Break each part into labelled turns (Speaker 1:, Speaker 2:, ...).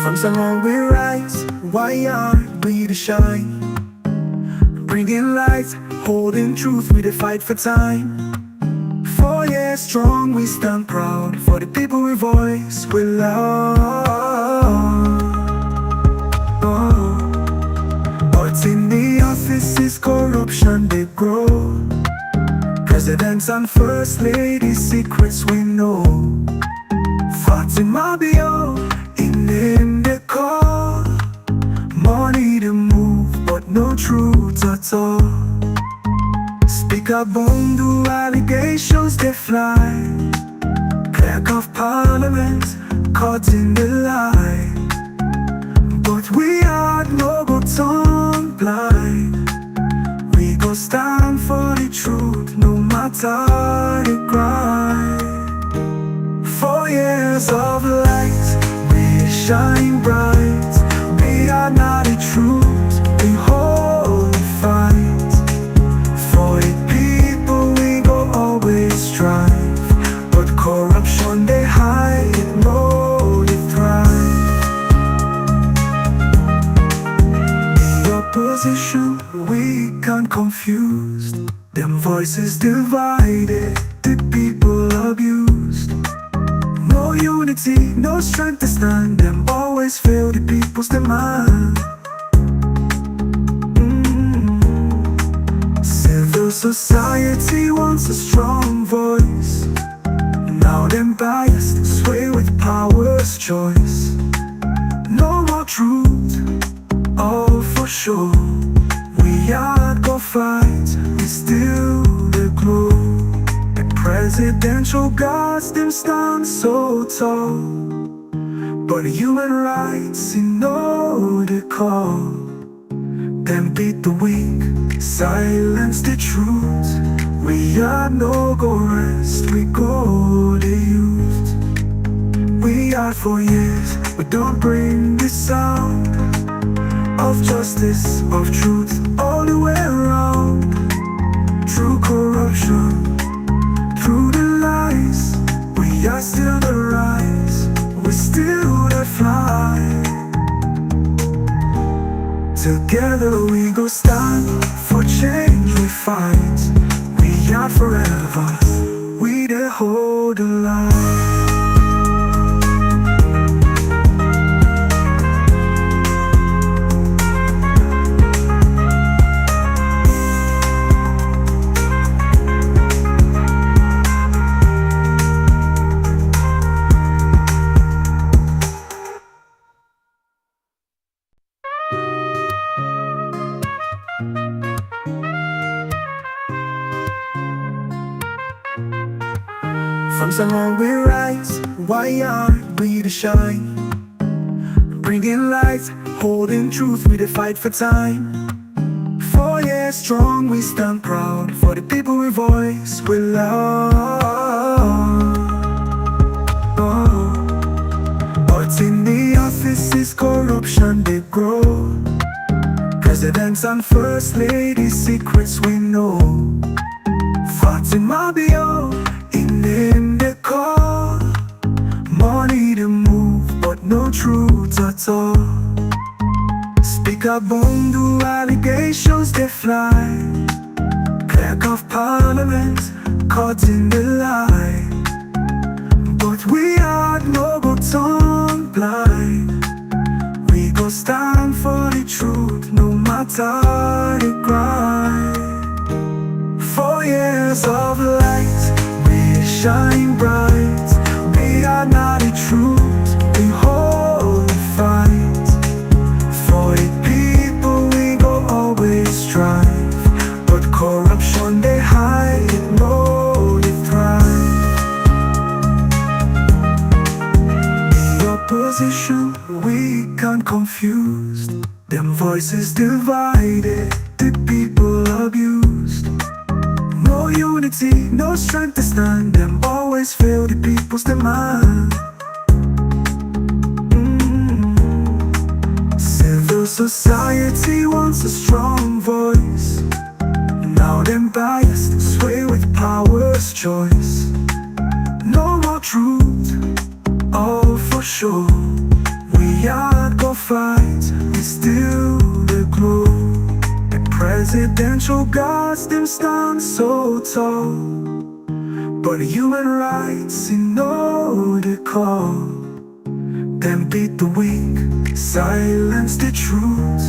Speaker 1: From so long we rise, why aren't we to shine? Bringing light, holding truth, we the fight for time. 4 years strong, we stand proud for the people we voice, we love. But in the offices, corruption they grow. Presidents and first ladies, secrets we know. Fatima Bio, in the call. Money to move, but no truth at all. Speaker Bundu, allegations they fly. Clerk of Parliament, caught in the lie. But we are no go turn blind. We go stand for the truth, no matter the grind. 4 years of light, we shine bright. We are not the truth, we hold the fight. For the people we go always strive. But corruption they hide, it know they thrive. The opposition weak and confused. Them voices divided, the people abused. No unity, no strength to stand. Them always fail the people's demand. Civil society wants a strong voice. Now them biased, sway with power's choice. No more truth, all for sure. We are go fight, we still the glow. The presidential guards, them stand so tall. But human rights, you know the call. Them beat the weak, silence the truth. We are no go rest, we go the youth. We are for years, we don't bring the sound of justice, of truth, all the way around. Through corruption, through the lies, we are still the rise, we still the fly. Together we go stand, for change we fight. We are forever, we the hold the line. From so long we rise, why aren't we to shine? Bringing light, holding truth, we the fight for time. 4 years strong, we stand proud for the people we voice, we love. But in the offices, corruption they grow. Presidents and first ladies, secrets we know. Fatima Bio, in the call. Money to move, but no truth at all. Speaker Bundu, allegations they fly. Clerk of Parliament, caught in the lie. But we are no go turn blind. We go stand for the truth, no matter the grind. 4 years of light, we shine bright. We are not the truth, we hold the fight. For the people we go always strive. But corruption they hide, it know they thrive. The opposition weak and confused. Them voices divided, the people abused. No unity, no strength to stand. Them always fail the people's demand. Civil society wants a strong voice. Now them biased, sway with power's choice. No more truth, all for sure. We are fight, we still the glow. And presidential guards, them stand so tall. But human rights, you know the call. Them beat the weak, silence the truth.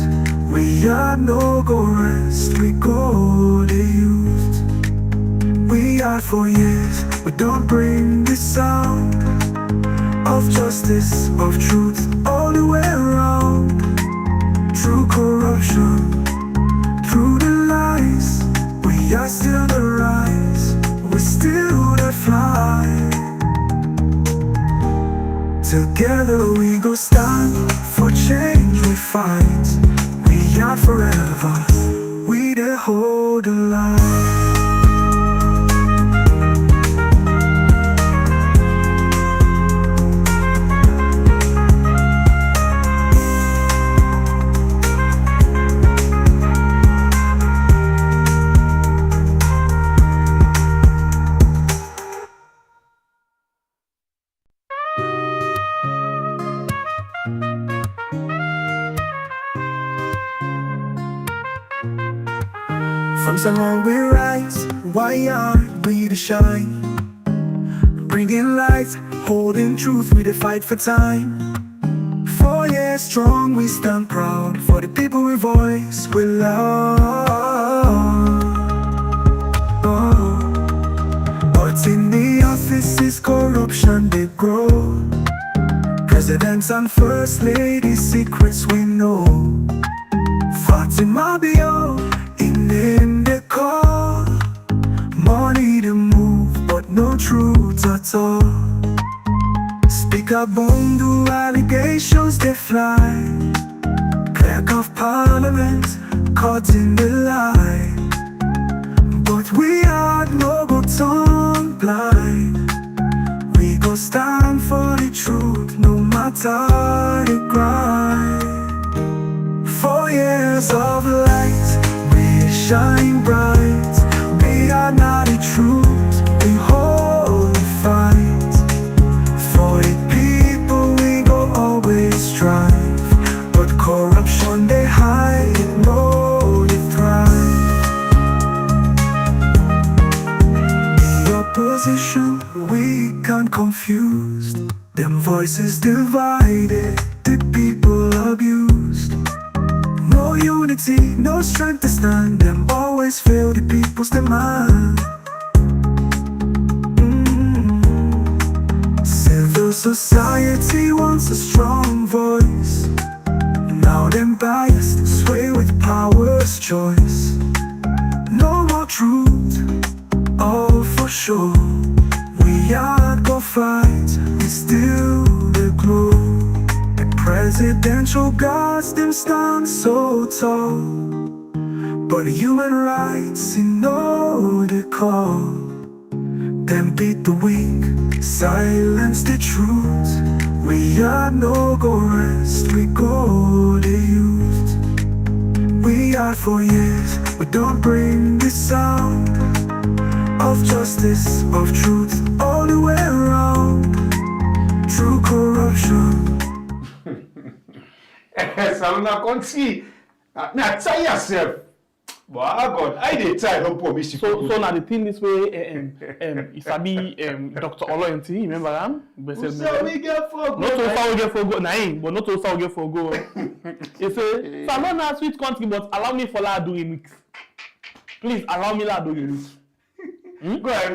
Speaker 1: We are no go rest, we go the youth. We are for years, we don't bring the sound of justice, of truth, all the way around. Through corruption, through the lies, we are still the rise, we still the fly. Together we go stand, for change we fight. We are forever, we the hold the line. From Samura we rise, why aren't we the shine? Bringing light, holding truth, we the fight for time. 4 years strong, we stand proud, for the people we voice, we love. But in the offices, corruption they grow. Presidents and first ladies, secrets we know. Fatima Bio, in the call. Money to move, but no truth at all. Speaker Bondu, allegations they fly. Clerk of Parliament, caught in the lie. But we are no go tongue blind. We go stand for the truth, no matter the grind. 4 years of light, shine bright. We are not the truth, we hold the fight. For the people we go always strive. But corruption they hide, no they thrive. The opposition weak and confused. Them voices divided, the people abused. No unity, no strength to stand. Them always fail the people's demand. Civil society wants a strong voice. Now them biased, sway with power's choice. No more truth, all for sure. We are go fight, we still the glow. Presidential guards, them stand so tall. But human rights, you know the call. Them beat the weak, silence the truth. We are no go rest, we go the youth. We are for years, we don't bring the sound of justice, of truth, all the way around. Through corruption.
Speaker 2: Samura country. Now try yourself. Wow, God, I did try don't promise you.
Speaker 3: So now the thing this way, Isabi, Dr. Oloyenti, remember him?
Speaker 2: So we get for go.
Speaker 3: Not so far we get for go. Nah, but not so far we get for go. You say, Samura sweet country, but allow me for la do remix. Please allow me la do remix.
Speaker 2: Go ahead.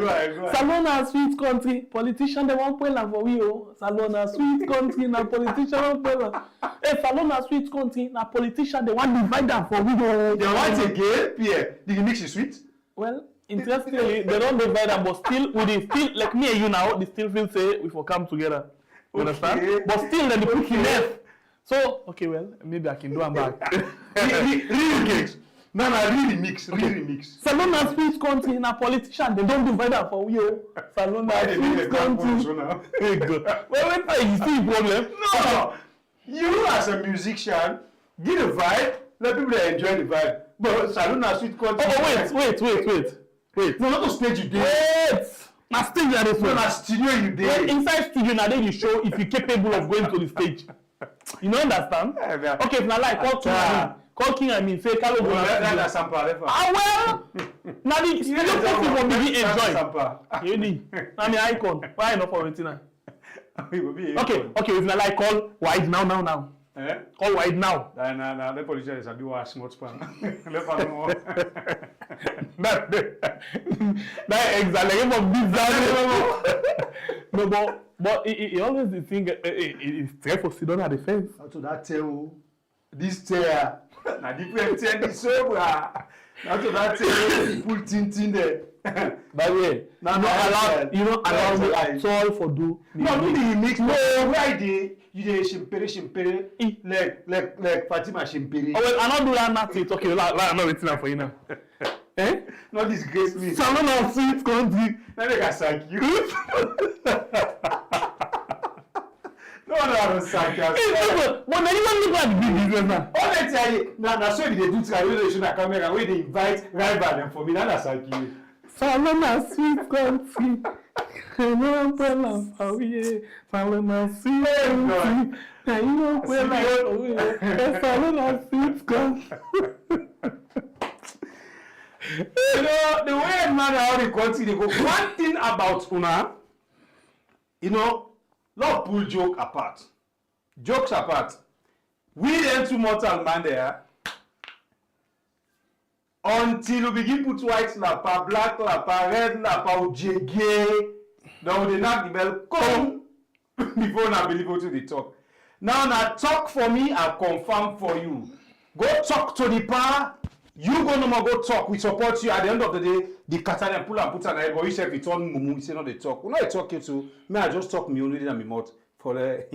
Speaker 3: Samura sweet country, politician they want point for we oh. Samura sweet country, na politician want point. Hey, Samura sweet country, na politician they want divide am for we oh.
Speaker 2: They want again, Pierre. The remix is sweet.
Speaker 3: Well, interestingly, they don't divide am, but still, still like me and you now, they still feel say we for come together. You understand? But still, then they put enough. So okay, well, maybe I can do am back.
Speaker 2: Remix. No, really mix.
Speaker 3: Samura sweet country, na politician they don't divide am for we oh. Samura sweet country. Hey God. Well, you see the problem?
Speaker 2: No. You as a musician, give the vibe, let people enjoy the vibe. But Samura sweet country.
Speaker 3: Oh wait.
Speaker 2: No, not to stage you did.
Speaker 3: Wait. Na stage na this one.
Speaker 2: No, na studio you did.
Speaker 3: Well, inside studio na then you show if you're capable of going to the stage. You don't understand? Okay, if not like call King I mean say Carlo go.
Speaker 2: That's Sampa.
Speaker 3: Ah well. Now the still people for me enjoy. You need. I mean icon. Why not for waiting now? Okay, if not like call wide now.
Speaker 2: Eh?
Speaker 3: Call wide now.
Speaker 2: Nah, the politicians are doing a smart span.
Speaker 3: That exactly from this no, but he always the thing it's try for sit down at the fence.
Speaker 2: So that tell this chair. Now different chair this so Now so that chair pull tin there.
Speaker 3: By the way, you don't allow me at all for do.
Speaker 2: No, he makes no right you dey shimpere like Fatima shimpere.
Speaker 3: Oh well, I not do that nothing. It's okay, like I'm not waiting for you now. Eh?
Speaker 1: Not disgrace me.
Speaker 3: Samura sweet country.
Speaker 1: Let me go sack you. No, I don't sack you.
Speaker 3: But then you want to look at the big business now.
Speaker 1: All I tell you, now so they do tradition na camera where they invite rival them for me. Now I sack you.
Speaker 3: Samura sweet country. Samura sweet country. You know sweet country.
Speaker 1: You know, the way man how the country they go. One thing about Una, you know, not pull joke apart. Jokes apart. We then two mortal man there. Until we begin put white lapper, black lapper, red lapper, jege. Now they knock the bell, come before now believe what they talk. Now talk for me, I confirm for you. Go talk to the power. You go no more go talk. We support you. At the end of the day, the Catalan pull and put an eye. But you say if it's on mumu, you say no they talk. We not talk you to me. I just talk me only than me mouth for I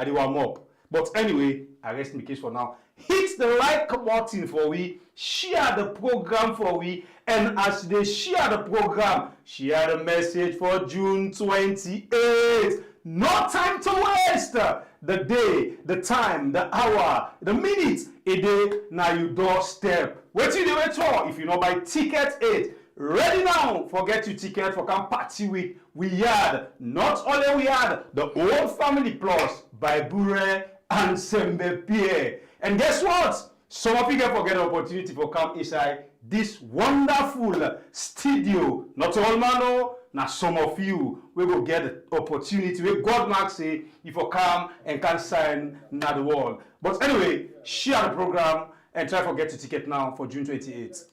Speaker 1: do warm up. But anyway, I rest my case for now. Hit the like button for we. Share the program for we. And as they share the program, share the message for June 28th. No time to waste. The day, the time, the hour, the minute, a day, now you doorstep. Wait till you wait for. If you know by ticket 8, ready now. Forget your ticket for come party with. We had, not only we had, the whole family plus by Bure and Sembe Pierre. And guess what? Some of you can forget the opportunity for come inside this wonderful studio. Not all man, now some of you we will get the opportunity. We God Mark say if you come and can sign na the wall. But anyway, share the program and try to get the ticket now for June 28th.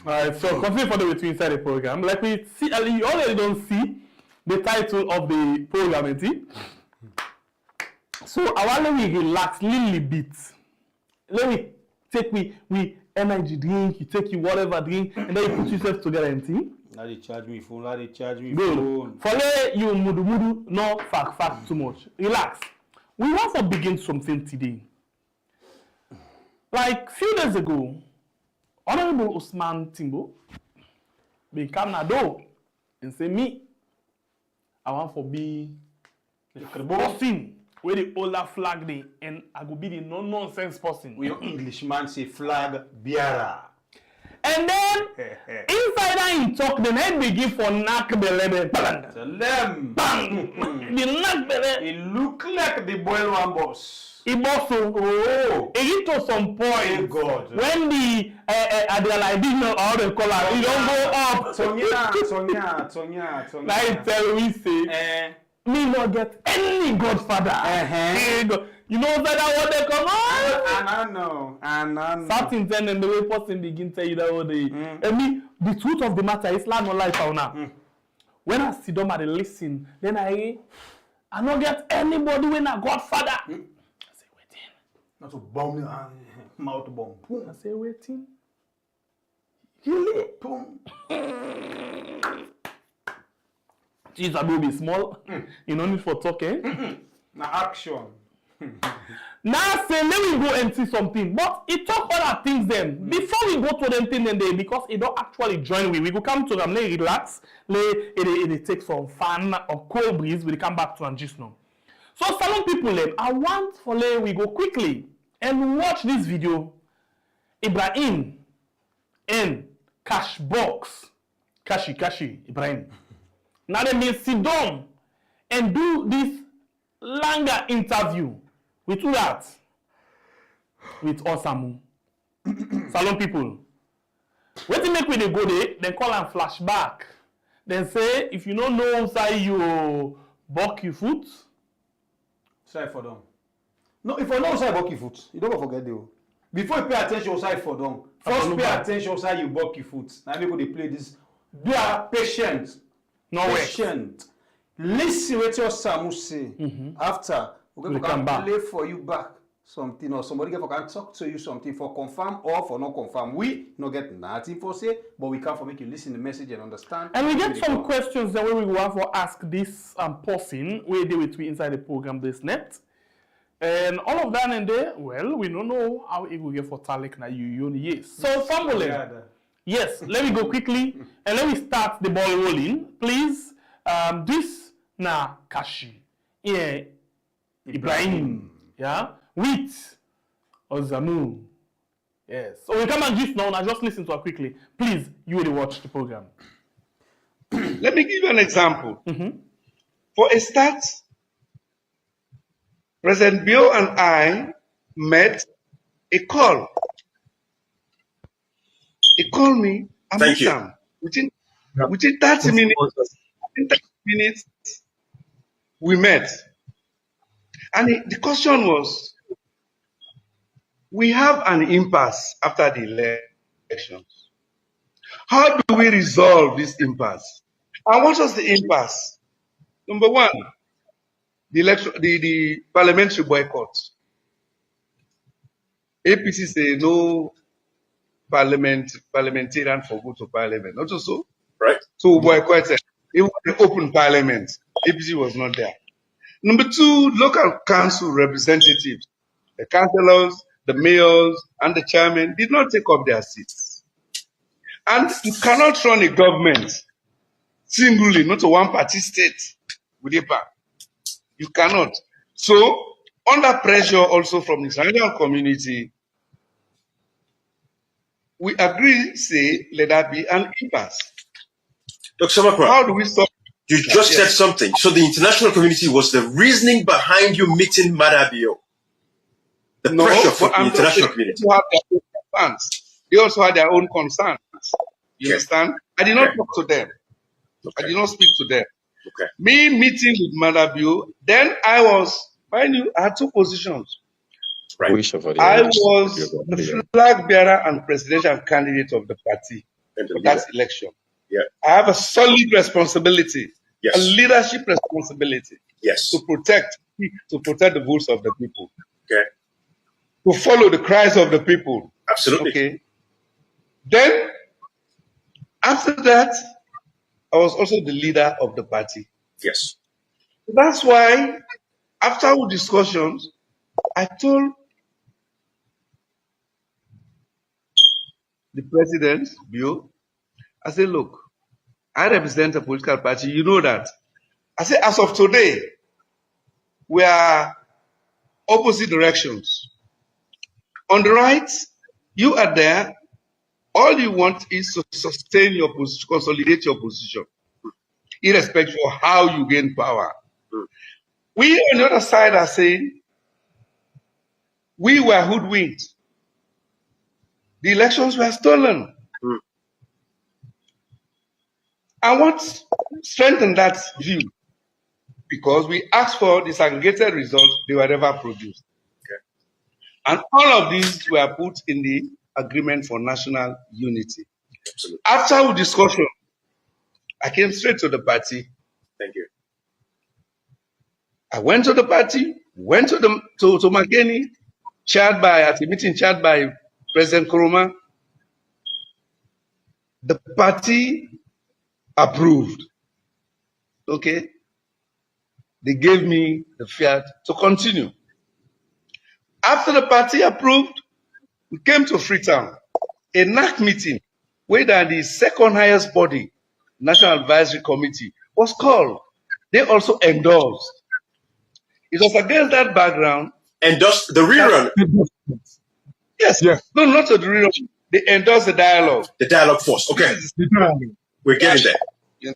Speaker 3: Alright, so continue for the way to inside the program. Like we see, you already don't see the title of the program, so I want to relax a little bit. Let me take we energy drink, you take you whatever drink, and then you put yourself together and see.
Speaker 2: Now they charge me phone, now they charge me
Speaker 3: Good.
Speaker 2: phone.
Speaker 3: For you mudu, no fact too much. Relax. We want to begin something today. Like few days ago, Honorable Osman Timbo became Nado and say me, I want to be the person where the older flag day and I go be the no-nonsense person.
Speaker 2: We Englishman say flag bearer.
Speaker 3: And then inside that in talk, the head begin for knock belly.
Speaker 2: Tell them.
Speaker 3: Bang! The knock belly.
Speaker 2: It look like the boil one boss.
Speaker 3: It also it to some point
Speaker 2: God.
Speaker 3: when the adrenaline or the color it don't go up.
Speaker 2: Tonya.
Speaker 3: Like tell we say me not get any godfather. You know that what they come on?
Speaker 2: I know.
Speaker 3: Certain then and the way person begin tell you that what they I mean the truth of the matter is land no life now. When I sit down and listen, then I not get anybody when I godfather. I say waiting.
Speaker 2: Not to bomb your mouth bomb.
Speaker 3: I say waiting. Really?
Speaker 2: Boom.
Speaker 3: Jesus will be small. You no need for talking.
Speaker 2: Now action.
Speaker 3: Now say let me go and see something. But it talk other things then. Before we go to them thing then they because it don't actually join we go come to them, let relax, let it take some fan or cold breeze, we come back to and just now. So salon people then, I want for we go quickly and watch this video. Ibrahim and Cashbox. Kashi, Ibrahim. Now they may sit down and do this longer interview with who that? With Osamu. Salon people. What make when they go there, then call and flashback. Then say, if you don't know say you buck your foot.
Speaker 2: Sorry for them. No, if you know say buck your foot, you don't forget though. Before you pay attention, say for them. First pay attention, say you buck your foot. Now people they play this. They are patient.
Speaker 3: No
Speaker 2: patient. Listen what your Samu say. After we can play for you back something or somebody can talk to you something for confirm or for not confirm. We not get nothing for say, but we can for make you listen the message and understand.
Speaker 3: And we get some questions that we will have for ask this person we deal with inside the program this net. And all of that and there, well, we don't know how it will get for Talek na you yes. So Samuel, yes, let me go quickly and let me start the ball rolling. Please, this na Kashi. Yeah, Ibrahim. Yeah, with Ozamu. Yes. So we come and just now, just listen to her quickly. Please, you will watch the program.
Speaker 4: Let me give you an example. For a start, President Bill and I met a call. He called me.
Speaker 5: Thank you.
Speaker 4: Within 30 minutes, we met. And the question was, we have an impasse after the elections. How do we resolve this impasse? And what was the impasse? Number one, the parliamentary boycott. APC say no parliamentarian for go to parliament. Not so?
Speaker 5: Right.
Speaker 4: So boycotted. It was an open parliament. APC was not there. Number two, local council representatives, the councillors, the mayors, and the chairman did not take up their seats. And you cannot run a government singly, not a one-party state with a back. You cannot. So, under pressure also from the international community, we agree, say, let that be an impasse.
Speaker 5: Dr. Samura,
Speaker 4: how do we stop?
Speaker 5: You just said something. So the international community was the reasoning behind you meeting Maada. The pressure from the international community.
Speaker 4: They also had their own concerns. You understand? I did not talk to them. I did not speak to them. Me meeting with Maada, then I was, mind you, I had two positions.
Speaker 5: Right.
Speaker 4: I was the flag bearer and presidential candidate of the party for that election.
Speaker 5: Yeah.
Speaker 4: I have a solid responsibility, a leadership responsibility, to protect the votes of the people, to follow the cries of the people.
Speaker 5: Absolutely.
Speaker 4: Okay. Then, after that, I was also the leader of the party.
Speaker 5: Yes.
Speaker 4: That's why, after our discussions, I told the president, Bill, I said, look, I represent a political party. You know that. I said, as of today, we are opposite directions. On the right, you are there. All you want is to sustain your position, consolidate your position, irrespective of how you gain power. We on the other side are saying, we were hoodwinked. The elections were stolen. I want to strengthen that view because we asked for disaggregated results, they were never produced. And all of these were put in the agreement for national unity.
Speaker 5: Absolutely.
Speaker 4: After our discussion, I came straight to the party.
Speaker 5: Thank you.
Speaker 4: I went to the party, went to Makeni, at a meeting chaired by President Nkrumah. The party approved. Okay? They gave me the fiat to continue. After the party approved, we came to Freetown, a NAC meeting, where the second highest body, National Advisory Committee, was called. They also endorsed. It was against that background.
Speaker 5: Endorsed the rerun?
Speaker 4: Yes. No, not the rerun. They endorsed the dialogue.
Speaker 5: The dialogue force. Okay. We're getting there.
Speaker 4: Yes.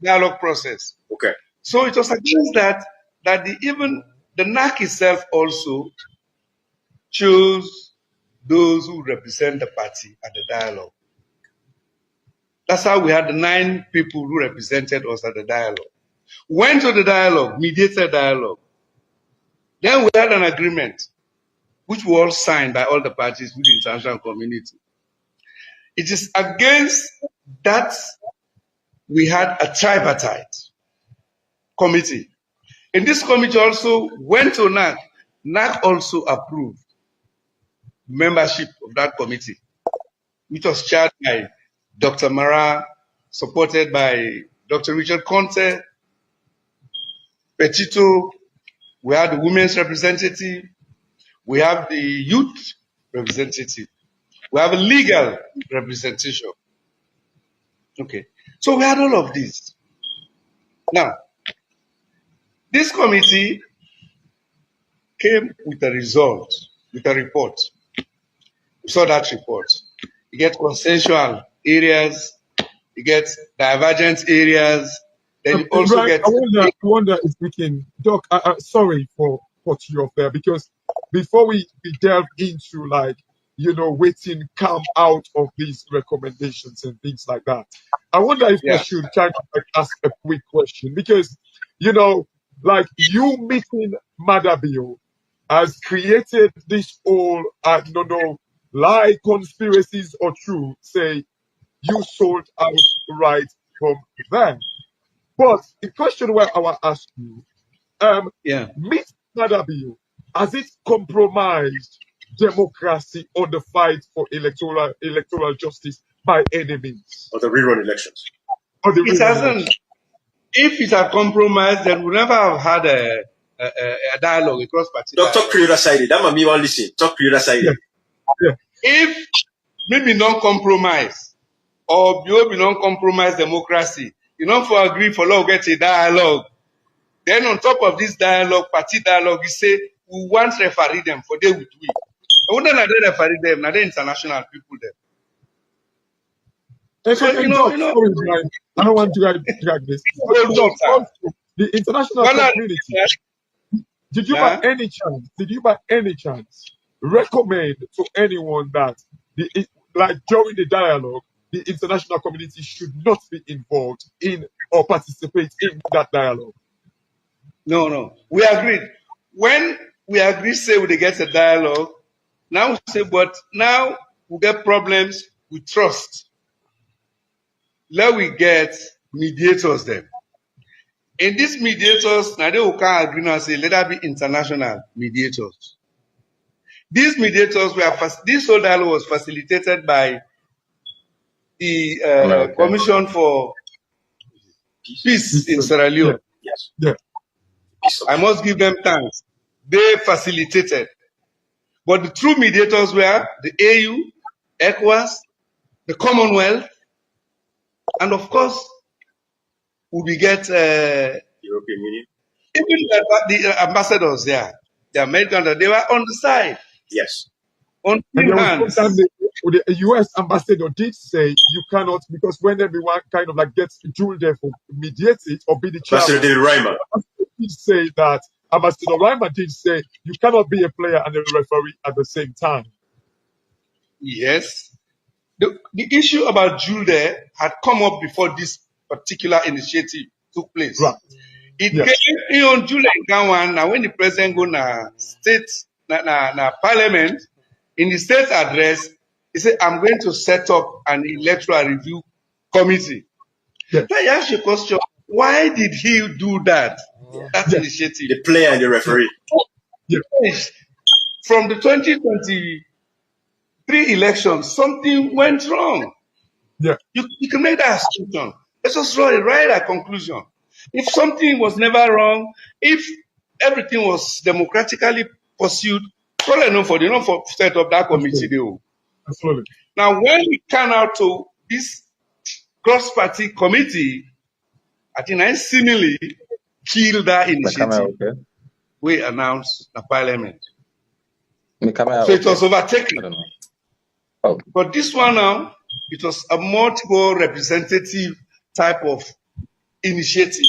Speaker 4: Dialogue process.
Speaker 5: Okay.
Speaker 4: So it was against that even the NAC itself also chose those who represent the party at the dialogue. That's how we had the 9 people who represented us at the dialogue. Went to the dialogue, mediated dialogue. Then we had an agreement, which was all signed by all the parties with the international community. It is against that we had a tripartite committee. And this committee also went to NAC. NAC also approved membership of that committee, which was chaired by Dr. Mara, supported by Dr. Richard Conte, Petito. We have the women's representative. We have the youth representative. We have a legal representation. Okay. So we had all of this. Now, this committee came with a result, with a report. We saw that report. You get consensual areas, you get divergent areas, then you also
Speaker 6: right,
Speaker 4: get...
Speaker 6: I wonder if we can... Doc, sorry for putting you off there, because before we delve into, like, you know, waiting come out of these recommendations and things like that, I wonder if I should kind of like ask a quick question, because, you know, like you meeting Maada bill has created this whole, I don't know, lie, conspiracies or true, say you sold out right from them. But the question where I want to ask you, meet Maada bill, has it compromised democracy or the fight for electoral justice by any means?
Speaker 5: Or the rerun elections?
Speaker 4: It hasn't. If it had compromised, then we never have had a dialogue across party.
Speaker 5: Talk Creator side. That might me one listen. Talk Creator side.
Speaker 6: Yeah.
Speaker 4: If maybe non-compromise or be non-compromise democracy, you don't for agree for law get a dialogue. Then on top of this dialogue, party dialogue, you say we want referendum for they with we. I wouldn't have referendum, not the international people there.
Speaker 6: So, sorry, I don't want to drag this. The international community, did you by any chance recommend to anyone that like during the dialogue, the international community should not be involved in or participate in that dialogue?
Speaker 4: No. We agreed. When we agreed, say we get a dialogue, now we say, but now we get problems with trust. Let we get mediators then. And these mediators, now they will come agree and say, let there be international mediators. These mediators this whole dialogue was facilitated by the Commission for Peace in Sierra Leone.
Speaker 5: Yes.
Speaker 6: Yeah.
Speaker 4: I must give them thanks. They facilitated. But the true mediators were the AU, ECOWAS, the Commonwealth, and of course, we get
Speaker 5: European Union.
Speaker 4: Even the ambassadors there, the Americans, they were on the side.
Speaker 5: Yes.
Speaker 6: And there was sometimes the US ambassador did say you cannot, because when everyone kind of like gets Jules there for mediate it or be the chairman, did say that Ambassador Reimer did say you cannot be a player and a referee at the same time.
Speaker 4: Yes. The issue about Jules there had come up before this particular initiative took place.
Speaker 6: Right.
Speaker 4: It came on July now when the president go na state na parliament, in the state address, he said, I'm going to set up an electoral review committee. Yeah. I ask you a question, why did he do that? That initiative.
Speaker 5: The player and the referee.
Speaker 4: Yeah. From the 2023 elections, something went wrong.
Speaker 6: Yeah.
Speaker 4: You can make that assumption. Let's just write a conclusion. If something was never wrong, if everything was democratically pursued, probably not for set up that committee.
Speaker 6: Absolutely.
Speaker 4: Now, when we turn out to this cross-party committee, I think I seemingly killed that initiative. We announced the parliament. So it was overtaken. But this one now, it was a multiple representative type of initiative.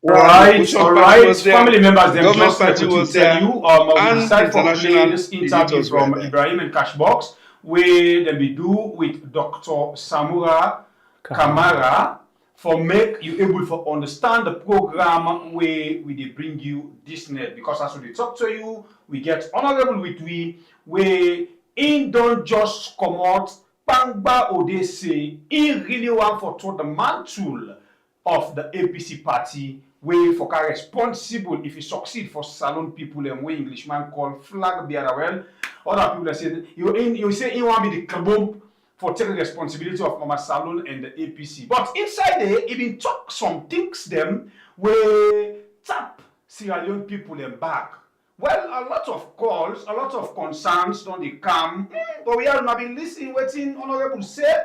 Speaker 2: Right, all right. Family members, them
Speaker 4: government
Speaker 2: just
Speaker 4: party
Speaker 2: let me
Speaker 4: was
Speaker 2: tell
Speaker 4: there,
Speaker 2: you, we
Speaker 4: and
Speaker 2: decided to play
Speaker 4: international
Speaker 2: this interview
Speaker 4: visitors were
Speaker 2: from
Speaker 4: there.
Speaker 2: Ibrahim and Cashbox, where they be do with Dr. Samura Kamara for make you able to understand the program where we they bring you this net, because as we talk to you, we get honorable with we where in don't just come out bangba or they say in really want for the mantle of the APC party wey for car responsible if he succeed for salon people and wey Englishman call flag bearer. Well, other people say you say he want be the kabum for taking responsibility of Mama Salon and the APC. But inside there, he been talk some things them where tap Sierra Leone people them back. Well, a lot of calls, a lot of concerns don't they come, but we have not been listening, waiting, honorable say,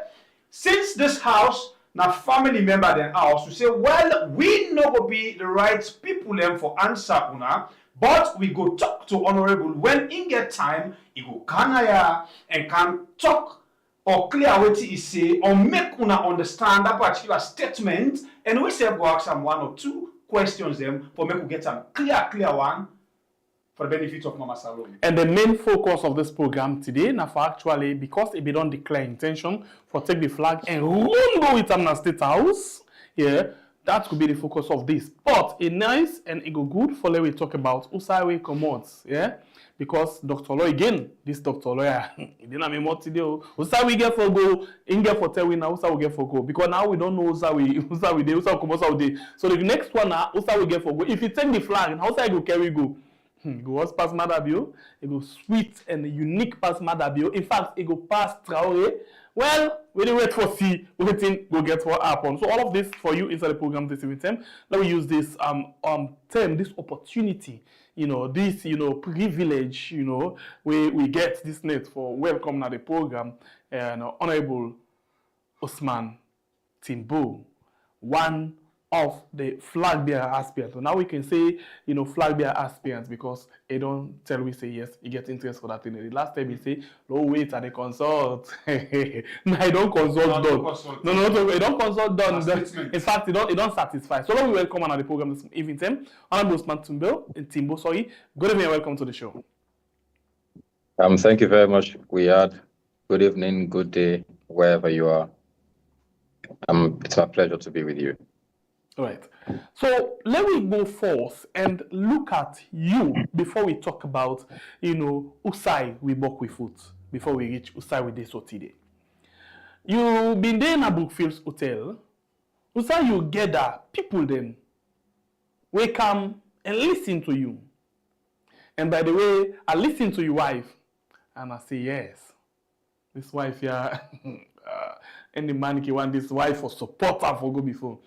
Speaker 2: since this house na family member then house, we say, well, we no go be the right people them for answer una, but we go talk to honorable when in get time, he go kanaya and can talk or clear what he say or make una understand that particular statement, and we say go ask some one or two questions them for make we get some clear one for the benefit of Mama Salome.
Speaker 3: And the main focus of this program today, now for actually, because it be don't declare intention for take the flag and run go with them na State House, yeah, that could be the focus of this. But it nice and it go good for let we talk about Usai commodities, yeah, because Dr. Loy again, this Dr. Lawyer, he didn't have more today. Usai we get for go, in get for tell we now Usai we get for go, because now we don't know Usai we dey, Usai come Usai we dey. So the next one now Usai we get for go. If you take the flag, how Usai go carry go? Go was pass Madabio, it go sweet and unique pass Madabio. In fact, it go pass Traore. Well, we dey wait for see, waiting go get what happen. So all of this for you inside the program this evening. Let me use this term, this opportunity, this privilege, we get this net for welcome na the program and Honorable Osman Timbo, one of the flag bearer aspirants. So now we can say, flag bearer aspirants because they don't tell we say yes, you get interest for that thing. The last time he say, no wait, and they consult. No, I don't consult done. No, they don't consult done. In fact, they don't satisfy. So let me welcome on the program this evening. Honorable Osman Timbo, sorry. Good evening and welcome to the show.
Speaker 7: Thank you very much, Guyad. Good evening, good day, wherever you are. It's my pleasure to be with you.
Speaker 3: All right. So let me go forth and look at you before we talk about, Usai we work with foot before we reach Usai with this today. You been there in a Brookfields Hotel. Usai you gather people then. We come and listen to you. And by the way, I listen to your wife and I say yes. This wife here, any man can want this wife for support her for go before.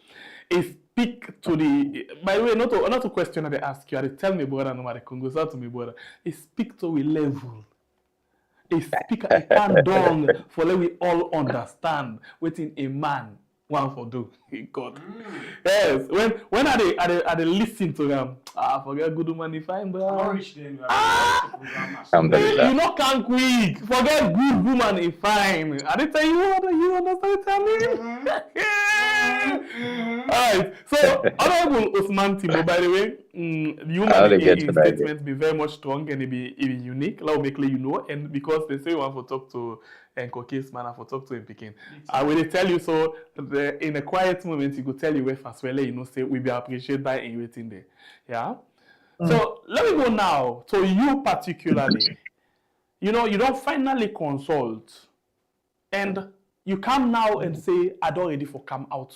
Speaker 3: Speak to the, by the way, not a question that they ask you, they tell me brother, no matter Congo, to me brother. Speak to a level. Speak a calm down for let we all understand what in a man want for do. God. Yes. When are they listen to them? Forget good woman if I'm bro.
Speaker 7: You
Speaker 3: not can quick. Forget good woman if fine. I did tell you what you understand tell me. Alright. So Honorable Osman Timbo, by the way, human statement be very much strong and it be unique. Let me make you and because they say you want to talk to and case man for talk to him picking. I will tell you so in a quiet moment you go tell you where fast well say we be appreciated by in waiting there. Yeah. So let me go now to you particularly. You don't finally consult and you come now and say I don't ready for come out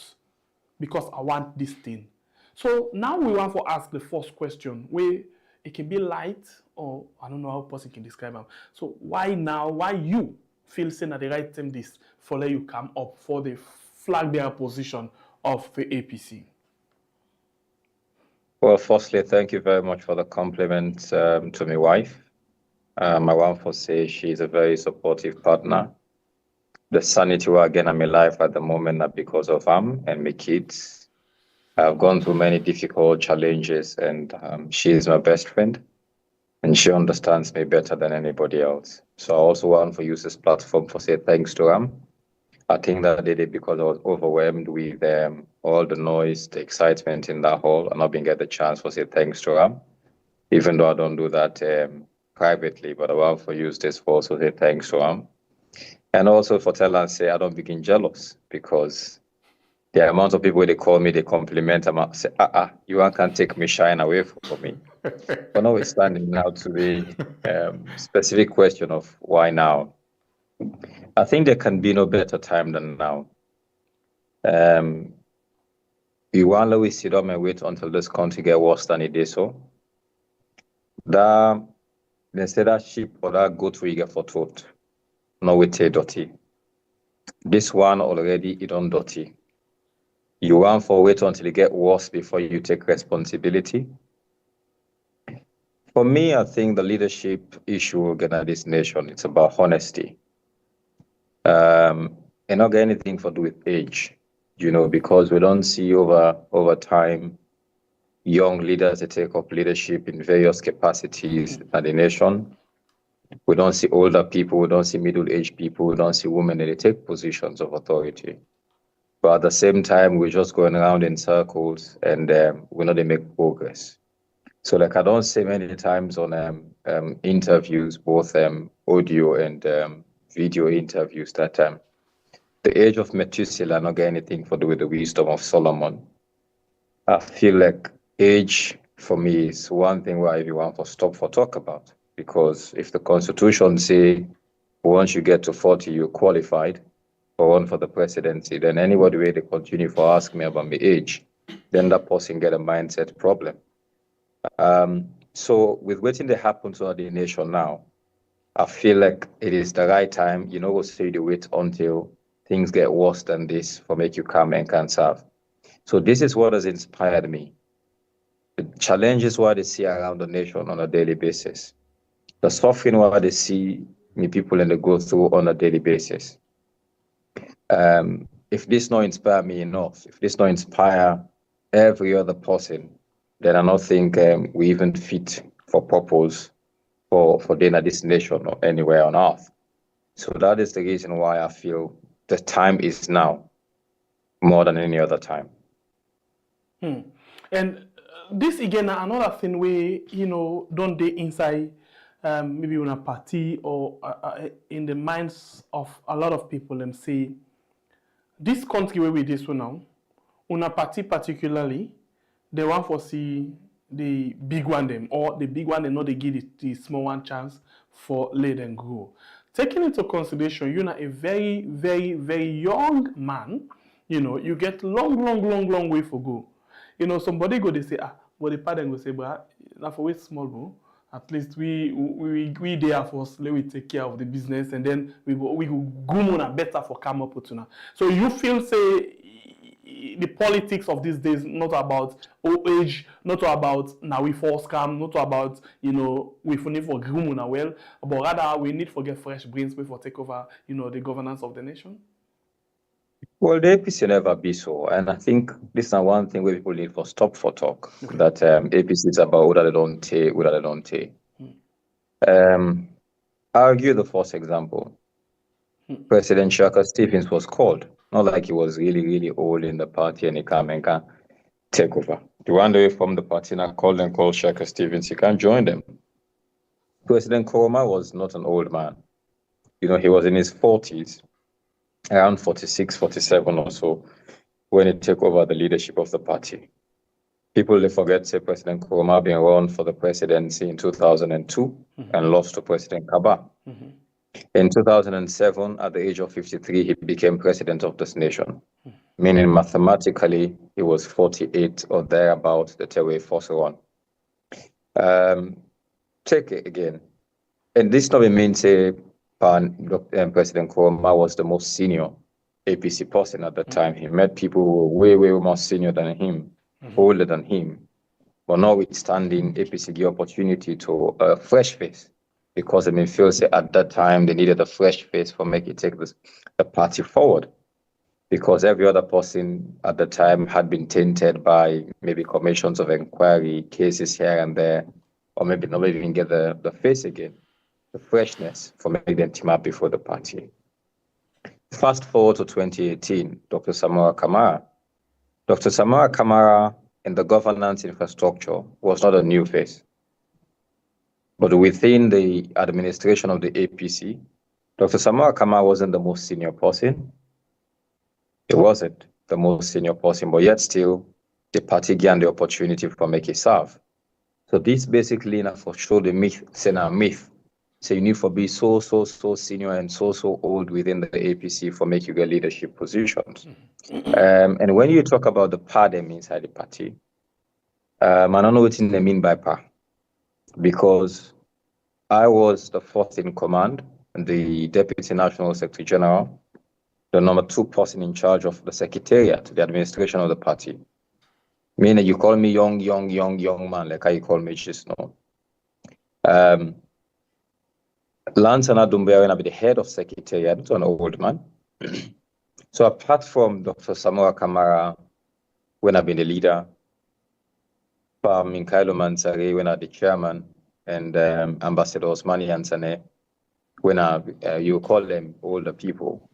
Speaker 3: because I want this thing. So now we want to ask the first question where it can be light or I don't know how a person can describe them. So why now? Why you feel saying at the right time this for let you come up for the flag bearer position of the APC?
Speaker 7: Well, firstly, thank you very much for the compliment to my wife. My wife will say she's a very supportive partner. The sanity again in my life at the moment are because of and my kids. I've gone through many difficult challenges and she is my best friend. And she understands me better than anybody else. So I also want to use this platform for say thanks to I think that I did it because I was overwhelmed with all the noise, the excitement in that hall, and not being get the chance to say thanks to her, even though I don't do that privately, but I want to use this for also say thanks to her. And also for tell and say I don't begin jealous, because the amount of people they call me, they compliment, I say, you can't take me shine away from me. But now we're standing now to the specific question of why now. I think there can be no better time than now. We want to sit down and wait until this country get worse than it is so. That they say that sheep or that goat we get for throat, no we take dirty. This one already it on dirty. You want for wait until it get worse before you take responsibility. For me, I think the leadership issue again this nation, it's about honesty. And not get anything to do with age, because we don't see over time young leaders that take up leadership in various capacities at the nation. We don't see older people, we don't see middle-aged people, we don't see women that they take positions of authority. But at the same time, we're just going around in circles and we know they make progress. So like I don't say many times on interviews, both audio and video interviews, that the age of Methuselah not get anything to do with the wisdom of Solomon. I feel like age for me is one thing where everyone for stop for talk about, because if the Constitution say once you get to 40 you're qualified for run for the presidency, then anybody where they continue for ask me about my age, then that person get a mindset problem. So with waiting to happen to the nation now, I feel like it is the right time, we'll say to wait until things get worse than this for make you come and can serve. So this is what has inspired me. The challenges what they see around the nation on a daily basis. The suffering what they see me people and they go through on a daily basis. If this not inspire me enough, if this not inspire every other person, then I don't think we even fit for purpose for dinner this nation or anywhere on earth. So that is the reason why I feel the time is now more than any other time.
Speaker 3: And this again, another thing where, don't they inside maybe on a party or in the minds of a lot of people and say, this country where we this one now, on a party particularly, they want to see the big one them, or the big one they know they give the small one chance for let them grow. Taking into consideration, you're not a very, very, very young man, you get long way for go. Somebody go, they say, but the parent go say, but now for wait small, bro. At least we there first, let we take care of the business, and then we go on a better for come up with now. So you feel say the politics of these days not about age, not about now we force come, not about we need for groom now well, but rather we need for get fresh brains before take over the governance of the nation.
Speaker 7: Well, the APC never be so, and I think this is one thing where people need for stop for talk. Okay. That APC is about whether they don't take, whether they don't take. I'll give you the first example. President Shaka Stevens was called, not like he was really, really old in the party and he can take over. The one day from the party and I called Shaka Stevens, he can't join them. President Nkrumah was not an old man. He was in his 40s. Around 46, 47 or so, when he took over the leadership of the party. People, they forget, say President Nkrumah being run for the presidency in 2002 and lost to President Kaba. In 2007, at the age of 53, he became president of this nation, meaning mathematically, he was 48 or thereabouts the Terway Force run. Take it again. And this not means, say, President Nkrumah was the most senior APC person at the time. He met people who were way more senior than him, older than him. But notwithstanding, APC gave opportunity to a fresh face, because I feel say at that time they needed a fresh face for making take the party forward. Because every other person at the time had been tainted by maybe commissions of inquiry, cases here and there, or maybe not even get the face again. The freshness for making them team up before the party. Fast forward to 2018, Dr. Samura Kamara. Dr. Samura Kamara in the governance infrastructure was not a new face. But within the administration of the APC, Dr. Samura Kamara wasn't the most senior person. He wasn't the most senior person, but yet still the party gained the opportunity for make it serve. So this basically for show the myth, say now myth. So you need to be so senior and so old within the APC for make you get leadership positions. And when you talk about the paradigm inside the party, I don't know what they mean by par, because I was the fourth in command, the Deputy National Secretary General, the number 2 person in charge of the secretariat, the administration of the party. Meaning you call me young man, like how you call me just now. Lansana Dumbe, when I be the head of secretariat, an old man. So apart from Dr. Samura Kamara, when I've been the leader, Minkailo Mansari, when I'm the chairman, and Ambassador Osman Yansane, when you call them older people.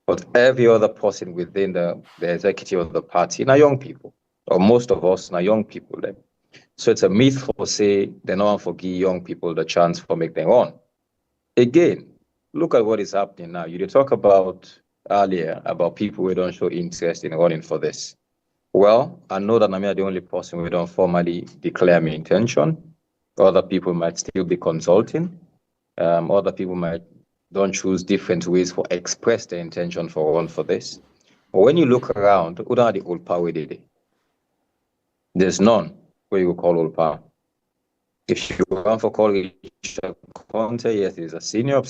Speaker 7: But every other person within the executive of the party, now young people, or most of us, now young people. Then. So it's a myth for say they don't forgive young people the chance for make their own. Again, look at what is happening now. You talk about earlier about people who don't show interest in running for this. Well, I know that I'm the only person who don't formally declare my intention. Other people might still be consulting. Other people might don't choose different ways for express their intention for run for this. But when you look around, who are the old power did it? There's none where you call old power. If you run for call Richard Conte, yes, he's a senior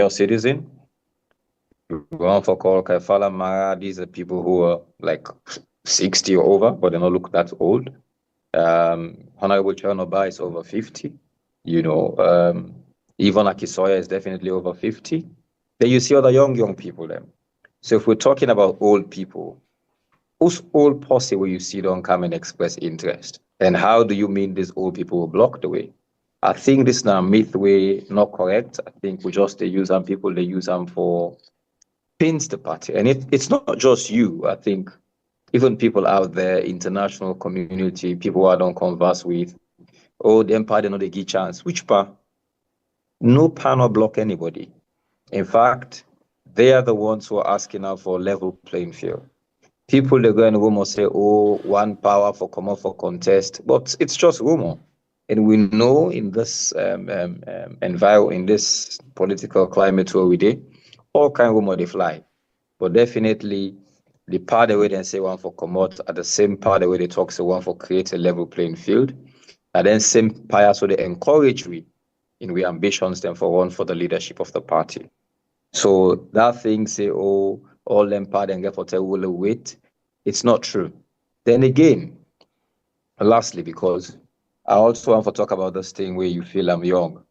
Speaker 7: citizen. You run for call Kaifala Mara, these are people who are like 60 or over, but they don't look that old. Honorable Chernobyl is over 50. You know, Ivan Akisoya is definitely over 50. Then you see other young people then. So if we're talking about old people, whose old posse will you see don't come and express interest? And how do you mean these old people will block the way? I think this is now myth way not correct. I think we just they use them people, they use them for pins the party. And it's not just you. I think even people out there, international community, people who I don't converse with, oh, the empire, they know they give chance. Which part? No panel block anybody. In fact, they are the ones who are asking now for a level playing field. People, they go in the room and say, oh, one power for come up for contest, but it's just rumor. And we know in this environment, in this political climate where we did, all kind of rumor they fly. But definitely, the part the way they say one for come out, at the same part the way they talk say one for create a level playing field, and then same part so they encourage we in we ambitions then for one for the leadership of the party. So that thing say, oh, all them part and get for tell will wait. It's not true. Then again, lastly, because I also want to talk about this thing where you feel I'm young.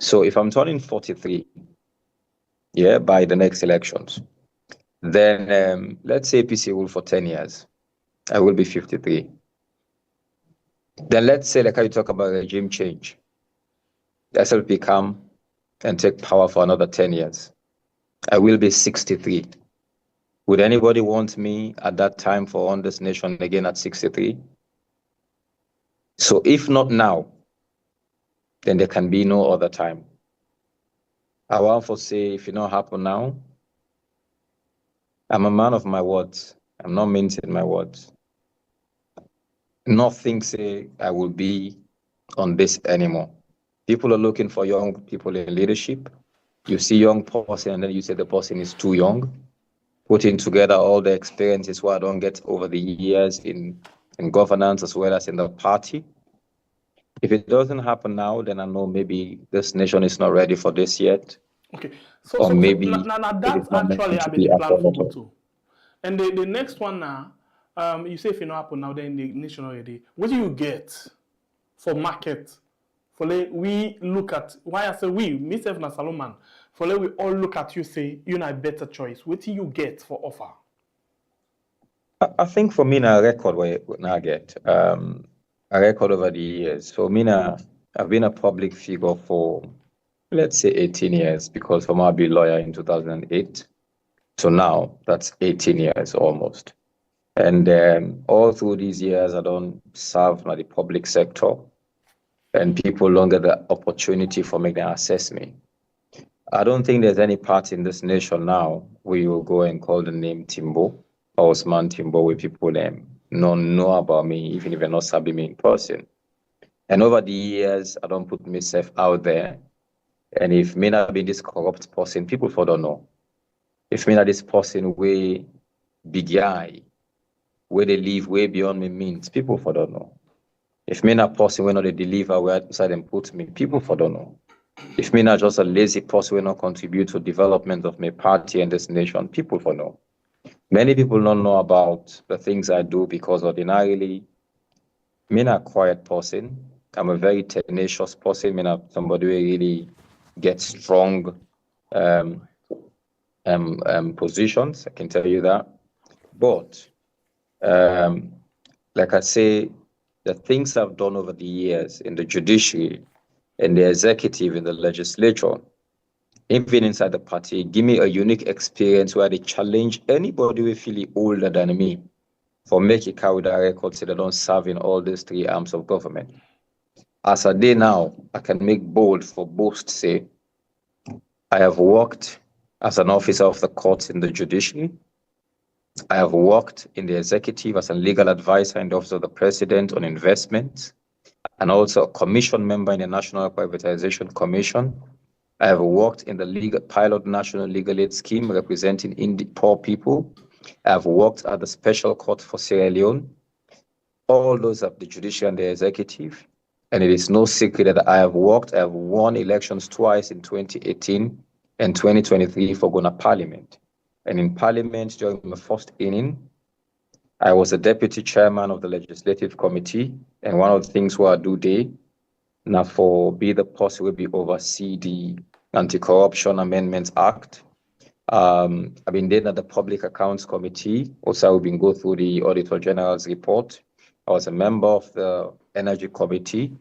Speaker 7: So if I'm turning 43, yeah, by the next elections, then let's say APC rule for 10 years, I will be 53. Then let's say like how you talk about regime change, the SLP come and take power for another 10 years. I will be 63. Would anybody want me at that time for on this nation again at 63? So if not now, then there can be no other time. I want to say if it not happen now, I'm a man of my words. I'm not mincing my words. Nothing say I will be on this anymore. People are looking for young people in leadership. You see young person and then you say the person is too young. Putting together all the experiences what I don't get over the years in governance as well as in the party. If it doesn't happen now, then I know maybe this nation is not ready for this yet.
Speaker 3: Okay,
Speaker 7: or maybe
Speaker 3: that's actually a bit plan for too. And the next one now, you say if it not happen now, then the nation already. What do you get for market? For like, we look at why I say we, myself and Salomon. For like, we all look at you say you know a better choice. What do you get for offer?
Speaker 7: I think for me now record what I get a record over the years. So me now I've been a public figure for let's say 18 years because from I'll be lawyer in 2008. So now that's 18 years almost. And all through these years, I don't serve in the public sector, and people don't get the opportunity for me to assess me. I don't think there's any party in this nation now where you will go and call the name Timbo or Osman Timbo, where people don't know about me, even if they're not sabi me in person. And over the years, I don't put myself out there. And if me not be this corrupt person, people for don't know. If me not this person way big guy, where they live way beyond me means, people for don't know. If me not person when not they deliver where inside them put me, people for don't know. If me not just a lazy person will not contribute to development of my party and this nation, people for know. Many people don't know about the things I do because ordinarily, me not a quiet person. I'm a very tenacious person. Me not somebody who really gets strong positions. I can tell you that. But like I say, the things I've done over the years in the judiciary, in the executive, in the legislature, even inside the party, give me a unique experience where they challenge anybody who feel older than me for making carry that record so they don't serve in all these three arms of government. As a day now, I can make bold for boast say, I have worked as an officer of the courts in the judiciary. I have worked in the executive as a legal advisor in the office of the president on investments, and also a commission member in the National Privatization Commission. I have worked in the pilot national legal aid scheme representing poor people. I have worked at the special court for Sierra Leone. All those of the judiciary and the executive. And it is no secret that I have won elections twice in 2018 and 2023 for Ghana Parliament. And in Parliament, during my first inning, I was a deputy chairman of the Legislative Committee. And one of the things I do there, now for be the person will be oversee the Anti-Corruption Amendments Act. I've been there at the Public Accounts Committee. Also, I've been go through the Auditor General's report. I was a member of the Energy Committee.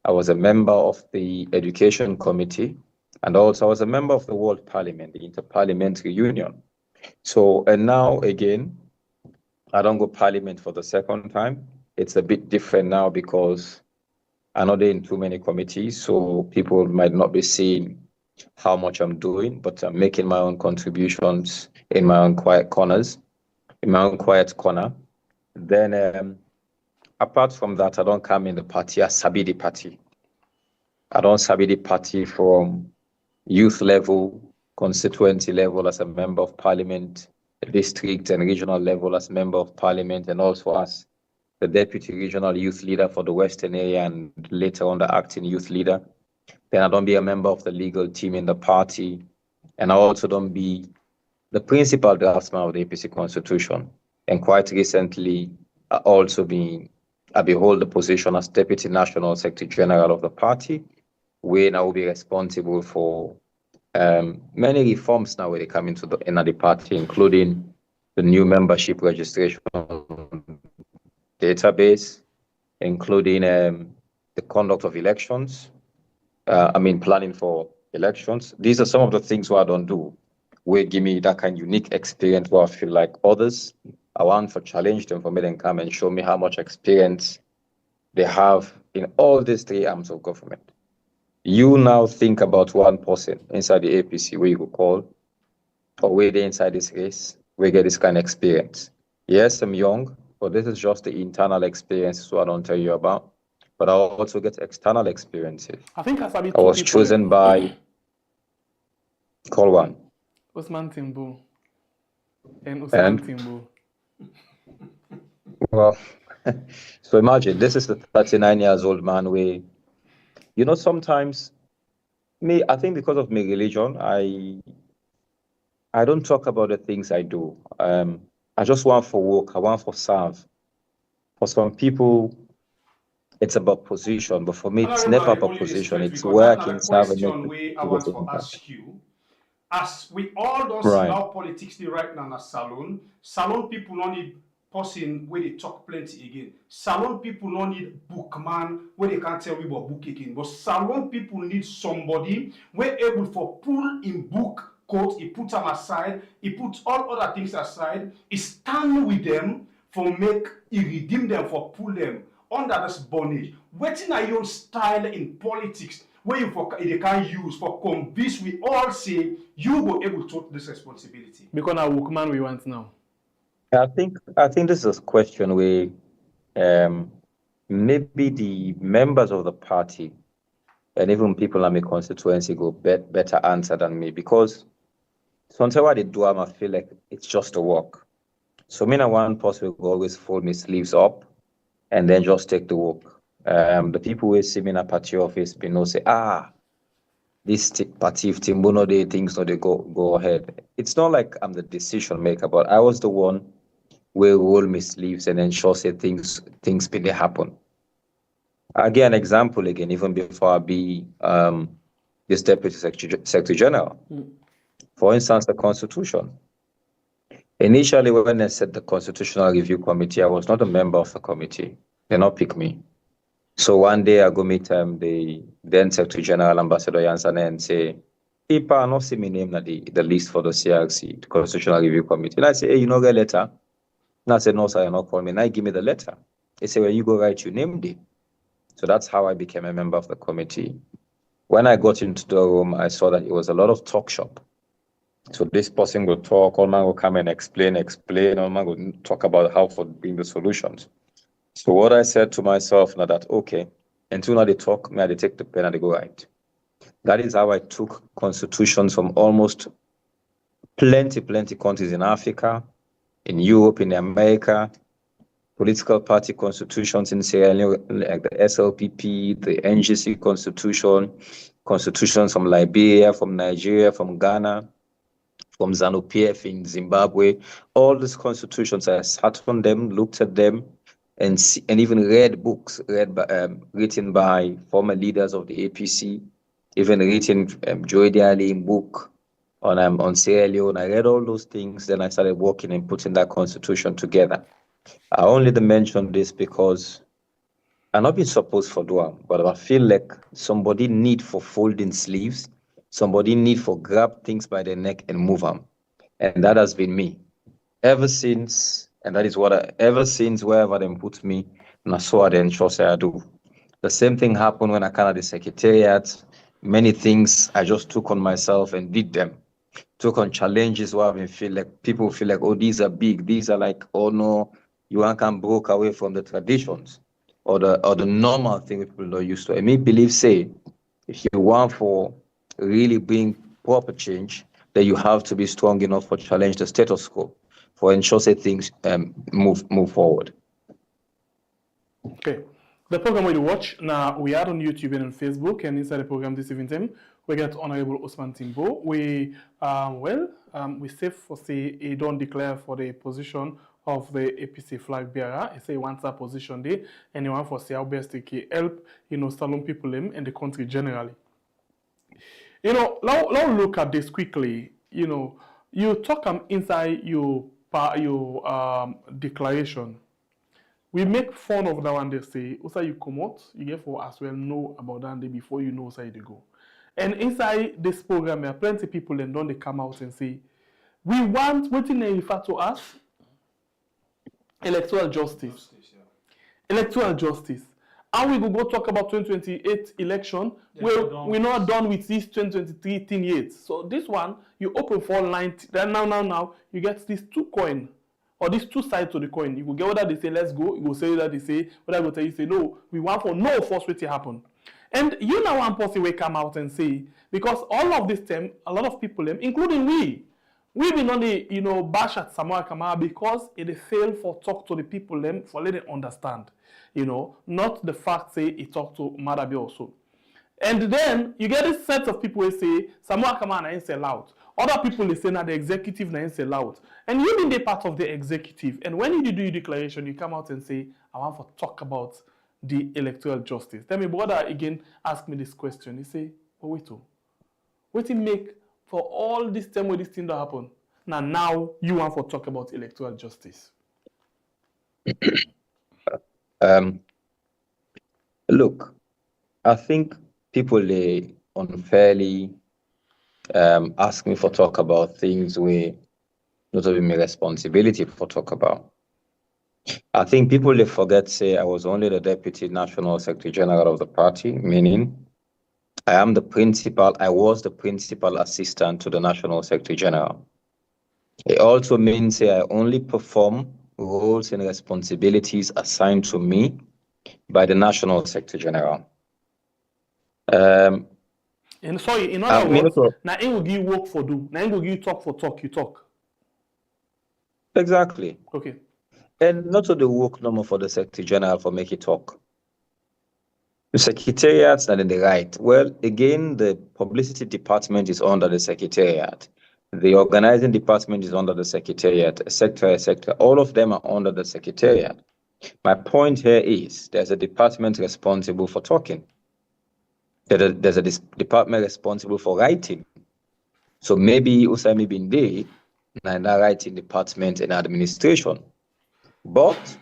Speaker 7: I was a member of the Education Committee. And also I was a member of the World Parliament, the Interparliamentary Union. So, and now again, I don't go Parliament for the second time. It's a bit different now because I'm not in too many committees, so people might not be seeing how much I'm doing, but I'm making my own contributions in my own quiet corners, in my own quiet corner. Then, apart from that, I don't come in the party. I sabi the party. I don't sabi the party from youth level, constituency level as a member of parliament, district and regional level as member of parliament, and also as the deputy regional youth leader for the Western area and later on the acting youth leader. Then I don't be a member of the legal team in the party. And I also don't be the principal draftsman of the APC constitution. And quite recently, I hold the position as Deputy National Secretary General of the party, where I will be responsible for many reforms now when they come into the party, including the new membership registration database, including the conduct of elections, planning for elections. These are some of the things I don't do, where give me that kind of unique experience where I feel like others, I want to challenge them for me and come and show me how much experience they have in all these three arms of government. You now think about one person inside the APC where you could call, or where they inside this race, we get this kind of experience. Yes, I'm young, but this is just the internal experience, so I don't tell you about. But I also get external experiences.
Speaker 3: I think I
Speaker 7: was chosen by call one.
Speaker 3: Osman Timbo. And Osman Timbo.
Speaker 7: Well, so imagine this is the 39 years old man where, sometimes I think because of my religion, I don't talk about the things I do. I just want for work, I want for serve. For some people, it's about position, but for me, it's never about position. It's where I can serve and make
Speaker 2: I want to ask you. As we all don't see how politics they right now in a salon people don't need person where they talk plenty again. Salon people don't need bookman where they can't tell we about book again. But salon people need somebody where able for pull in book quote, he put them aside, he puts all other things aside, he stand with them for make you redeem them, for pull them under this bondage. Wetin na your style in politics where they can use for convince we all say you go able to take this responsibility?
Speaker 3: Because our workman we want now.
Speaker 7: I think this is a question where maybe the members of the party and even people in my constituency go better answer than me, because sometimes what they do, I feel like it's just a work. So me and one person will always fold my sleeves up and then just take the work. The people who see me in a party office, you know, say, this party, if Timbo no they things no they go ahead. It's not like I'm the decision maker, but I was the one who roll my sleeves and ensure say things really happen. Again, example again, even before I be this Deputy Secretary General. For instance, the Constitution. Initially, when I said the Constitutional Review Committee, I was not a member of the committee. They not pick me. So one day I go meet the then Secretary General Ambassador Yansane and say, "People are not see me name the list for the CRC, the Constitutional Review Committee." And I say, "Hey, you know the letter?" And I said, "No, sir, you're not calling me." And I give me the letter. They say, "When you go write, you named it." So that's how I became a member of the committee. When I got into the room, I saw that it was a lot of talk shop. So this person will talk, all man will come and explain, all man will talk about how for being the solutions. So what I said to myself now that, okay, until now they talk, me I they take the pen and they go write. That is how I took constitutions from almost plenty countries in Africa, in Europe, in America, political party constitutions in Sierra Leone, like the SLPP, the NGC constitution, constitutions from Liberia, from Nigeria, from Ghana, from ZANU-PF in Zimbabwe. All these constitutions, I sat on them, looked at them, and even read books written by former leaders of the APC, even written Joy Diallo book on Sierra Leone. I read all those things, then I started working and putting that constitution together. I only mention this because I'm not being supposed for doing, but I feel like somebody need for folding sleeves, somebody need for grab things by the neck and move them. And that has been me ever since. And that is what ever since wherever they put me, and I saw the ensure I do. The same thing happened when I came at the secretariat. Many things I just took on myself and did them. Took on challenges where I feel like people feel like, oh, these are big. These are like, oh no, you can't break away from the traditions or the normal thing people are used to. I may believe, say, if you want for really bring proper change, then you have to be strong enough for challenge the status quo, for ensure that things move forward.
Speaker 3: Okay. The program we watch now, we are on YouTube and on Facebook, and inside the program this evening, we get Honorable Osman Timbo. We safe for say he don't declare for the position of the APC flag bearer. He say he wants that position there, and he wants for say how best he can help, Salon people and the country generally. Now look at this quickly. You talk inside your declaration. We make fun of that one. They say, "Osa you come out, you get for as well know about that day before you know where they go." And inside this program, there are plenty of people and don't they come out and say, "We want what they refer to as electoral justice." Electoral justice. And we go talk about 2028 election. We're not done with this 2023 thing yet. So this one, you open for 90. Then now, you get these two coins. Or these two sides to the coin. You will get whether they say let's go, you will say that they say, whether they will tell you say no, we want for no force to happen. And now one person will come out and say, because all of this time, a lot of people, including we've been on the bash at Samura Kamara because it failed for talk to the people for let them understand. Not the fact say he talked to Maada also. And then you get this set of people who say Samura Kamara ain't sell out. Other people they say now the executive now sell out. And you been the part of the executive. And when you do your declaration, you come out and say, I want to talk about the electoral justice. Then my brother again asked me this question. He say, oh, wait, what it make for all this time where this thing that happen? Now you want to talk about electoral justice.
Speaker 7: Look, I think people unfairly ask me for talk about things we not even my responsibility for talk about. I think people they forget say I was only the Deputy National Secretary General of the party, meaning I was the principal assistant to the National Secretary General. It also means I only perform roles and responsibilities assigned to me by the National Secretary General.
Speaker 3: And sorry, in other words, now it will give work for do. Now it will give talk for talk, you talk.
Speaker 7: Exactly.
Speaker 3: Okay.
Speaker 7: And not to the work no more for the Secretary General for make it talk. The Secretariat's not in the right. Well, again, the publicity department is under the Secretariat. The organizing department is under the Secretariat, etc. All of them are under the Secretariat. My point here is there's a department responsible for talking. There's a department responsible for writing. So maybe Usami Binde, and a writing department and administration. But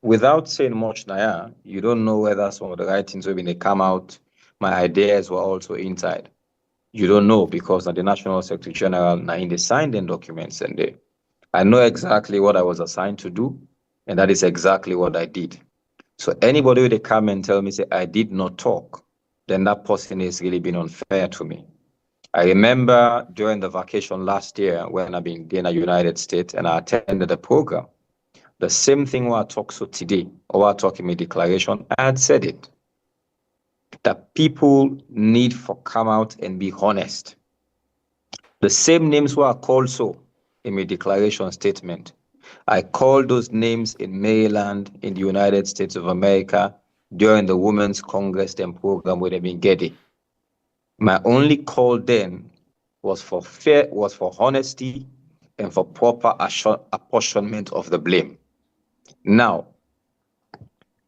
Speaker 7: without saying much now, you don't know whether some of the writings when they come out, my ideas were also inside. You don't know because the National Secretary General now in the signed in documents and I know exactly what I was assigned to do, and that is exactly what I did. So anybody who they come and tell me say I did not talk, then that person is really been unfair to me. I remember during the vacation last year when I've been in the United States and I attended a program. The same thing what I talk so today, or I talk in my declaration, I had said it. That people need for come out and be honest. The same names were called so in my declaration statement. I called those names in Maryland, in the United States of America, during the Women's Congress and program where they've been getting. My only call then was for honesty and for proper apportionment of the blame. Now,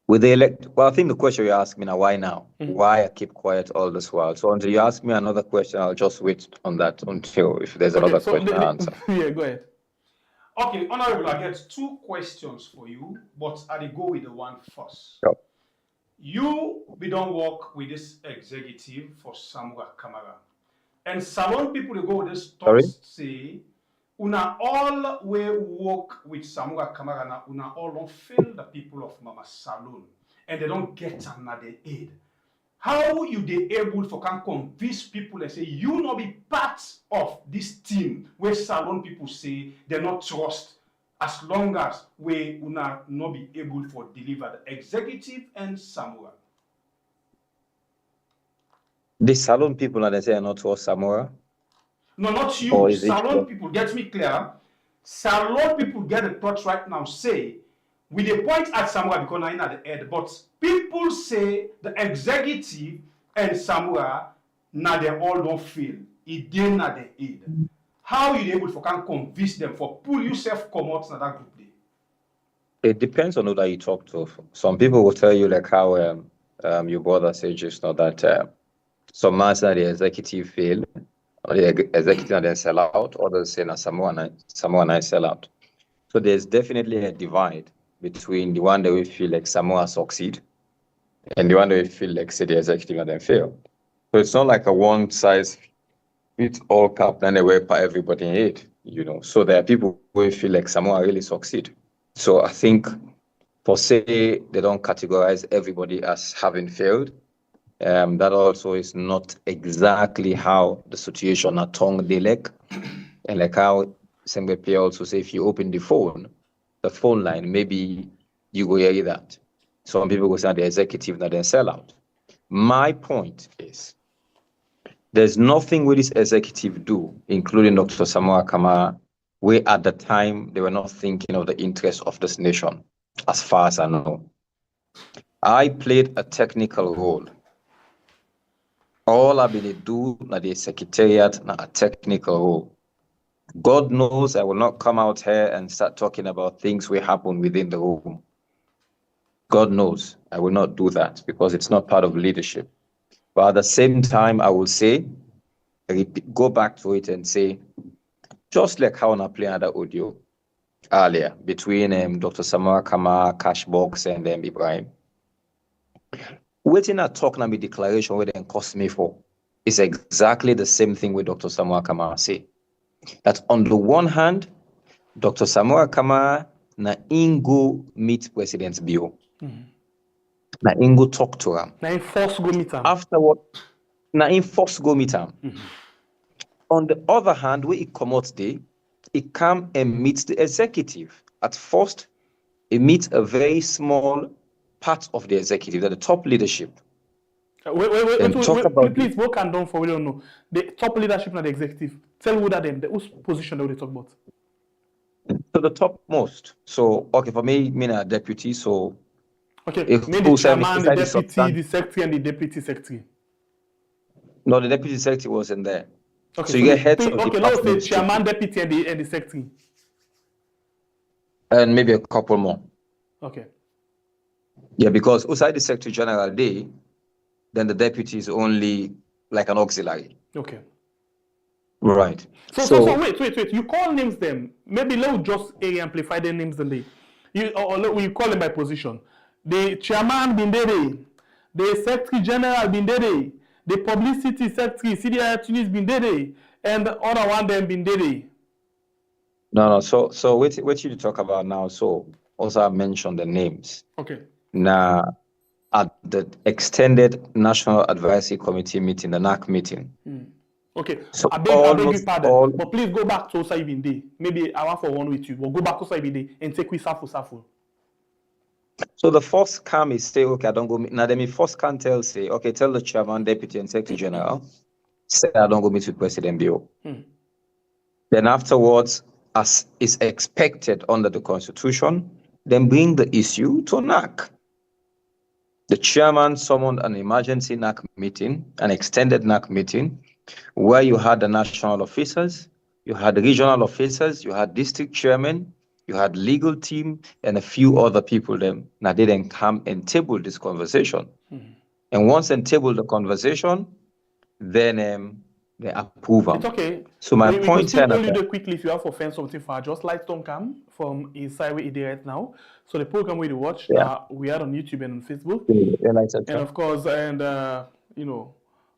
Speaker 7: with the I think the question you asked me now, why now? Why I keep quiet all this while? So until you ask me another question, I'll just wait on that until if there's another question to answer.
Speaker 3: Yeah, go ahead.
Speaker 2: Okay, Honorable, I get two questions for you, but I'll go with the one first.
Speaker 7: Sure.
Speaker 2: We don't work with this executive for Samura Kamara. And salon people who go with this talks say, una all we work with Samura Kamara now, una all don't fail the people of Mama Salon. And they don't get another aid. How you they able to can convince people and say, you not be part of this team where Salon people say they not trust as long as we not be able to deliver the executive and Samura.
Speaker 7: The Salon people, they say, are not trust Samura?
Speaker 2: No, not you. Salon people, get me clear. Salon people get the thoughts right now, say, we they point at Samura because I'm at the head, but people say the executive and Samura, now they all don't feel. It did not the aid. How you able to can convince them for pull yourself come out in that group day?
Speaker 7: It depends on who that you talk to. Some people will tell you like how your brother said just now that some months that the executive fail, or the executive then sell out, others say na Samura sell out. So there's definitely a divide between the one that we feel like Samura succeed and the one that we feel like say the executive and then fail. So it's not like a one size fits all cap and away for everybody in it, you know. So there are people who feel like Samura really succeed. So I think for say they don't categorize everybody as having failed. That also is not exactly how the situation at tongue they like. And like how Sengbe also say if you open the phone line, maybe you go hear that. Some people go say the executive that then sell out. My point is there's nothing with this executive do, including Dr. Samura Kamara, where at the time they were not thinking of the interests of this nation, as far as I know. I played a technical role. All I've been do na the secretariat na a technical role. God knows I will not come out here and start talking about things will happen within the room. God knows I will not do that because it's not part of leadership. But at the same time, I will say, go back to it and say, just like how I play another audio earlier between Dr. Samura Kamara, Cashbox, and Ibrahim. Waiting at talking about declaration where they cost me for is exactly the same thing with Dr. Samura Kamara say. That on the one hand, Dr. Samura Kamara na go meet President Bio. Na go talk to him.
Speaker 3: Na force go meet him.
Speaker 7: Afterward, na force go meet him. On the other hand, when it come out day, it come and meets the executive. At first, it meets a very small part of the executive, the top leadership.
Speaker 3: Wait, please, what can done for we don't know. The top leadership and the executive. Tell who that them, whose position that we talk about.
Speaker 7: So the topmost. So okay, for me, a deputy. So
Speaker 3: okay, maybe the chairman, the deputy, the secretary, and the deputy secretary.
Speaker 7: No, the deputy secretary wasn't there.
Speaker 3: Okay,
Speaker 7: so you get heads of
Speaker 3: okay, let's say chairman, deputy, and the secretary.
Speaker 7: And maybe a couple more.
Speaker 3: Okay.
Speaker 7: Yeah, because outside the secretary general day, then the deputy is only like an auxiliary.
Speaker 3: Okay.
Speaker 7: Right.
Speaker 3: So wait. You call names them. Maybe let's just amplify their names then they. Or we call them by position. The chairman been there. The secretary general been there. The publicity secretary, CDI Tunis been there. And the other one them been there.
Speaker 7: No. So what you talk about now? So also I mentioned the names.
Speaker 3: Okay.
Speaker 7: Now at the extended National Advisory Committee meeting, the NAC meeting.
Speaker 3: Okay,
Speaker 7: so
Speaker 3: I beg you pardon, but please go back to Osaibinde. Maybe I want for one with you, but go back to Osaibinde and take with Safu.
Speaker 7: So the first come is say, okay, I don't go. Now then, me first can tell say, okay, tell the chairman, deputy, and secretary general, say I don't go meet with President Bio. Then afterwards, as is expected under the Constitution, then bring the issue to NAC. The chairman summoned an emergency NAC meeting, an extended NAC meeting, where you had the national officers, you had regional officers, you had district chairmen, you had legal team, and a few other people. Now they then come and table this conversation. And once they table the conversation, then they approve them.
Speaker 3: It's okay.
Speaker 7: So my point
Speaker 3: here, quickly, if you have offense something for just lights don't come from inside where it is right now. So the program we watch, we are on YouTube and on Facebook, and of course, you know.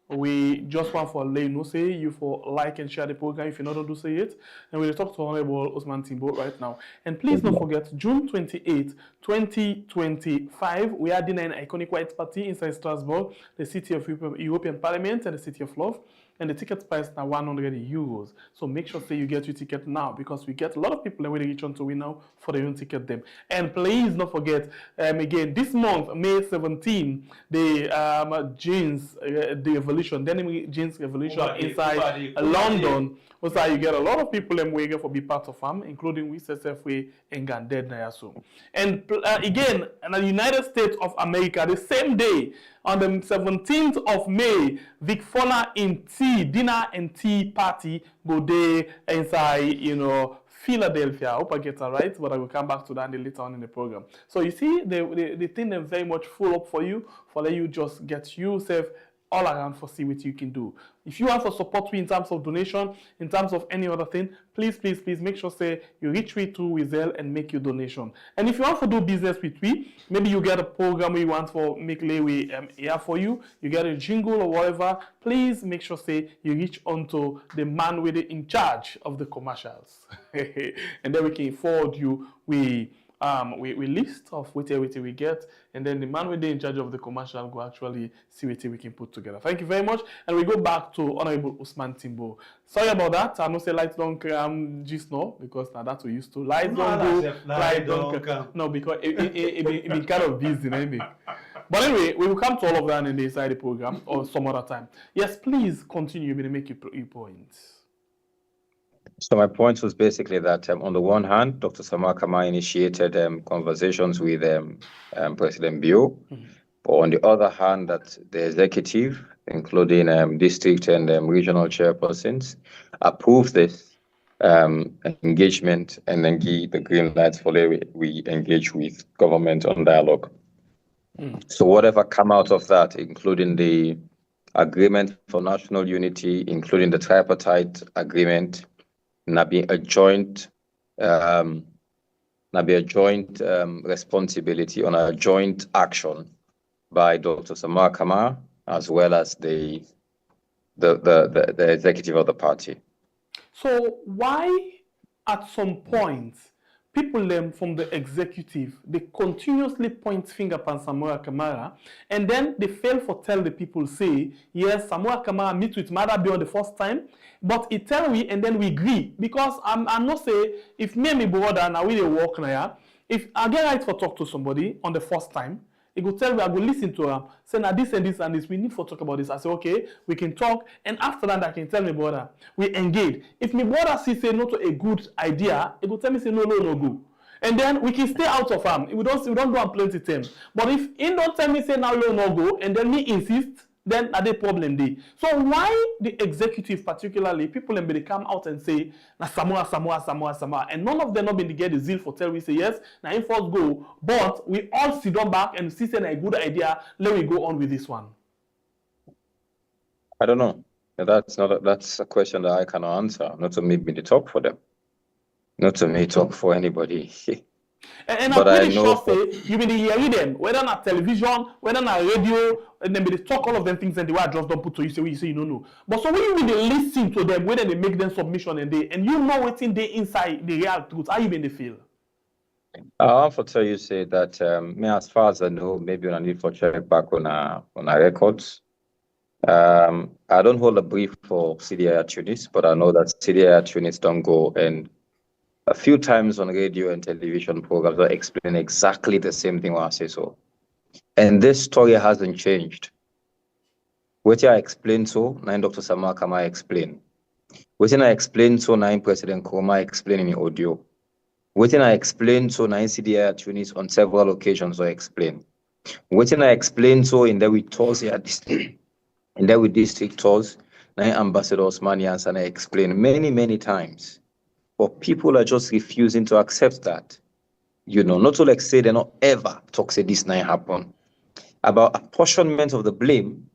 Speaker 3: We just want for let you know, say you for like and share the program if you not do say it. And we'll talk to Honorable Osman Timbo right now. And please don't forget, June 28, 2025, we are doing an iconic white party inside Strasbourg, the city of European Parliament and the city of love. And the ticket price now €100. So make sure say you get your ticket now because we get a lot of people that will reach on to win now for their own ticket them. And please don't forget, again, this month, May 17, the jeans, the revolution, denim jeans revolution inside London. Also, you get a lot of people waiting for be part of them, including we SFW and Ganded Nayaso. And again, in the United States of America, the same day, on the 17th of May, Vic Fona in dinner and tea party go there inside, Philadelphia. I hope I get that right, but I will come back to that later on in the program. So you see, the thing is very much full up for you, for let you just get yourself all around for see what you can do. If you want to support me in terms of donation, in terms of any other thing, please make sure say you reach me through Wizel and make your donation. And if you want to do business with me, maybe you get a program we want for make Lewe here for you, you get a jingle or whatever, please make sure say you reach onto the man with it in charge of the commercials. And then we can forward you we list of what we get, and then the man with in charge of the commercial go actually see what we can put together. Thank you very much, and we go back to Honorable Osman Timbo. Sorry about that. I know say lights don't come just now because now that we used to lights don't go, light don't come. No, because it been kind of busy, maybe. But anyway, we will come to all of that in the inside the program or some other time. Yes, please continue to make your points.
Speaker 7: So my point was basically that on the one hand, Dr. Samura Kamara initiated conversations with President Bio. But on the other hand, that the executive, including district and regional chairpersons, approved this engagement and then give the green lights for we engage with government on dialogue. So whatever come out of that, including the agreement for national unity, including the tripartite agreement, now be a joint responsibility on a joint action by Dr. Samura Kamara as well as the executive of the party.
Speaker 3: So why at some point people them from the executive, they continuously point finger upon Samura Kamara, and then they fail for tell the people, say, yes, Samura Kamara meet with Maada on the first time, but it tell we, and then we agree. Because I'm not say, if me and my brother, now we they work now, if I get right for talk to somebody on the first time, he go tell me, I go listen to him, say, now this and this and this, we need for talk about this. I say, okay, we can talk, and after that, I can tell my brother, we engage. If my brother say no to a good idea, he go tell me, say, no, go. And then we can stay out of him. We don't do am plenty time. But if he don't tell me, say, now no go, and then me insist, then are the problem day. So why the executive particularly, people they come out and say, na Samura, and none of them not been get the zeal for tell we say yes, now in first go, but we all sit down back and see say a good idea, let me go on with this one.
Speaker 7: I don't know. That's a question that I cannot answer. Not to make me to talk for them. Not to me talk for anybody.
Speaker 3: And I'm pretty sure say you been hearing them, whether on television, whether on radio, and then they talk all of them things and the way I just don't put to you say what you say you don't know. But so when you really listen to them, when they make them submission and you know what's in there inside the real truth, how you been they feel?
Speaker 7: I want to tell you say that me as far as I know, maybe I need for check back on our records. I don't hold a brief for CDI Tunis, but I know that CDI Tunis don't go and a few times on radio and television programs that explain exactly the same thing when I say so. And this story hasn't changed. What I explained so, now Dr. Samura Kamara explained. What I explained so, now President Nkrumah explained in the audio. What I explained so, now CDI Tunis on several occasions I explained. What I explained so in that we tours here, in that we district tours, now Ambassador Osman and I explained many times. But people are just refusing to accept that. You know, not to like say they not ever talk say this now happen. About apportionment of the blame,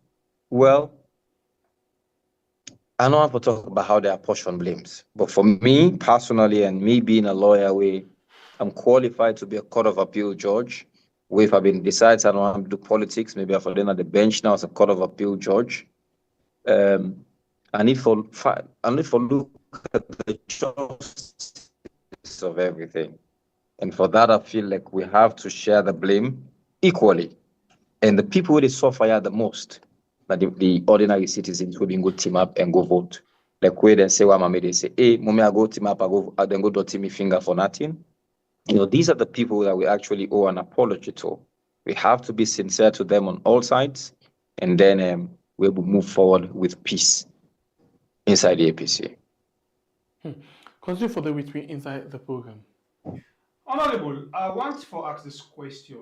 Speaker 7: well, I don't have to talk about how they apportion blames. But for me personally, and me being a lawyer, I'm qualified to be a court of appeal judge. Where if I've been decided I don't want to do politics, maybe I've been at the bench now as a court of appeal judge. I need for look at the justice of everything. And for that, I feel like we have to share the blame equally. And the people who they suffer the most, like the ordinary citizens who didn't go team up and go vote. Like where they say, well, Mama, they say, hey, mommy, I go team up, I then go dirty me finger for nothing. You know, these are the people that we actually owe an apology to. We have to be sincere to them on all sides, and then we will move forward with peace inside the APC.
Speaker 3: Continue for the week inside the program.
Speaker 2: Honorable, I want to ask this question.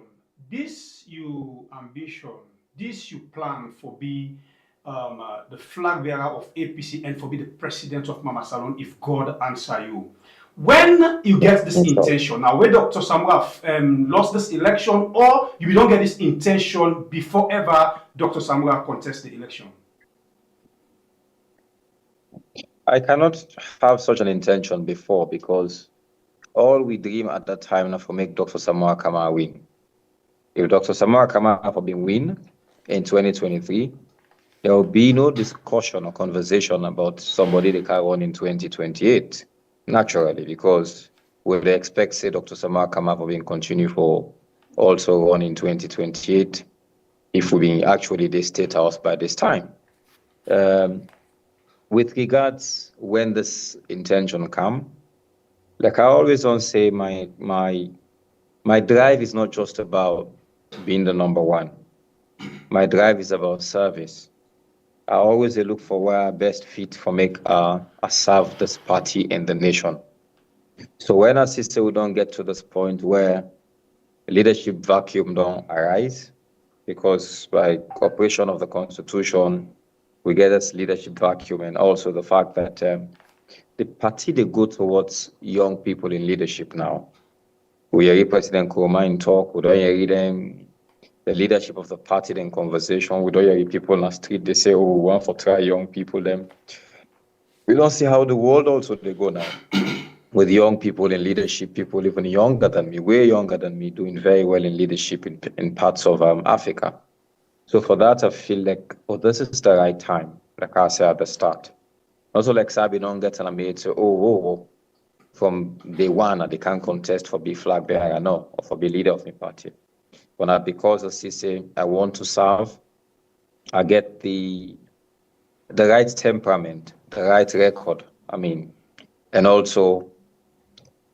Speaker 2: This you ambition, this you plan for be the flag bearer of APC and for be the president of Mama Salon if God answer you. When you get this intention, now where Dr. Samura lost this election, or you don't get this intention before ever Dr. Samura contests the election?
Speaker 7: I cannot have such an intention before, because all we dream at that time now for make Dr. Samura Kamara win. If Dr. Samura Kamara for being win in 2023, there will be no discussion or conversation about somebody they can run in 2028. Naturally, because we would expect, say, Dr. Samura Kamara for being continue for also run in 2028 if we be actually the state house by this time. With regards when this intention come, like I always don't say, my drive is not just about being the number one. My drive is about service. I always look for where I best fit for make I serve this party and the nation. So when I say we don't get to this point where leadership vacuum don't arise, because by operation of the Constitution, we get this leadership vacuum, and also the fact that the party they go towards young people in leadership now. We hear President Nkrumah in talk, we don't hear them. The leadership of the party in conversation, we don't hear people on the street, they say, oh, we want to try young people then. We don't see how the world also they go now. With young people in leadership, people even younger than me, way younger than me, doing very well in leadership in parts of Africa. So for that, I feel like, oh, this is the right time, like I said at the start. Also like Sabi don't get an amazing say, oh, from day one that they can't contest for be flag bearer, no, or for be leader of the party. But now because of CC, I want to serve, I get the right temperament, the right record, and also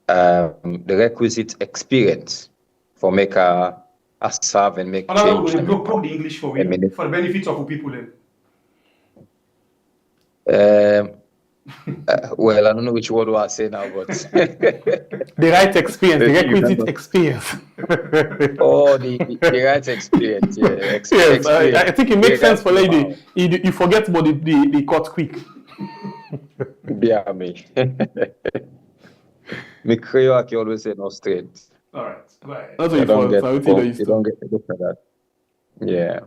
Speaker 7: the requisite experience for make a serve and make change.
Speaker 2: Broke the English for me, for the benefit of the people
Speaker 7: then. Well, I don't know which word I say now, but
Speaker 3: the right experience, the requisite experience.
Speaker 7: Oh, the right experience, yeah.
Speaker 3: Yes, I think it makes sense for lady. You forget about the cut quick.
Speaker 7: Yeah, me. Me Creole, I can always say no straight.
Speaker 2: All right, go ahead.
Speaker 3: That's what you
Speaker 7: don't get to look at that. Yeah.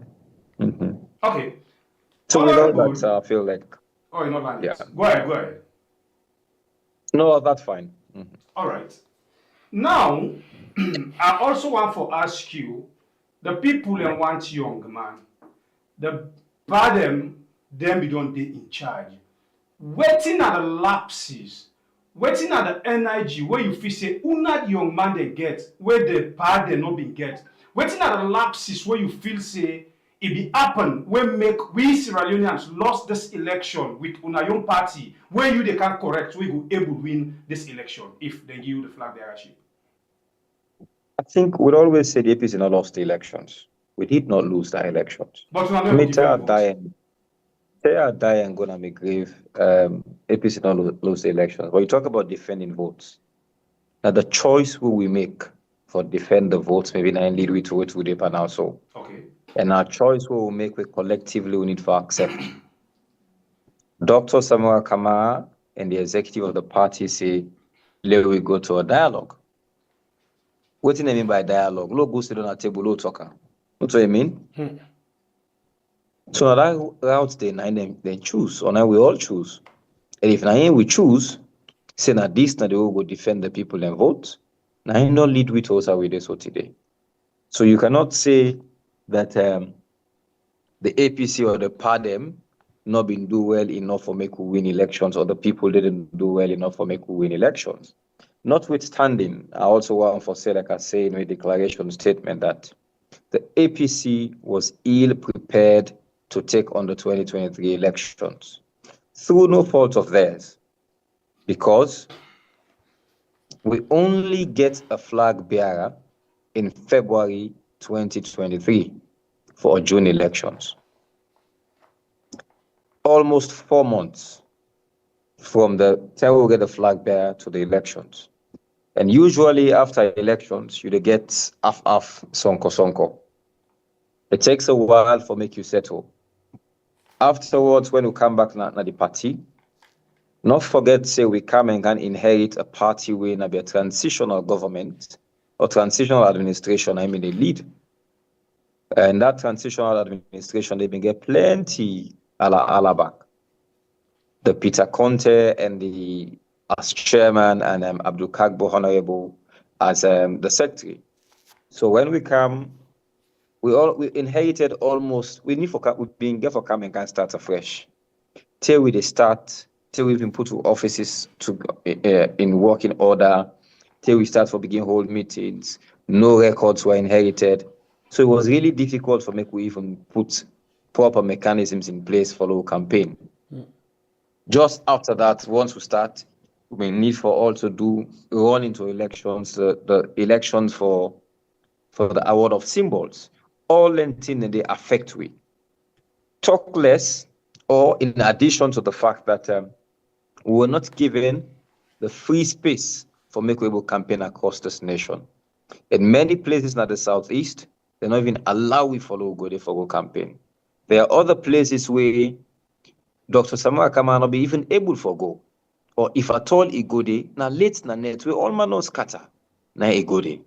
Speaker 7: Mm-hmm.
Speaker 2: Okay.
Speaker 7: So without that, I feel like.
Speaker 2: Oh, you're not lying. Yeah. Go ahead.
Speaker 7: No, that's fine. Mm-hmm.
Speaker 2: All right. Now, I also want to ask you, the people that want young man, the bad them we don't be in charge. Waiting at the lapses, waiting at the energy where you feel say, not young man they get, where the bad they not been get. Waiting at the lapses where you feel say, it be happen when make we Sierra Leoneans lost this election with una young party where you they can correct we go able win this election if they give you the flag bearership.
Speaker 7: I think we'd always say the APC not lost the elections. We did not lose the elections.
Speaker 2: But we are not
Speaker 7: dying gonna make grave. APC not lose the elections. But you talk about defending votes. Now the choice who we make for defend the votes maybe now lead we to it with the panel also.
Speaker 2: Okay.
Speaker 7: And our choice we will make, we collectively we need for accept. Dr. Samura Kamara and the executive of the party say, let we go to a dialogue. What do you mean by dialogue? Look, go sit on a table, look, talker. What do you mean? So that route they choose, or now we all choose. And if now we choose, say now this, now they will go defend the people and vote. Now you not lead with us with this today. So you cannot say that the APC or the PADEM not been do well enough for make we win elections, or the people didn't do well enough for make we win elections. Notwithstanding, I also want to say, like I say in my declaration statement, that the APC was ill prepared to take on the 2023 elections through no fault of theirs, because we only get a flag bearer in February 2023 for June elections. Almost 4 months from the time we get the flag bearer to the elections. And usually after elections, you get half sonko. It takes a while for make you settle. Afterwards, when we come back na the party, not forget say we come and can inherit a party where na be a transitional government or transitional administration, I mean a lead. And that transitional administration, they been get plenty ala back. The Peter Conte and the as chairman and Abdul Kagbo Honorable as the secretary. So when we come, we inherited almost, we been get for come and can start afresh. Till we start, till we've been put to offices to in working order, till we start for begin hold meetings, no records were inherited. So it was really difficult for me to even put proper mechanisms in place for the campaign. Just after that, once we start, we need for all to run into elections, the elections for the award of symbols. All things they affect we. Talk less, or in addition to the fact that we were not given the free space for makeable campaign across this nation. In many places in the southeast, they not even allow we follow go there for go campaign. There are other places where Dr. Samura Kamara not be even able for go. Or if at all he go there, now late na net, we all man no scatter, now he go there.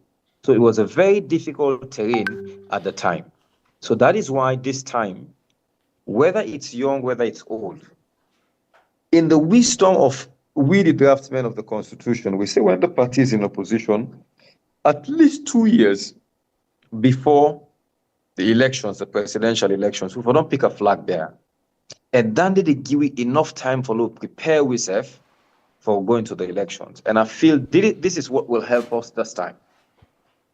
Speaker 7: So it was a very difficult terrain at the time. So that is why this time, whether it's young, whether it's old, in the wisdom of we, the draftsmen of the Constitution, we say when the party is in opposition, at least 2 years before the elections, the presidential elections, we don't pick a flag there. And then they give you enough time for to prepare ourselves for going to the elections. And I feel this is what will help us this time.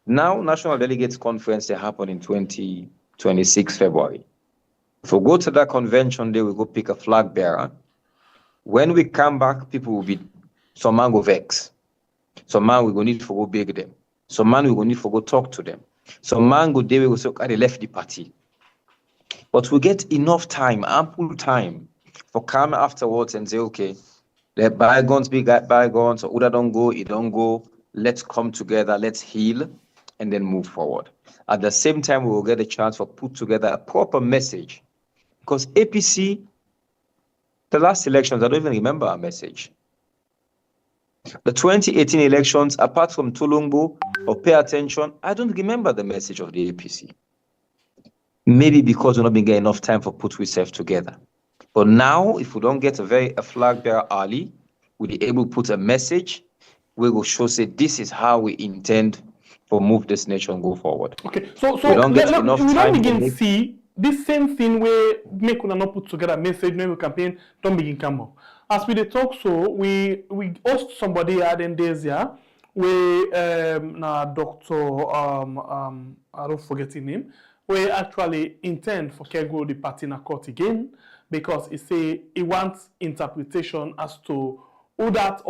Speaker 7: Now, National Delegates Conference, they happen in 2026 February. If we go to that convention day, we go pick a flag bearer. When we come back, people will be, some man go vex. Some man we go need to go beg them. Some man we go need to go talk to them. Some man go there, we go say, okay, they left the party. But we get enough time, ample time, for come afterwards and say, okay, let bygones be bygones, or Uda don't go, it don't go. Let's come together, let's heal, and then move forward. At the same time, we will get a chance for put together a proper message. Because APC, the last elections, I don't even remember our message. The 2018 elections, apart from Tulumbu or Pay Attention, I don't remember the message of the APC. Maybe because we're not been getting enough time for put ourselves together. But now, if we don't get a flag bearer early, we'll be able to put a message. We will show, say, this is how we intend to move this nation go forward.
Speaker 3: Okay, so
Speaker 7: we don't get enough time. We don't
Speaker 3: begin to see this same thing where make una not put together a message, no campaign, don't begin come up. As we talk, so we host somebody at the days here, we Dr. I don't forget his name. We actually intend for Kego the party na court again because he wants interpretation as to who that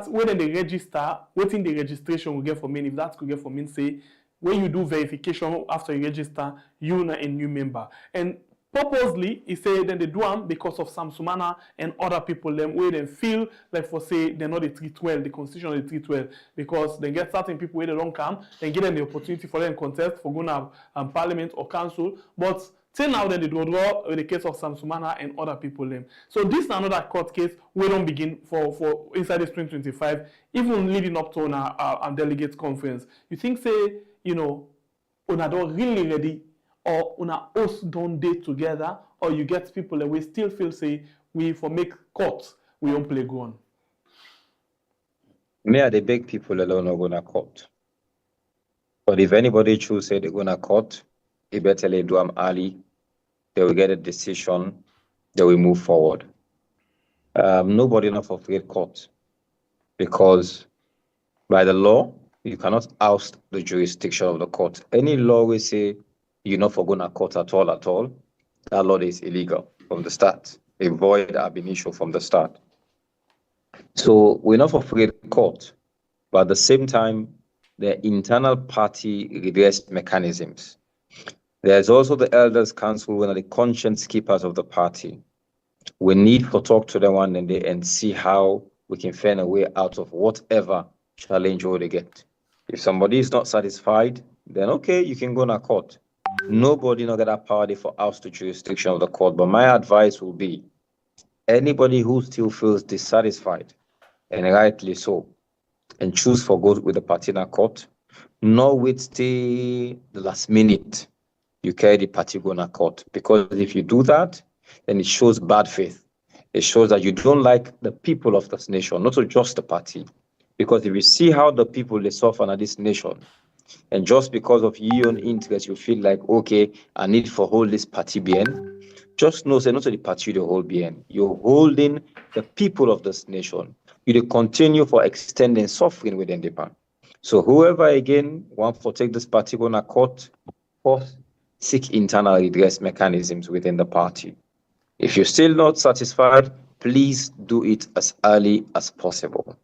Speaker 3: when they register, what in the registration will get for me. If that could get for me, say when you do verification after you register, you are a new member. And purposely, he said then they do them because of Samsumana and other people them where they feel like for say they're not treat well, the constitution they treat well because they get certain people where they don't come, then give them the opportunity for them contest for going to parliament or council. But till now then they do draw with the case of Samsumana and other people them. So this is another court case we don't begin for inside this 2025, even leading up to our delegates conference. You think say, you know, we're not really ready or una us don't date together, or you get people that we still feel say we for make court we don't play go on.
Speaker 7: Me are the big people alone are gonna court. But if anybody choose say they're gonna court, they better do them early. They will get a decision. They will move forward. Nobody enough afraid court because by the law you cannot oust the jurisdiction of the court. Any law will say you're not for going to court at all, that law is illegal from the start. A void ab initio from the start. So we're not afraid of court, but at the same time, there are internal party redress mechanisms. There's also the Elders Council, one of the conscience keepers of the party. We need to talk to them one day and see how we can find a way out of whatever challenge they get. If somebody is not satisfied, then okay, you can go to court. Nobody not get that power for us to jurisdiction of the court. But my advice will be anybody who still feels dissatisfied, and rightly so, and choose for go with the party in a court, no wait till the last minute you carry the party go to court. Because if you do that, then it shows bad faith. It shows that you don't like the people of this nation, not just the party. Because if you see how the people they suffer in this nation, and just because of your own interest, you feel like, okay, I need for hold this party bien. Just know, say not to the party the whole bien. You're holding the people of this nation. You continue for extending suffering within the party. So whoever again want to take this party on a court, first seek internal redress mechanisms within the party. If you're still not satisfied, please do it as early as possible.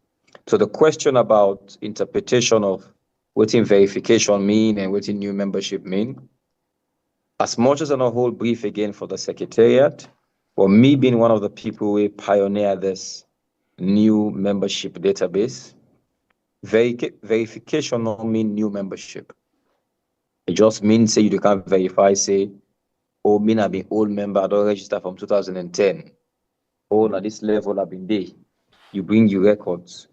Speaker 7: So the question about interpretation of what in verification mean and what in new membership mean, as much as I whole brief again for the secretariat, for me being one of the people who pioneer this new membership database, verification don't mean new membership. It just means say you can't verify, say, oh, me I've been old member, I don't register from 2010. Oh, at this level I've been there. You bring your records.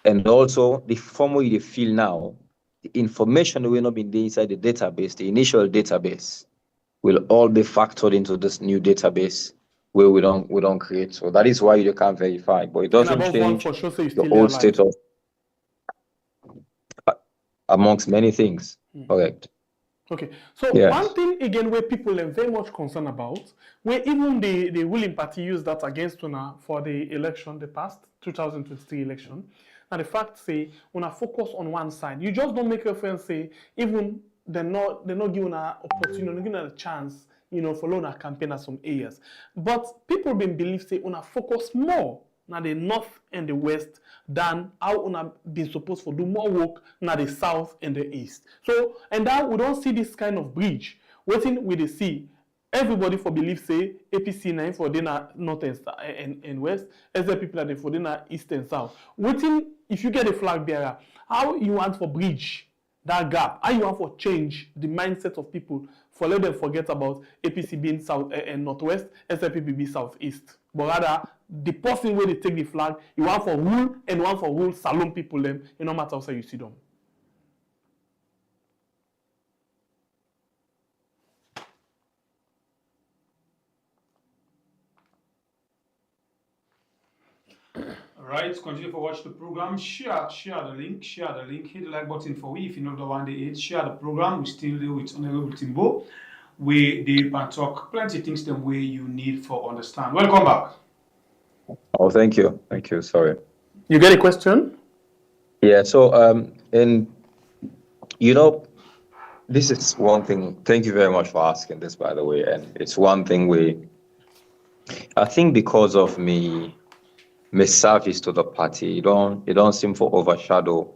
Speaker 7: And also the form where you feel now, the information will not be there inside the database, the initial database will all be factored into this new database where we don't create. So that is why you can't verify, but it doesn't change
Speaker 3: for sure, so
Speaker 7: the old status amongst many things. Correct.
Speaker 3: Okay, so one thing again where people are very much concerned about, where even the ruling party used that against una for the election, the past 2023 election, and the fact say una focus on one side. You just don't make reference say even they're not giving an opportunity, not giving a chance, you know, for una campaign at some areas. But people been believe say una focus more na the north and the west than how una been supposed to do more work na the south and the east. So, and now we don't see this kind of bridge. Waiting with the see, everybody for believe say APC na for dinner north and west, as the people are for dinner east and south. Waiting, if you get a flag bearer, how you want for bridge that gap? How you want for change the mindset of people for let them forget about APC being south and northwest, SLPP be southeast. But rather, the person where they take the flag, you want for rule and one for rule Salon people them, it no matter how you see them.
Speaker 2: Alright, continue to watch the program. Share the link, hit the like button for we if you know the one day it. Share the program. We still do with Honorable Timbo. We deep and talk plenty of things the way you need for understand. Welcome back.
Speaker 7: Oh, thank you. Sorry.
Speaker 3: You get a question?
Speaker 7: Yeah, so and you know, this is one thing. Thank you very much for asking this, by the way. And it's one thing I think because of me service to the party, it don't seem to overshadow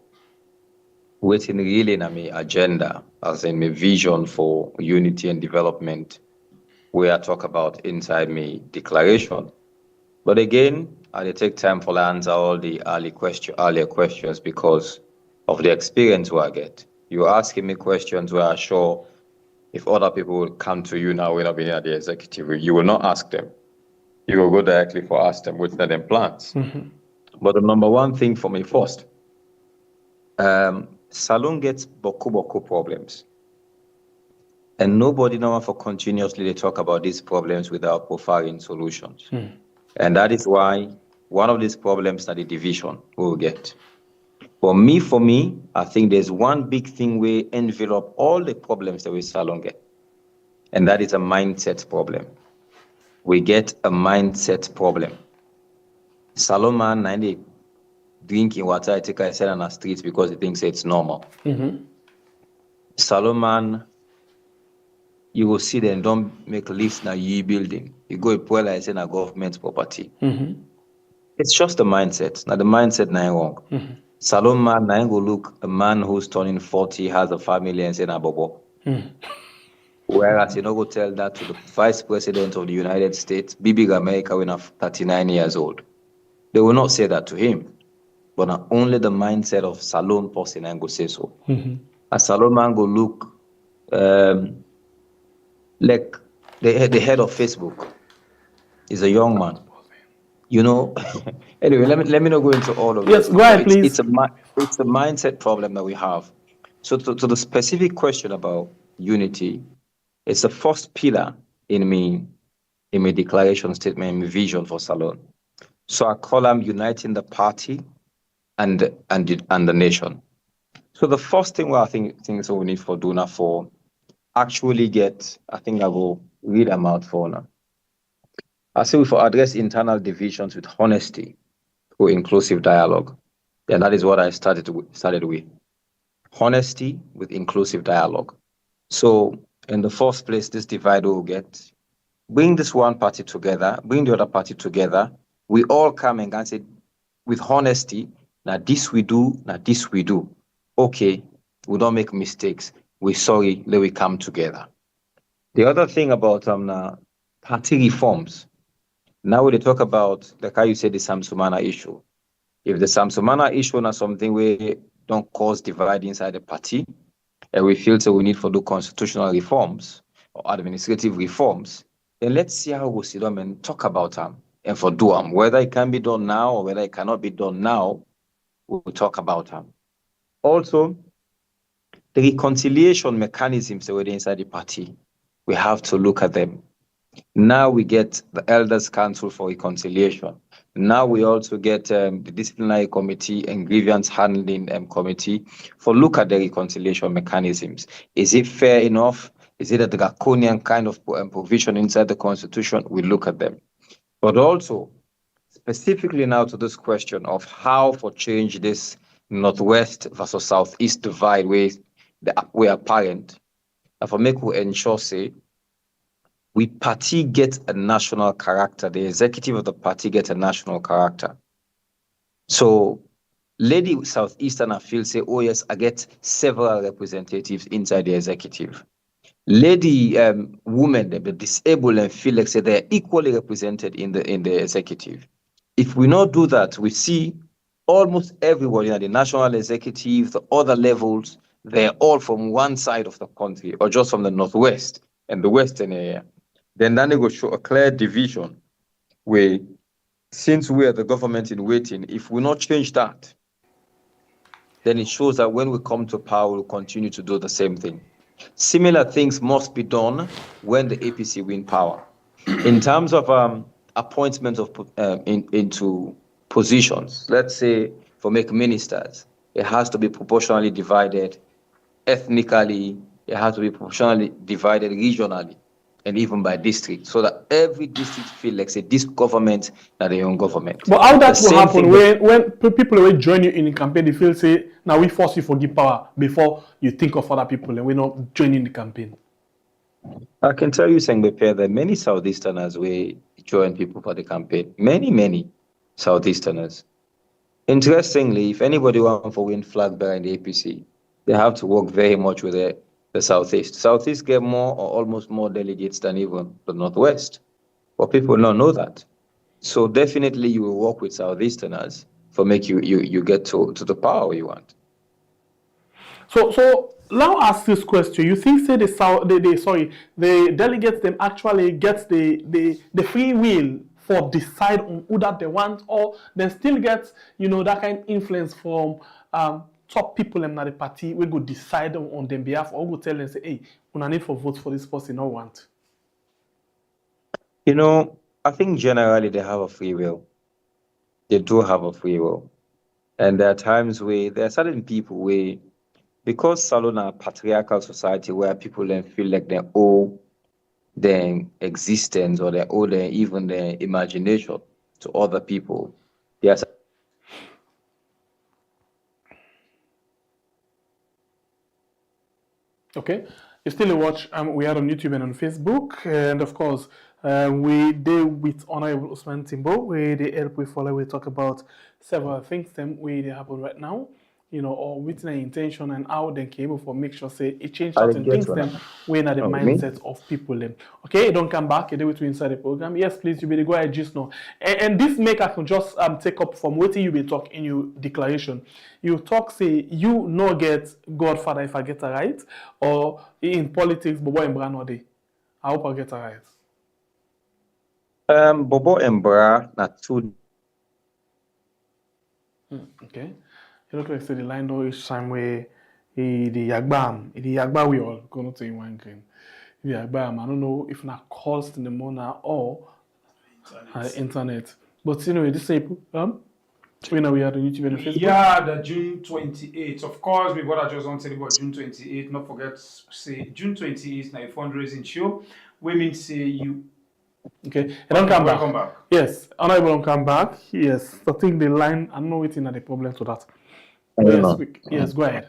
Speaker 7: waiting really in my agenda, as in my vision for unity and development, where I talk about inside my declaration. But again, I take time for answer all the earlier questions because of the experience where I get. You're asking me questions where I'm sure if other people will come to you now, when I've been at the executive, you will not ask them. You will go directly for ask them what's their plans. Mm-hmm. But the number one thing for me first, Salon gets boku problems. And nobody knows for continuously they talk about these problems without profiling solutions. Mm. And that is why one of these problems is the division we will get. For me, I think there's one big thing we envelop all the problems that we Salon get. And that is a mindset problem. We get a mindset problem. Salon man, 90 drinking water, I take I said on the streets because he thinks it's normal. Mm-hmm. Salon man, you will see them don't make lifts in a building. You go to I say a government property. Mm-hmm. It's just a mindset. Now the mindset na wrong. Mm-hmm. Salon man na go look a man who's turning 40, has a family and say na bobo. Mm-hmm. Whereas you know go tell that to the Vice President of the United States, big America when I'm 39 years old. They will not say that to him. But not only the mindset of Salon person and go say so. Mm-hmm. A Salon man go look like the head of Facebook is a young man. You know, anyway, let me not go into all of this.
Speaker 3: Yes, go ahead, please.
Speaker 7: It's a mindset problem that we have. So to the specific question about unity, it's the first pillar in my declaration statement, in my vision for Salon. So I call them uniting the party and the nation. So the first thing I think things we need for Duna for actually get, I think I will read them out for now. I say we for address internal divisions with honesty through inclusive dialogue. And that is what I started with. Honesty with inclusive dialogue. So in the first place, this divide will get, bring this one party together, bring the other party together. We all come and say, with honesty, now this we do, now this we do. Okay, we don't make mistakes. We're sorry, let we come together. The other thing about party reforms, now when they talk about, like how you said, the Samsumana issue. If the Samsumana issue is something we don't cause divide inside the party, and we feel so we need to do constitutional reforms or administrative reforms, then let's see how we sit down and talk about them and for do them. Whether it can be done now or whether it cannot be done now, we'll talk about them. Also, the reconciliation mechanisms already inside the party, we have to look at them. Now we get the Elders Council for Reconciliation. Now we also get the disciplinary committee and grievance handling committee for look at the reconciliation mechanisms. Is it fair enough? Is it a draconian kind of provision inside the constitution? We look at them. But also, specifically now to this question of how for change this Northwest versus Southeast divide we apparent, and for make we ensure, say, we party get a national character. The executive of the party get a national character. So Lady Southeastern I feel say, oh yes, I get several representatives inside the executive. Lady women, the disabled and feel like say they're equally represented in the executive. If we not do that, we see almost everybody at the national executive, the other levels, they're all from one side of the country or just from the Northwest and the Western area. Then that will show a clear division where, since we are the government in waiting, if we not change that, then it shows that when we come to power, we'll continue to do the same thing. Similar things must be done when the APC win power. In terms of appointment of into positions, let's say for make ministers, it has to be proportionally divided ethnically, it has to be proportionally divided regionally, and even by district, so that every district feel like say this government not their own government.
Speaker 3: But how that will happen when people will join you in the campaign, they feel say, now we force you for give power before you think of other people and we're not joining the campaign?
Speaker 7: I can tell you, Sengbepe, that many Southeasterners will join people for the campaign. Many Southeasterners. Interestingly, if anybody wants to win flag bearer in the APC, they have to work very much with the Southeast. Southeast get more or almost more delegates than even the Northwest. But people don't know that. So definitely you will work with Southeasterners for make you get to the power you want.
Speaker 3: So now ask this question. You think say the delegates them actually get the free will for decide on who that they want, or they still get that kind of influence from top people in the party we go decide on their behalf, or go tell them say, hey, we need for vote for this person or want?
Speaker 7: I think generally they have a free will. They do have a free will. And there are times where there are certain people where, because Salon are a patriarchal society where people then feel like they owe their existence or they owe even their imagination to other people. Yes.
Speaker 3: Okay, you still watch. We are on YouTube and on Facebook, and of course, we deal with Honorable Osman Timbo, where they help we follow. We talk about several things them where they happen right now, or with their intention and how they came for make sure say it change certain things them when the mindset of people them. Okay, don't come back. You do it inside the program. Yes, please, you better go ahead just now. And this make I can just take up from what you be talk in your declaration. You talk say you no get Godfather if I get it right, or in politics Bobo and Bra no dey. I hope I get it right.
Speaker 7: Bobo and Bra not two.
Speaker 3: Okay. You look like say the line though each time where the Yagba we all going to one green. The Yagba, I don't know if not cost in the morning or internet. But this April, we are on YouTube and Facebook.
Speaker 2: Yeah, the June 28th. Of course, we got just on about June 28th. Not forget, say June 28th now a fundraising show. Women say you.
Speaker 3: Okay, and don't come back. Yes, Honorable don't come back. Yes, I think the line. I know it's in the problem to that. Yes, go ahead.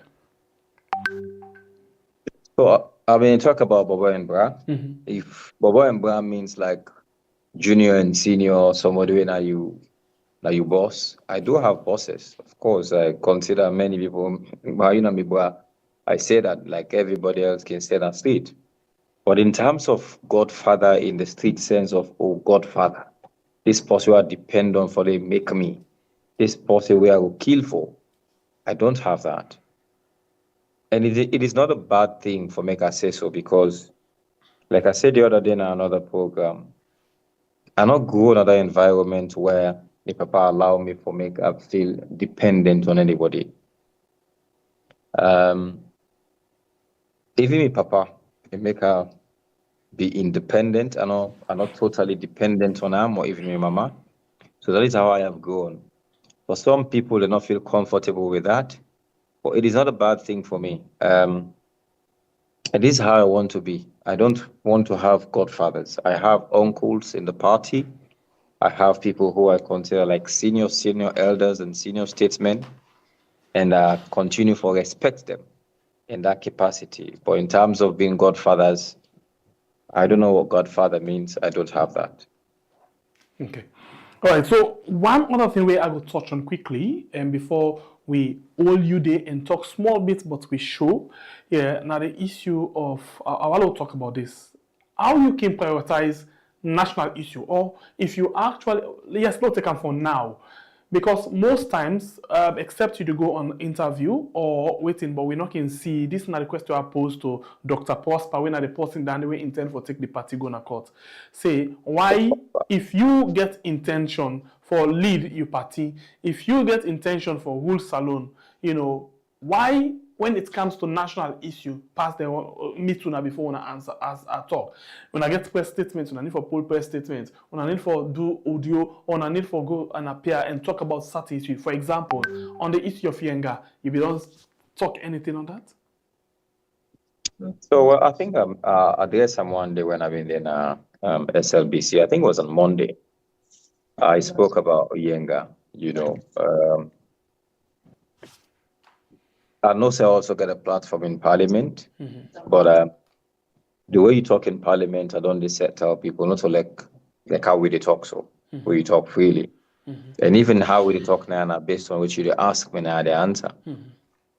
Speaker 7: So I mean, talk about Bobo and Bra. Mm-hmm. If Bobo and Bra means like junior and senior, somebody now you boss. I do have bosses, of course. I consider many people. I say that like everybody else can say that street. But in terms of Godfather, in the strict sense of Godfather, this person I depend on for they make me, this person where I will kill for. I don't have that. And it is not a bad thing for make I say so, because like I said the other day in another program, I not grow another environment where the papa allow me for make I feel dependent on anybody. Even me papa, it make her be independent. I'm not totally dependent on him or even my mama. So that is how I have grown. For some people, they not feel comfortable with that, but it is not a bad thing for me. It is how I want to be. I don't want to have godfathers. I have uncles in the party. I have people who I consider like senior elders and senior statesmen, and I continue to respect them in that capacity. But in terms of being godfathers, I don't know what godfather means. I don't have that.
Speaker 3: Okay. All right. So one other thing I will touch on quickly, and before we hold you there and talk small bits, but we show, now the issue of, I will talk about this, how you can prioritize national issue, or if you actually, yes, not take them for now, because most times, except you to go on interview or waiting, but we not can see, this is not the question I posed to Dr. Prosper, when are the person that we intend for take the party go to court. Say, why, if you get intention for lead your party, if you get intention for rule salon, why, when it comes to national issue, pass the meet una before una answer as I talk. When I get press statements, when I need for pull press statements, when I need for do audio, or I need for go and appear and talk about certain issue. For example, on the issue of Yenga, you don't talk anything on that?
Speaker 7: So I think I did some one day when I've been in SLBC. I think it was on Monday. I spoke about Yenga, I know I also get a platform in Parliament, but the way you talk in Parliament, I don't tell people not to like how we talk we talk freely, and even how we talk now, based on which you ask me now, the answer.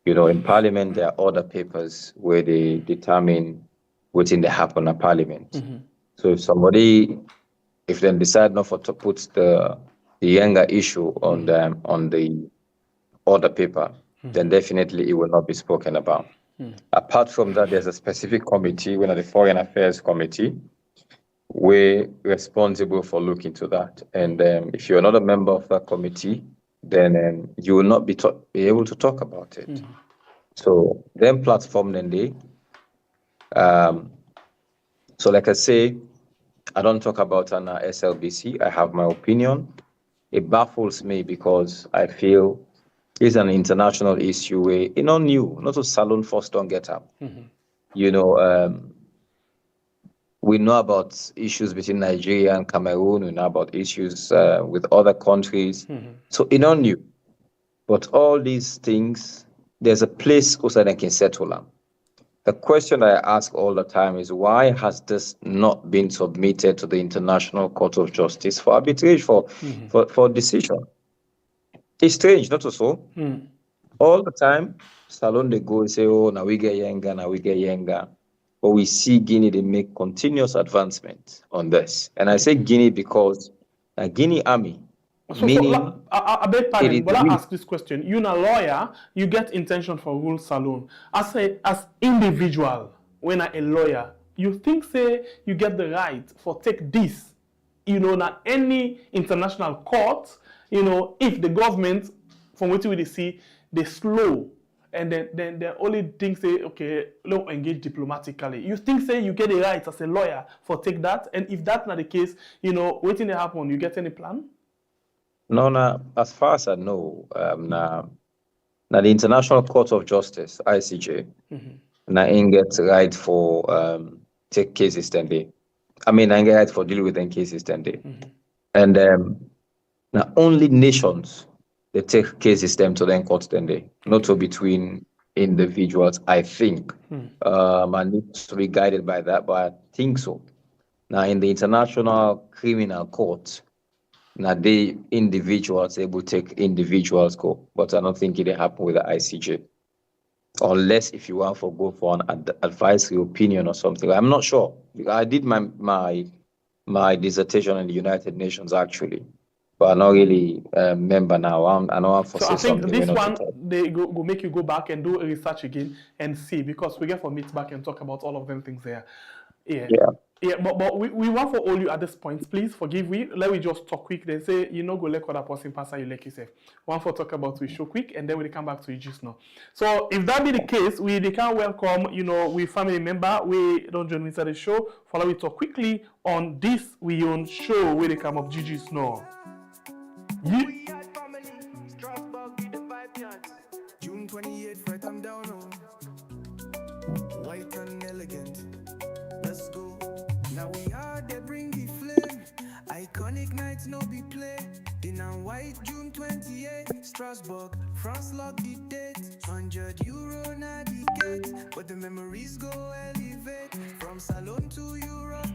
Speaker 7: In Parliament there are other papers where they determine what's in the happen at Parliament. So if they decide not to put the younger issue on the other paper, then definitely it will not be spoken about. Apart from that, there's a specific committee, the Foreign Affairs Committee, we're responsible for looking to that. And if you're not a member of that committee, then you will not be able to talk about it. So then platform then they. So like I say, I don't talk about an SLBC. I have my opinion. It baffles me because I feel it's an international issue where not to salon first don't get up. We know about issues between Nigeria and Cameroon. We know about issues with other countries. So new. But all these things, there's a place also that can settle them. The question I ask all the time is, why has this not been submitted to the International Court of Justice for arbitration, for decision? It's strange, not so. All the time, salon they go and say, oh, now we get younger. But we see Guinea, they make continuous advancement on this. And I say Guinea because a Guinea army,
Speaker 3: I beg pardon, but I ask this question. You're a lawyer, you get intention for rule salon. As individual, when I'm a lawyer, you think say you get the right for take this, not any international court, if the government, from what we see, they slow, and then the only thing say, okay, let's engage diplomatically. You think say you get a right as a lawyer for take that, and if that's not the case, waiting to happen, you get any plan?
Speaker 7: No, as far as I know, now the International Court of Justice, ICJ, now ain't get right for take cases 10 day. I mean, I get right for deal with them cases 10 day. And now only nations they take cases them to then court 10 day, not to between individuals. I think I need to be guided by that, but I think so. Now in the International Criminal Court, now the individuals able to take individuals go, but I don't think it happen with the ICJ, unless if you want to go for an advisory opinion or something. I'm not sure. I did my dissertation in the United Nations actually, but I'm not really a member now. I know I'm for
Speaker 3: so
Speaker 7: say
Speaker 3: I think
Speaker 7: something.
Speaker 3: this one they go make you go back and do a research again and see, because we get for meet back and talk about all of them things there. Yeah, but we want for all you at this point, please forgive me. Let me just talk quick, then say, go let other person pass you like yourself. One for talk about we show quick, and then we come back to you just now. So if that be the case, they can welcome, we family member, we don't join me inside the show. Follow we talk quickly on this we own show where they come up GG Snow.
Speaker 1: June 28th, right, I'm down on. White and elegant. Let's go. Now we are there, bring the flame. Iconic nights, no be play. In a white June 28th, Strasbourg, France lock the date. €100 na the gate, but the memories go elevate. From Salon to Europe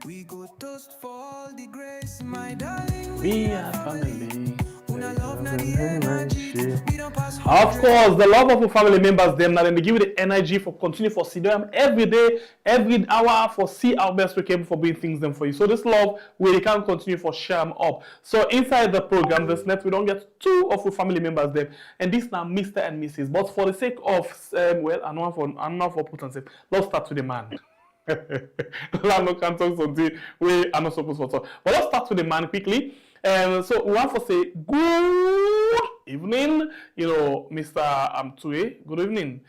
Speaker 1: we go toast for all the grace. My darling,
Speaker 3: We are family.
Speaker 1: Una love na the energy. We don't pass
Speaker 3: Of course, the love of our family members, them, now then they give you the energy for continue for see them every day, every hour for see our best we can for doing things them for you. So this love, we can continue for share 'em up. So inside the program, this net, we don't get two of our family members them, and this now Mr. and Mrs. But for the sake of, well, I'm not for put on say, let's start with the man. I'm not can talk something we are not supposed to talk. But let's start with the man quickly. So we want to say good evening, Mr. Tue. Good evening.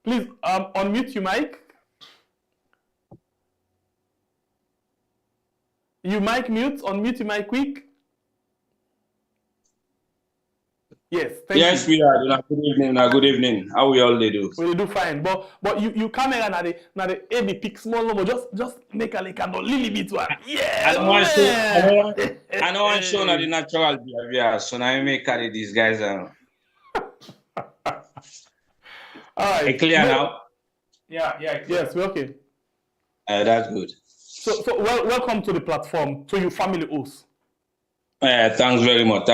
Speaker 3: Please unmute your mic. You mic mute. Unmute your mic quick. Yes, thank you.
Speaker 8: Yes, we are. Good evening. Good evening. How we all do?
Speaker 3: We do fine, but you camera na the AB pick small number. Just make a like a little bit one. Yeah.
Speaker 8: I don't want to show the natural behavior, so now I make carry these guys.
Speaker 3: All right.
Speaker 8: Clear now?
Speaker 3: Yeah. Yes, we're okay.
Speaker 8: That's good.
Speaker 3: So welcome to the platform, to your family host.
Speaker 8: Thanks very much.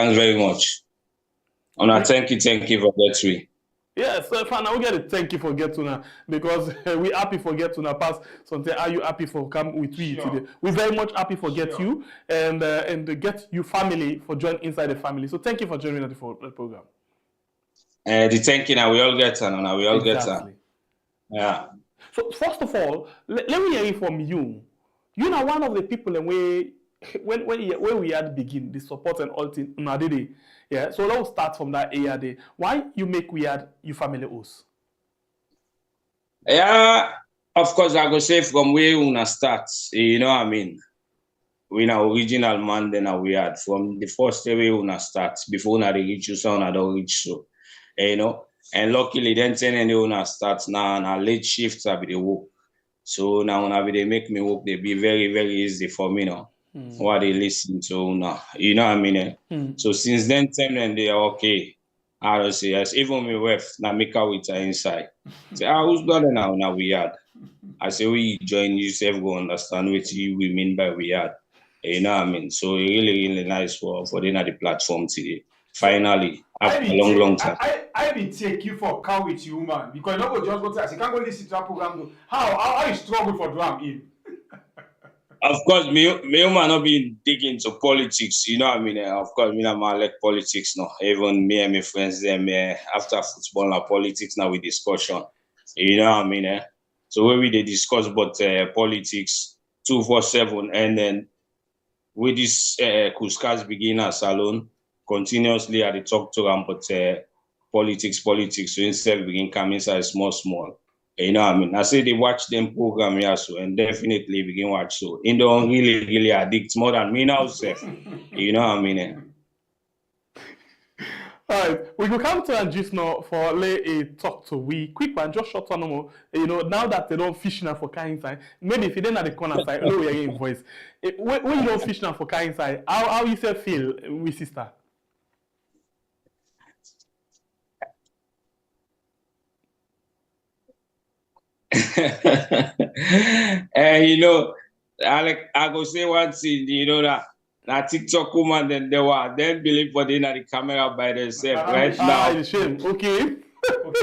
Speaker 8: And thank you for that tree.
Speaker 3: Yes, so now we get it. Thank you for getting now because we happy for getting now pass something. Are you happy for come with we today? We're very much happy for get you and get you family for join inside the family. So thank you for joining the program.
Speaker 8: The thanking now we all get on, we all
Speaker 3: exactly.
Speaker 8: Get on. Yeah.
Speaker 3: So first of all, let me hear it from you. You know one of the people and when we had begin the support and all things did. Yeah, so let's start from that area there. Why you make weird your family host?
Speaker 8: Yeah, of course I go say from where we start. You know what I mean? We na original man then we had from the first day we start before we reach you so I don't reach so. And luckily then we start now late shifts I be the work. So now when they make me work, they be very, very easy for me now. What they listen to now. You know what I mean? So since then time and they are okay. I don't say yes. Even my wife now make her with her inside. Say, who's brother now? Now we had. I say we join yourself go understand what we mean by we had. You know what I mean? So really, really nice for them at the platform today. Finally, after a long time.
Speaker 2: I will take you for car with you, man. Because you don't just go to us. You can't go listen to our program. How you struggle for drum in?
Speaker 8: Of course, me man not being digging into politics. You know what I mean? Of course, me not like politics now. Even me and my friends them after football and politics now with discussion. You know what I mean? So when we discuss about politics 247 and then with this Kuskas beginner salon continuously at the talk to them but politics. So instead begin coming inside small. You know what I mean? I say they watch them program here so and definitely begin watch so. In don't really, really addict more than me now, self. You know what I mean?
Speaker 3: All right, we will come to and just now for a talk to we quick one, just short one more. Now that they don't fish now for kind side, maybe if you didn't at the corner side, we are getting voice. When you don't fish now for kind side, how you self feel with sister?
Speaker 8: I go say one thing, that TikTok woman then believe for the camera by themselves right now.
Speaker 3: Shame. Okay,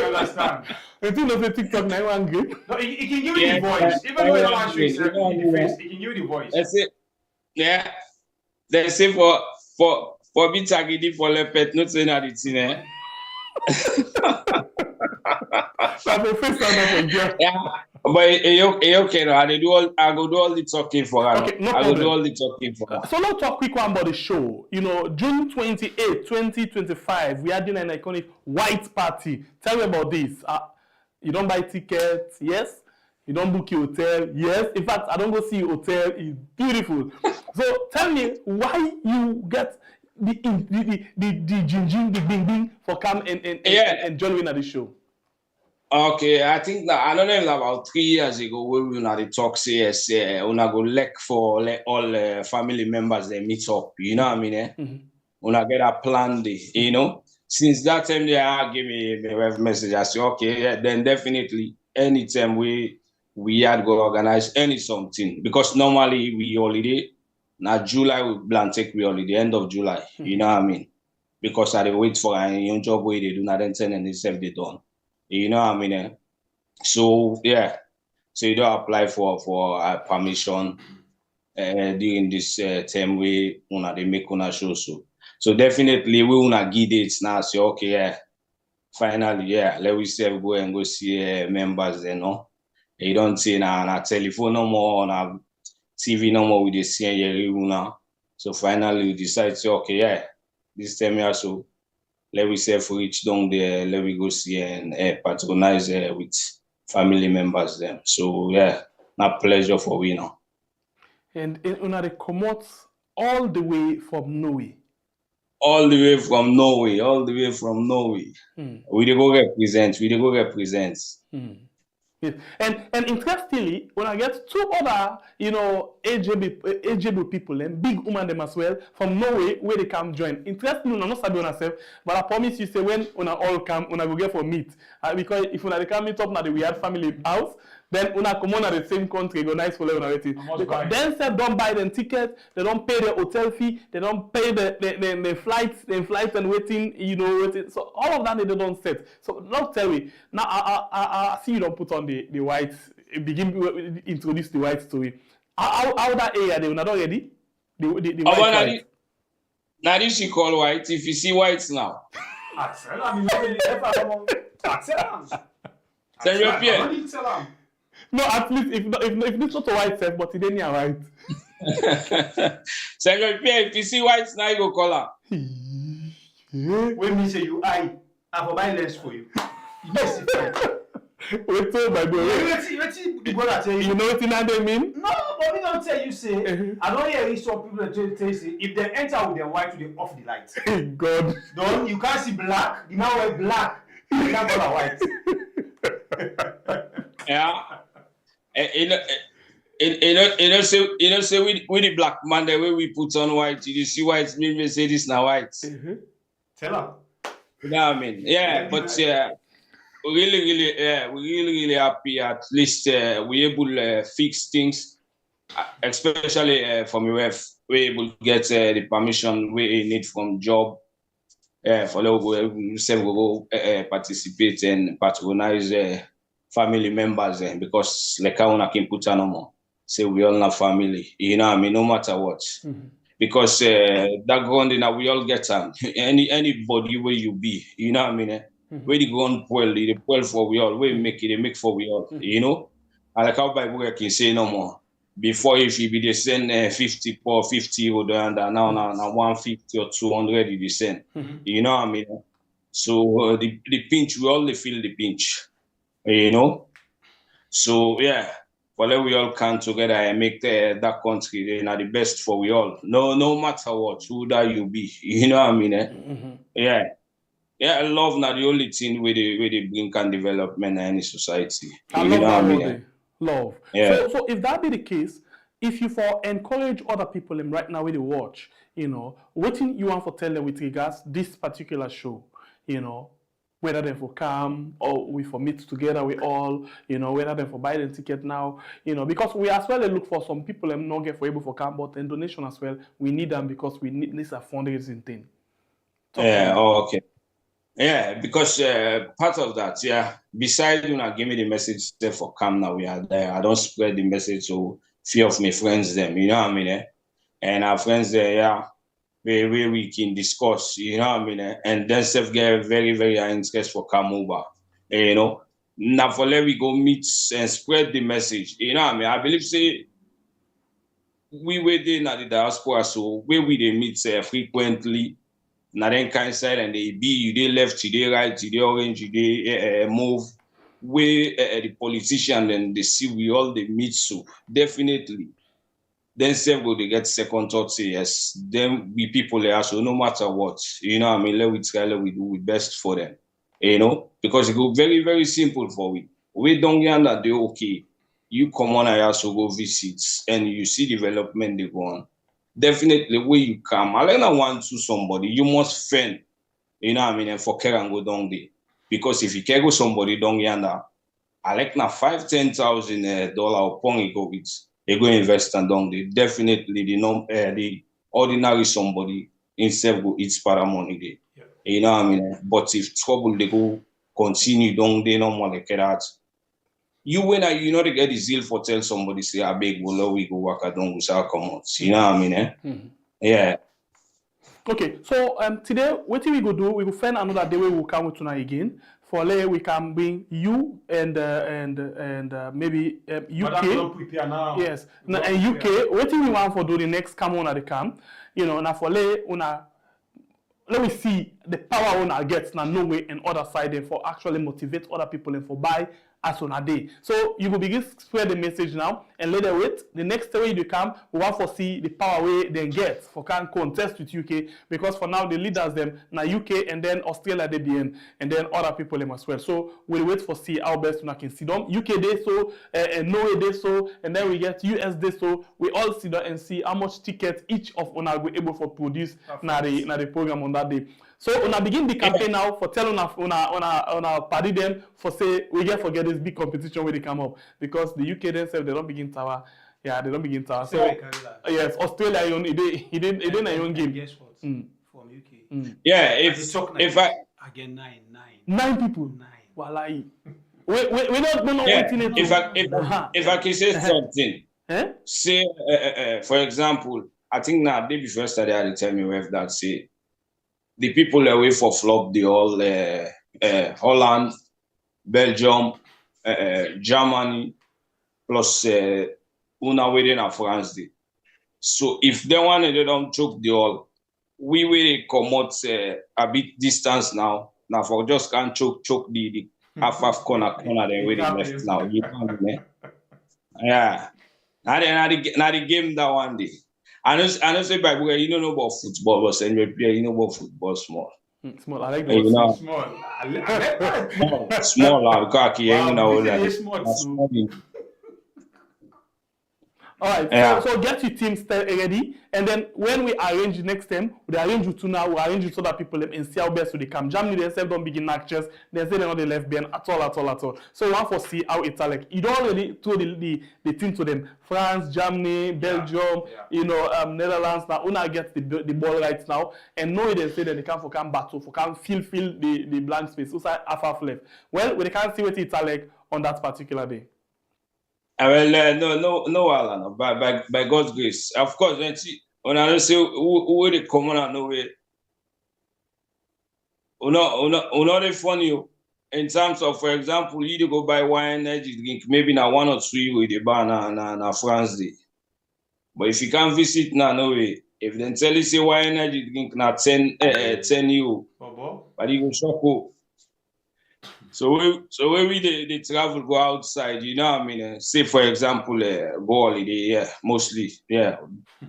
Speaker 3: understand. I think that's a TikTok now one good.
Speaker 2: No, he can give you the voice. Even when you answer yourself in the face, he can give you the voice.
Speaker 8: That's it. Yeah. They say for me tagidi for le pet, not saying that it's in there. Yeah, but okay, no, I go do all the talking for her.
Speaker 3: Okay, no
Speaker 8: I go do all the talking for her.
Speaker 3: So let's talk quick one about the show. June 28, 2025, we are doing an iconic white party. Tell me about this. You don't buy tickets, yes? You don't book your hotel, yes? In fact, I don't go see your hotel. It's beautiful. So tell me why you get the jinjing, the bing bing for come and join in at the show.
Speaker 8: Okay, I think that I don't know about 3 years ago when we had the talk say yes, una go lek for all family members they meet up. You know what I mean? Una get a plan day, you know. Since that time they give me a message. I say, okay, yeah, then definitely anytime we had go organize any something because normally we holiday. Now July we plan take we holiday, end of July. You know what I mean? Because I wait for a young job where they do not then and they self they done. You know what I mean? So yeah, so you don't apply for permission during this term we una they make una show so definitely we una give dates now. Say okay, yeah, finally yeah, let we say go and go see members. You know, you don't see na telephone no more, na TV no more. We dey see una. So finally we decide say okay, yeah, this time here so. Let we say for each down there, let we go see and patronize with family members them. So yeah, a pleasure for we now.
Speaker 3: And una they come out all the way from Norway.
Speaker 8: All the way from Norway. We dey go represent.
Speaker 3: Yes. And interestingly, when I get 2 other, AJB people and big women them as well from Norway where they come join. Interestingly, I'm not sabi on ourselves, but I promise you say when una all come, una go get for meet. Because if una they come meet up now the we had family house, then una come on at the same country, go nice for them already. Because then say don't buy them tickets, they don't pay the hotel fee, they don't pay the flights and waiting, waiting. So all of that they don't set. So not tell me. Now I see you don't put on the white, begin to introduce the white story. How that area they not already? The white.
Speaker 8: Now this you call white. If you see whites now.
Speaker 3: No, at least if this not a white set, but it ain't a white.
Speaker 8: If you see whites now, you go call her.
Speaker 2: When me say you I will buy less for you. Yes,
Speaker 3: Wait till my boy.
Speaker 2: You
Speaker 3: know what they mean?
Speaker 2: No, but we don't tell you say. I don't hear some people tell you say if they enter with their white, they off the light.
Speaker 3: God.
Speaker 2: Don't you can't see black. The man wear black. You can't call white.
Speaker 8: Yeah. You know, say with the black man the way we put on white, you see white, me say this now white.
Speaker 2: Tell her.
Speaker 8: You know what I mean? Yeah, but yeah. We're really happy. At least we're able to fix things, especially for me. We're able to get the permission we need from job. For go participate and patronize family members because like I can put on no more. Say we all have family. You know what I mean? No matter what. Because that ground we all get anybody where you be. You know what I mean? Where the ground poil, they poil for we all. Where we make it, they make for we all. You know? And like how Bible can say no more. Before if you be the send 50 or 50 or now 150 or 200 you send. You know what I mean? So the pinch, we all feel the pinch. You know? So yeah, for let we all come together and make that country the best for we all. No matter what, who that you be. You know what I mean? Yeah. Yeah, love not the only thing where they bring can development in any society.
Speaker 3: I love that word. Love.
Speaker 8: Yeah.
Speaker 3: So if that be the case, if you for encourage other people right now where they watch, what you want to tell them with regards this particular show, whether they for come or we for meet together we all, whether they for buy the ticket now, because we as well look for some people not get for able for come, but in donation as well, we need them because we need this a fundraising thing.
Speaker 8: Okay. Yeah, because part of that, besides give me the message for come now we are there. I don't spread the message to few of my friends them, you know what I mean? And our friends there, where we can discuss, you know what I mean? And then self get very, very interest for come over. Now for let we go meet and spread the message. You know what I mean? I believe say we were there at the diaspora, so where we they meet frequently. Now then kind side and they be you they left, you they right, you they orange, you they move where the politician and they see we all they meet so definitely then several they get second thought say yes. Then we people there, so no matter what, you know what I mean, let we try, let we do the best for them. You know, because it go very, very simple for we. We don't get that they okay. You come on here, so go visit and you see development they go on. Definitely where you come, I like not want to somebody, you must friend, you know what I mean, and for care and go down there. Because if you can go somebody down yonder, I like now $5,000-10,000 upon you go with, you go invest and down there. Definitely the ordinary somebody instead go eat para money there. Yeah. You know what I mean? But if trouble they go continue down there, no more like that. You when you know they get the zeal for tell somebody say I beg we go work at don't go come out. You know what I mean? Mm-hmm. Yeah.
Speaker 3: Okay, so today what we go do, we will find another day we will come with tonight again. For later we can bring you and maybe UK. Yes, and UK. What we want for do the next come on at the camp, you know, now for later let me see the power on our gets now no way and other side and for actually motivate other people and for buy as on a day. So you will begin to spread the message now and later wait. The next way you come, we want to see the power way they get for can contest with UK because for now the leaders them now UK and then Australia they be in and then other people them as well. So we'll wait for see how best we can see them. UK they so and Norway they so and then we get US they so we all see that and see how much tickets each of us are able for produce na the program on that day. So when I begin the campaign now for telling on our party them for say we get forget this big competition where they come up because the UK themselves they don't begin tower. Yeah, they don't begin tower. So yes, Australia he didn't a young game.
Speaker 2: Guess what? From UK.
Speaker 8: Yeah, if I
Speaker 2: again
Speaker 8: 9
Speaker 3: people. 9. Wallahi. We don't know
Speaker 8: if I can say something. Say for example, I think now day before yesterday I tell me where that say the people away for flop the all Holland, Belgium, Germany, plus una within a France day. So if they want they don't choke the all, we will come out a bit distance now. Now for just can't choke the half corner then we left now. You know, yeah. Now the game that one day. I know say by the way, you don't know about football, but you know about football small.
Speaker 3: Small, I like that.
Speaker 8: You know,
Speaker 2: small.
Speaker 8: Small, because you know
Speaker 3: small. All right,
Speaker 8: yeah.
Speaker 3: So get your team ready, and then when we arrange next time, we arrange with two now, we arrange with so that people and see how best they come. Germany themselves don't begin matches, they say they're not the left behind at all. So we want to see how it's like. You don't already told the team to them. France, Germany, Belgium, you know, Netherlands. Now, Una gets the ball right now, and know they say that they can for come battle, for can fill the blank space. So half left. Well, we can't see what it's like on that particular day.
Speaker 8: Well, no, Alan. By God's grace, of course. When I say who they come on, no way. Not funny in terms of, for example, you go buy wine, energy drink, maybe now 1 or 2 with the bar na France day. But if you can't visit now, no way. If they tell you say wine, energy drink na 10 euro, but you go shop. So when they travel, go outside, you know what I mean? Say, for example, go holiday, mostly, they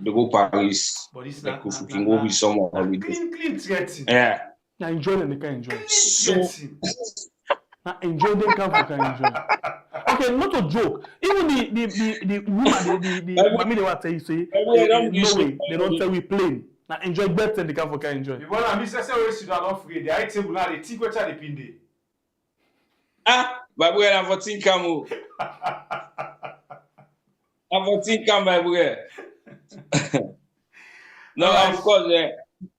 Speaker 8: go Paris.
Speaker 2: But it's
Speaker 8: like if we can go with someone holiday.
Speaker 2: Clean getting.
Speaker 8: Yeah.
Speaker 3: Now enjoy them, they can enjoy.
Speaker 8: So,
Speaker 3: now enjoy them, can enjoy. Okay, not a joke. Even the woman, the mommy, they want to tell you, say, no way, they don't tell we plain. Now enjoy better, they can enjoy.
Speaker 2: The one I'm Mr. Say, we are not free. The item now, the tick, what are the pinde?
Speaker 8: But we're not for think I'm for think my boy. No, of course,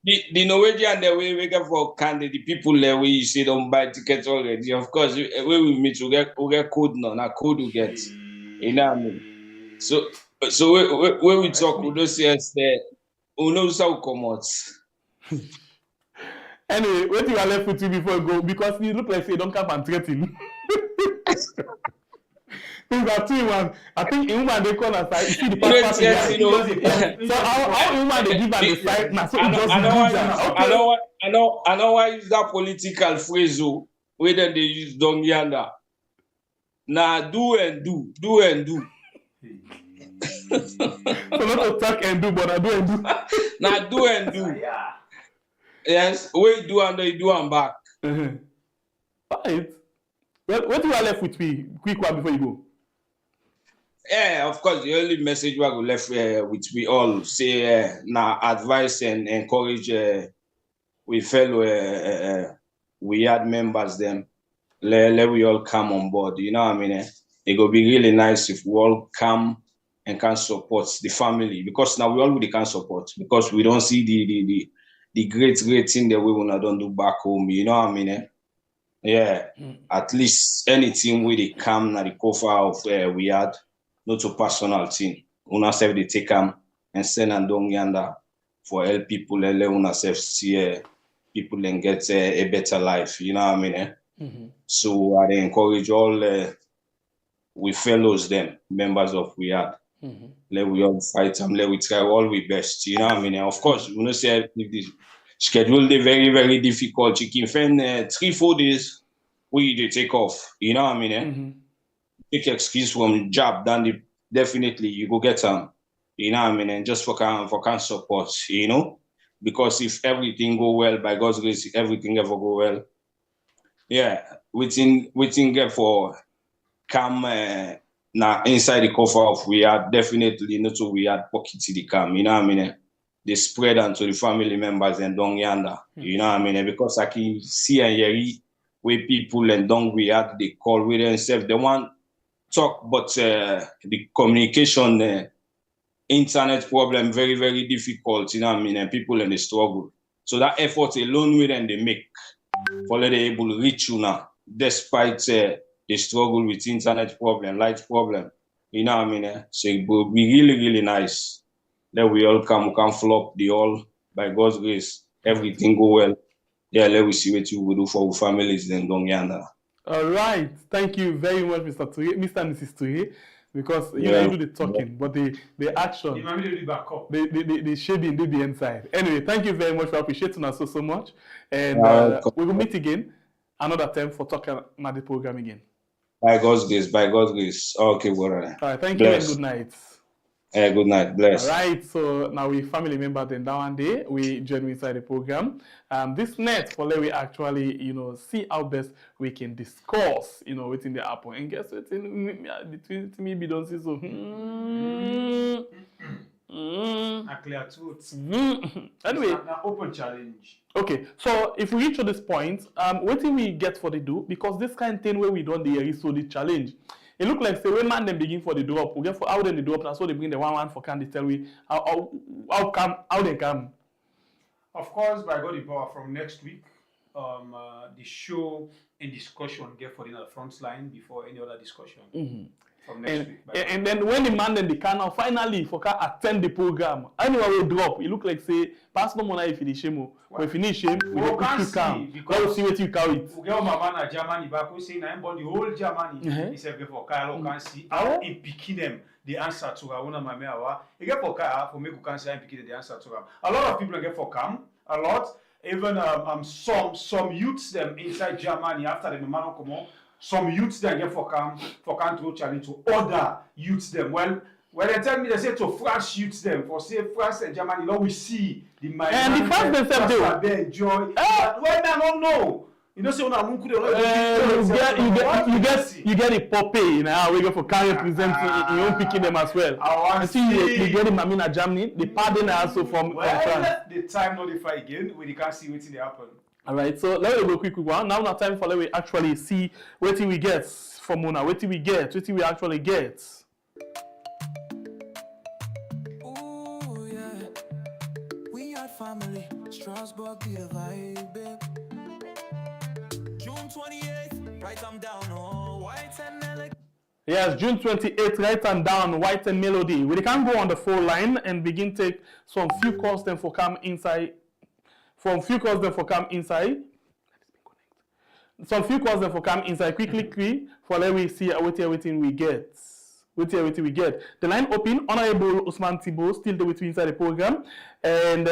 Speaker 8: the Norwegian the way we get for candy, the people there we see don't buy tickets already. Of course, when we meet, we get code now. Now code we get. You know what I mean? So when we talk, we don't say us there. We know how come out.
Speaker 3: Anyway, what you are left with you before you go because you look like you don't come and threaten. Things are 2-1. I think in woman they call us like you see the past. So how woman they give us the side now? So
Speaker 8: I know why use that political phrase where then they use down yonder. Now do and do.
Speaker 3: So not to talk and do, but I do and do.
Speaker 8: Now do and do.
Speaker 2: Yeah.
Speaker 8: Yes, we do and they do and back.
Speaker 3: Right. Well, what you are left with me? Quick one before you go.
Speaker 8: Yeah, of course, the only message we are left with we all say now advice and encourage we fellow we had members them. Let we all come on board. You know what I mean? It will be really nice if we all come and can support the family, because now we already can support, because we don't see the great thing that we wanna don't do back home. You know what I mean? Yeah, at least anything with the come na the cover of we had, not a personal thing. Una self they take them and send and down yonder for help people and let una self see people and get a better life. You know what I mean? So I encourage all we fellows them, members of we had. Let we all fight them, let we try all we best. You know what I mean? Of course, we know say if the schedule is very, very difficult. You can find 3-4 days we they take off. You know what I mean? Take excuse from job, then definitely you go get them. You know what I mean? And just for can support, you know? Because if everything go well, by God's grace, if everything ever go well, yeah, waiting get for come now inside the cover of we are definitely not so we had pocket the cam, you know what I mean? They spread onto the family members and down yonder, you know what I mean? Because I can see and hear where people and down we had they call with themselves, they want talk, but the communication internet problem very, very difficult, you know what I mean? And people in the struggle. So that effort alone with them they make for let they able to reach you now, despite the struggle with internet problem, light problem. You know what I mean? So it will be really, really nice that we all can flop the all by God's grace. Everything go well. Yeah, let we see what you will do for our families then down yonder.
Speaker 3: All right. Thank you very much, Mr. and Mrs. Touye. Because you know you do the talking, but the action, the shading, do the inside. Anyway, thank you very much for appreciating us so much. And we will meet again another time for talking about the program again.
Speaker 8: By God's grace. Okay, well, all
Speaker 3: right, thank you and good night.
Speaker 8: Good night, bless.
Speaker 3: All right, so now we family members and down one day we join inside the program. This net for let we actually, you know, see how best we can discuss, you know, within the apple. And guess what? Between me, don't see so.
Speaker 2: A clear truth.
Speaker 3: Anyway,
Speaker 2: an open challenge.
Speaker 3: Okay, so if we reach to this point, what do we get for the do? Because this kind of thing where we don't the so the challenge. It look like say when man them begin for the drop, we get for how then the drop, and so they bring the one for can they tell we how they come.
Speaker 2: Of course, by God the power from next week, the show and discussion get for the front line before any other discussion. From next week.
Speaker 3: And then when the man then the can now finally for can attend the program, anyway we drop. It look like say pass no money finish him. We finish him, we go to come. Because see what you carry it.
Speaker 2: We get my man at Germany back we say na him the whole Germany. He said before Kyle can see how in picking them the answer to our one my meawa. He get for Kyle for me who can say I'm picking the answer to them. A lot of people get for come, a lot. Even some youths them inside Germany after the man come on. Some youths then get for can challenge to other youths them. Well, when they tell me they say to France youths them for say France and Germany, now we see the migrants
Speaker 3: and the France themselves
Speaker 2: they enjoy. But when I don't know, you know say una munku
Speaker 3: you get a puppy, you know, we go for carry presenting you own picking them as well. I see you get him in Germany, the pardon also from France.
Speaker 2: The time notify again when you can't see what's happen.
Speaker 3: All right, so let me go quick one. Now time for let we actually see what we get from Mona, what we actually get.
Speaker 1: Ooh, yeah. We are family. Strasbourg, the vibe. June 28th, write them down. Oh, white and melody.
Speaker 3: Yes, June 28th, write them down, white and melody. We can go on the phone line and begin take some few calls then for come inside. From few calls then for come inside. Some few calls then for come inside. Quickly for let we see everything we get. Everything we get. The line open. Honorable Osman Timbo still there with you inside the program. And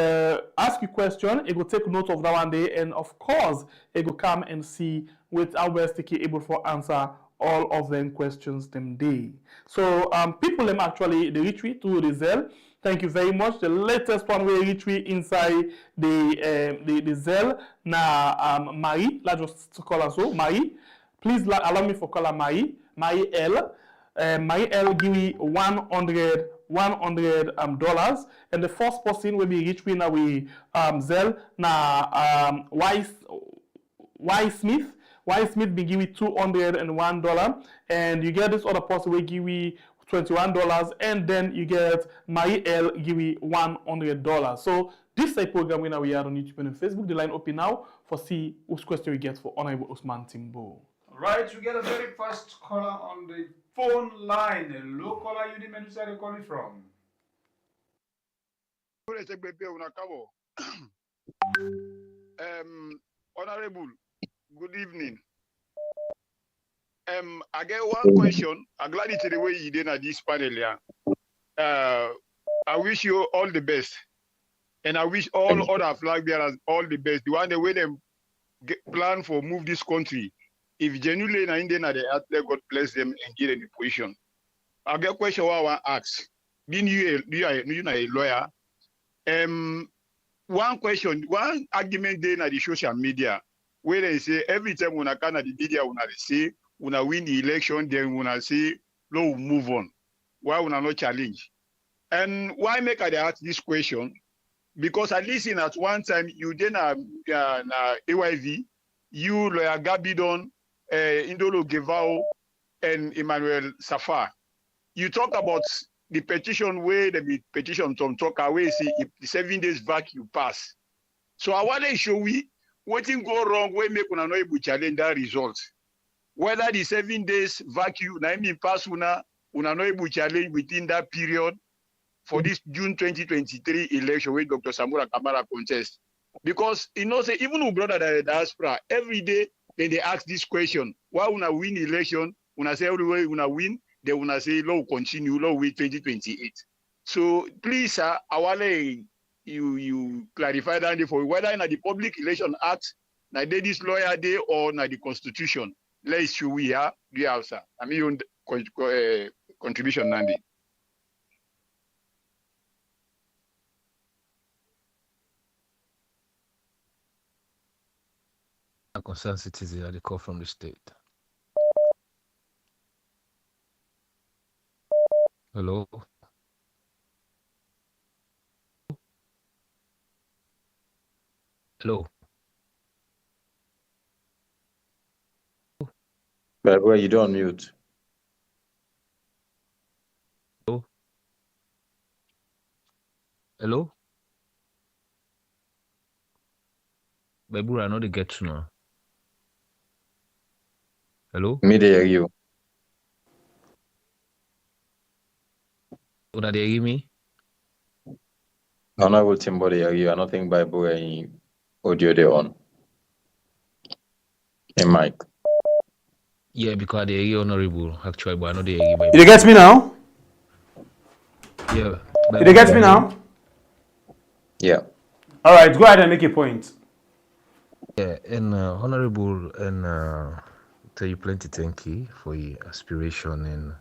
Speaker 3: ask you question. It will take note of that one day. And of course, it will come and see with our best able for answer all of them questions them day. So people them actually the retweet to the Zelle. Thank you very much. The latest one we retweet inside the Zelle na Marie. Let's just call her so Marie. Please allow me for call her Marie. Marie L. Marie L give me $100 and the first person will be retweet now we Zelle na Y Smith. Y Smith be give you $201, and you get this other person will give you $21, and then you get Marie L give you $100. So this is a program we are on YouTube and Facebook. The line open now for see whose question we get for Honorable Osman Timbo.
Speaker 2: Right, we get a very first caller on the phone line. Hello, caller, you didn't mention where you're calling from.
Speaker 9: Honorable, good evening. I get one question. I'm glad it's the way you did at this panel. Yeah. I wish you all the best, and I wish all other flag bearers all the best. The one the way they plan for move this country. If genuinely in India they ask, God bless them and get in the position. I get a question I want to ask. Being you a lawyer, one question, one argument there in the social media where they say every time when I can at the media when they say when I win the election, then when I say no move on. Why when I not challenge? And why make I ask this question? Because at least in at one time you did na AYV, you lawyer Gabidon, Indolo Gevao, and Emmanuel Safar. You talk about the petition where the petition from talk away see if the 7 days back you pass. So I want to show we what thing go wrong where make una not able to challenge that result. Whether the 7 days vacuum na mean pass una not able to challenge within that period for this June 2023 election where Dr. Samura Kamara contest. Because you know say even our brother that diaspora every day they ask this question: why una win election? Una say everywhere una win. They will say law continue law with 2028. So please, sir, I want you clarify that for whether in the Public Election Act, na this lawyer day or na the Constitution. Let's show we are the answer. I mean contribution Nandi.
Speaker 10: A concerned citizen at the call from the state. Hello. Hello.
Speaker 7: But where you don't mute.
Speaker 10: Hello. Hello. Baby, I know they get to know. Hello.
Speaker 7: Me they hear you.
Speaker 10: Una they hear me?
Speaker 7: Honorable Timbo they hear you. I don't think Bible any audio they on. Hey, Mike.
Speaker 10: Yeah, because they hear you, Honorable, actually, but I know they hear you.
Speaker 2: You get me now?
Speaker 10: Yeah.
Speaker 2: You get me now?
Speaker 7: Yeah.
Speaker 2: All right, go ahead and make a point.
Speaker 10: Yeah, and Honorable, and tell you plenty thank you for your aspiration and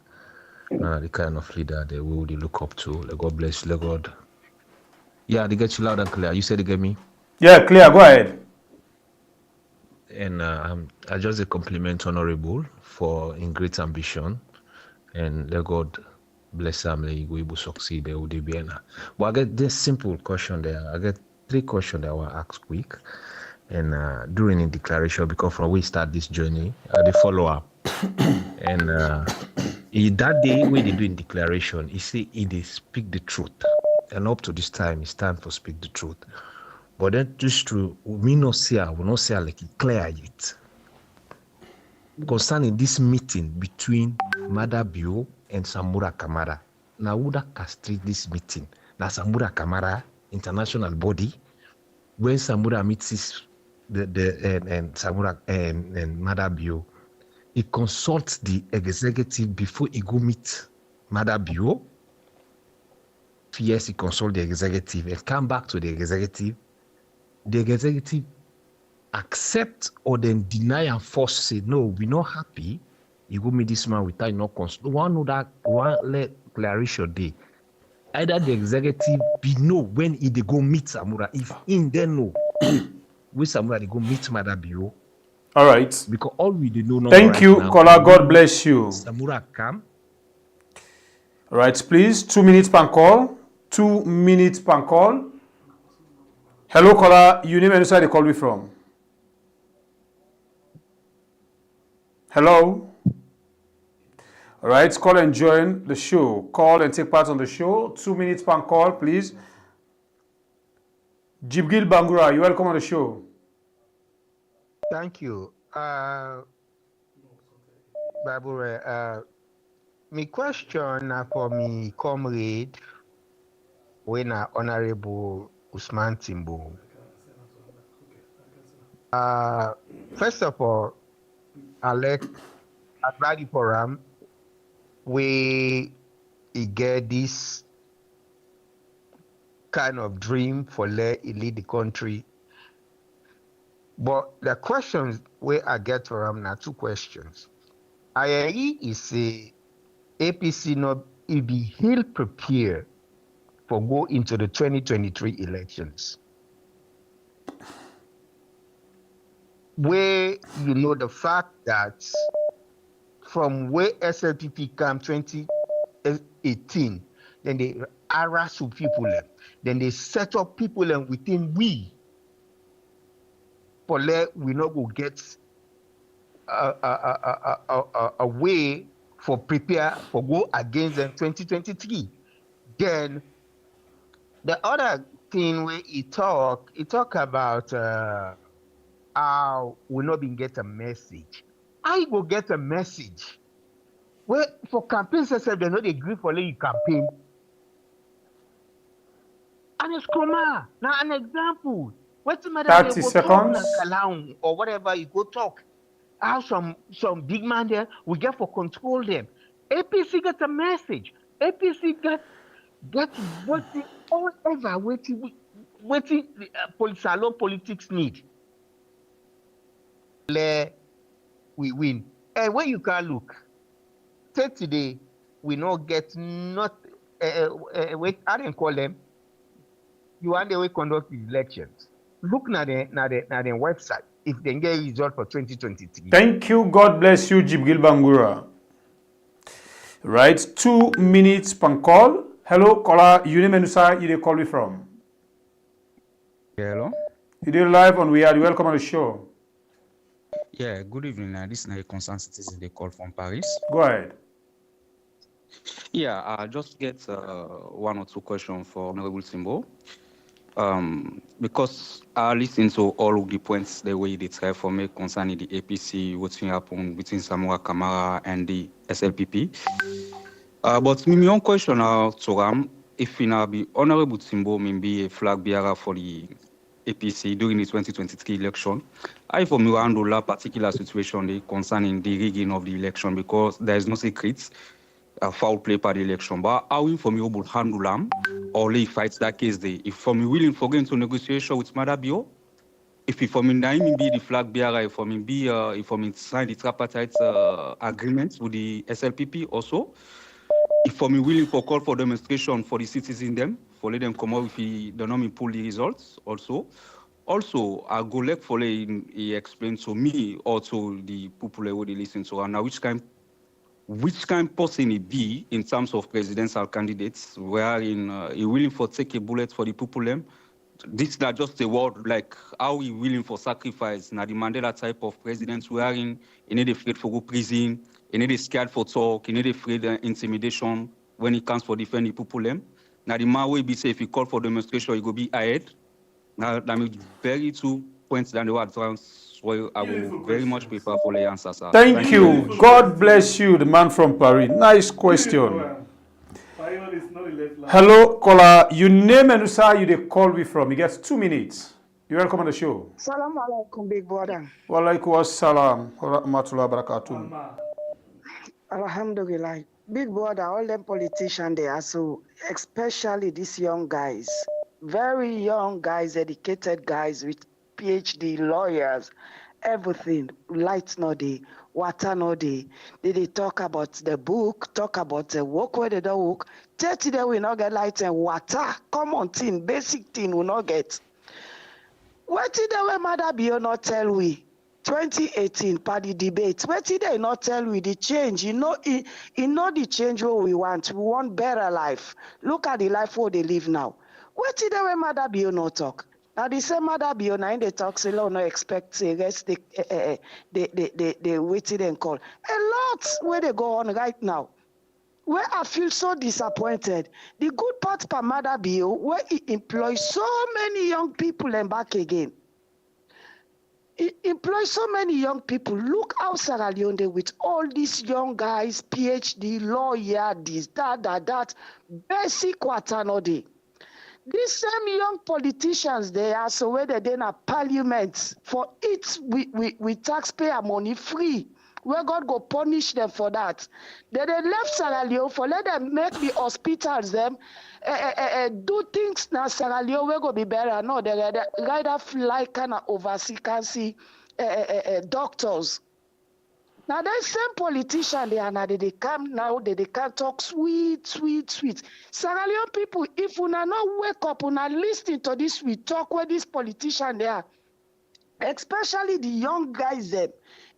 Speaker 10: the kind of leader that we would look up to. Let God bless you, let God. Yeah, they get you loud and clear. You said they get me?
Speaker 2: Yeah, clear, go ahead.
Speaker 10: And I just a compliment Honorable for in great ambition, and let God bless them. Like we will succeed. They will be. But I get this simple question there. I get 3 questions that I want to ask quick. And during the declaration, because from we start this journey, the follow up, and that day when they do in declaration, he say they speak the truth, and up to this time, it's time to speak the truth. But then just true, we not say like it clear it concerning this meeting between Maada Bio and Samura Kamara. Now who that castrate this meeting? Now Samura Kamara, international body, when Samura meets his and Samura and Maada Bio, he consults the executive before he go meet Maada Bio. Yes, he consult the executive and come back to the executive. The executive accept or then deny and force say no, we're not happy You go meet this man without no consult. One know that one let clarification day. Either the executive be know when he they go meet Samura. If in then know with Samura they go meet Maada Bio.
Speaker 2: All right.
Speaker 10: Because all we they know
Speaker 2: Thank
Speaker 10: right
Speaker 2: you,
Speaker 10: now.
Speaker 2: caller. God bless you.
Speaker 10: Samura come.
Speaker 2: All right, please. 2 minutes per call. 2 minutes per call. Hello, caller. You name and where they call me from. Hello. All right, call and join the show. Call and take part on the show. 2 minutes per call, please. Jibgil Bangura, you're welcome on the show.
Speaker 11: Thank you. Babure, my question for me comrade, when Honorable Osman Timbo. First of all, I like advise for him we get this kind of dream for let he lead the country. But the questions where I get for him now 2 questions. I is a APC not be ill prepared for go into the 2023 elections. Where you know the fact that from where SLPP came 2018, then they harass people, then they set up people and within we for let we not go get a way for prepare for go against them 2023. Then the other thing where he talk about how we not been get a message. I go get a message. Where for campaigns themselves, they know they agree for you campaign. And it's Kroma. Now an example. What's the matter?
Speaker 2: 30
Speaker 11: go
Speaker 2: seconds.
Speaker 11: Talk or whatever you go talk. How some big man there we get for control them. APC got a message. APC got what all over waiting salon politics need. We win. And when you can look, say today we not get not wait, I didn't call them. You want the way conduct the elections. Look na the website if they get result for 2023.
Speaker 2: Thank you. God bless you, Jibgil Bangura. Right, 2 minutes per call. Hello, caller. You name and where you call me from.
Speaker 12: Hello.
Speaker 2: You did live on We Are. Welcome on the show.
Speaker 12: Yeah, good evening. This is a concerned citizen they call from Paris.
Speaker 2: Go ahead.
Speaker 12: Yeah, I just get 1 or 2 questions for Honorable Timbo. Because I listen to all of the points the way they try for me concerning the APC, what's happened between Samura Kamara and the SLPP. But my own question to Ram, if you now be Honorable Timbo, maybe a flag bearer for the APC during the 2023 election, I for me handle that particular situation concerning the rigging of the election because there is no secret. Foul play by the election, but how for me able handle them or lay fights that case day. If for me willing for going to negotiation with Maada Bio, if for me now be the flag bearer, if for me be if for me sign the tripartite agreement with the SLPP also, if for me willing for call for demonstration for the citizens them, for let them come out if he don't know me pull the results also. Also, I go like for he explain to me or to the people who they listen to and now which kind person he be in terms of presidential candidates, wherein he willing for take a bullet for the people them. This is not just a word like how he willing for sacrifice. Now the Mandela type of presidents wherein he need afraid for go prison, he need scared for talk, he need afraid intimidation when he comes for defend the people them. Now the man will be say if he call for demonstration, he go be ahead. Now that means very 2 points down the word. So I will very much prepare for the answer, sir.
Speaker 2: Thank you. God bless you, the man from Paris. Nice question. Hello, caller. You name and where you they call me from. You get 2 minutes. You're welcome on the show.
Speaker 13: Salam alaikum, big brother.
Speaker 2: Wa alaikum assalam. Wa rahmatullahi wa barakatuh.
Speaker 13: Alhamdulillah. Big brother, all them politicians they are so, especially these young guys, very young guys, educated guys with PhD, lawyers, everything. Lights not they. water no dey. They talk about the book, talk about the work where they don't work. 30 days we not get light and water. Common thing, basic thing we not get. What did the Maada Bio not tell we? 2018 party debate. What did they not tell we the change? You know the change what we want. We want better life. Look at the life what they live now. What did the Maada Bio not talk? Now the same Maada Bio now in the talk say no expect say rest they waited and call. A lot where they go on right now. Where I feel so disappointed. The good part per Maada Bio where he employs so many young people and back again. He employs so many young people. Look how Sierra Leone with all these young guys, PhD, lawyer, this, that, basic water no dey. These same young politicians they are so where they in a parliament for it with taxpayer money free. Where God go punish them for that. They left Sierra Leone for let them make the hospitals them do things now Sierra Leone will go be better. No, they rather fly kind of oversee can see doctors. Now that same politician they are now they come now they can talk sweet. Sierra Leone people, if you not wake up and listen to this sweet talk where this politician they are, especially the young guys them.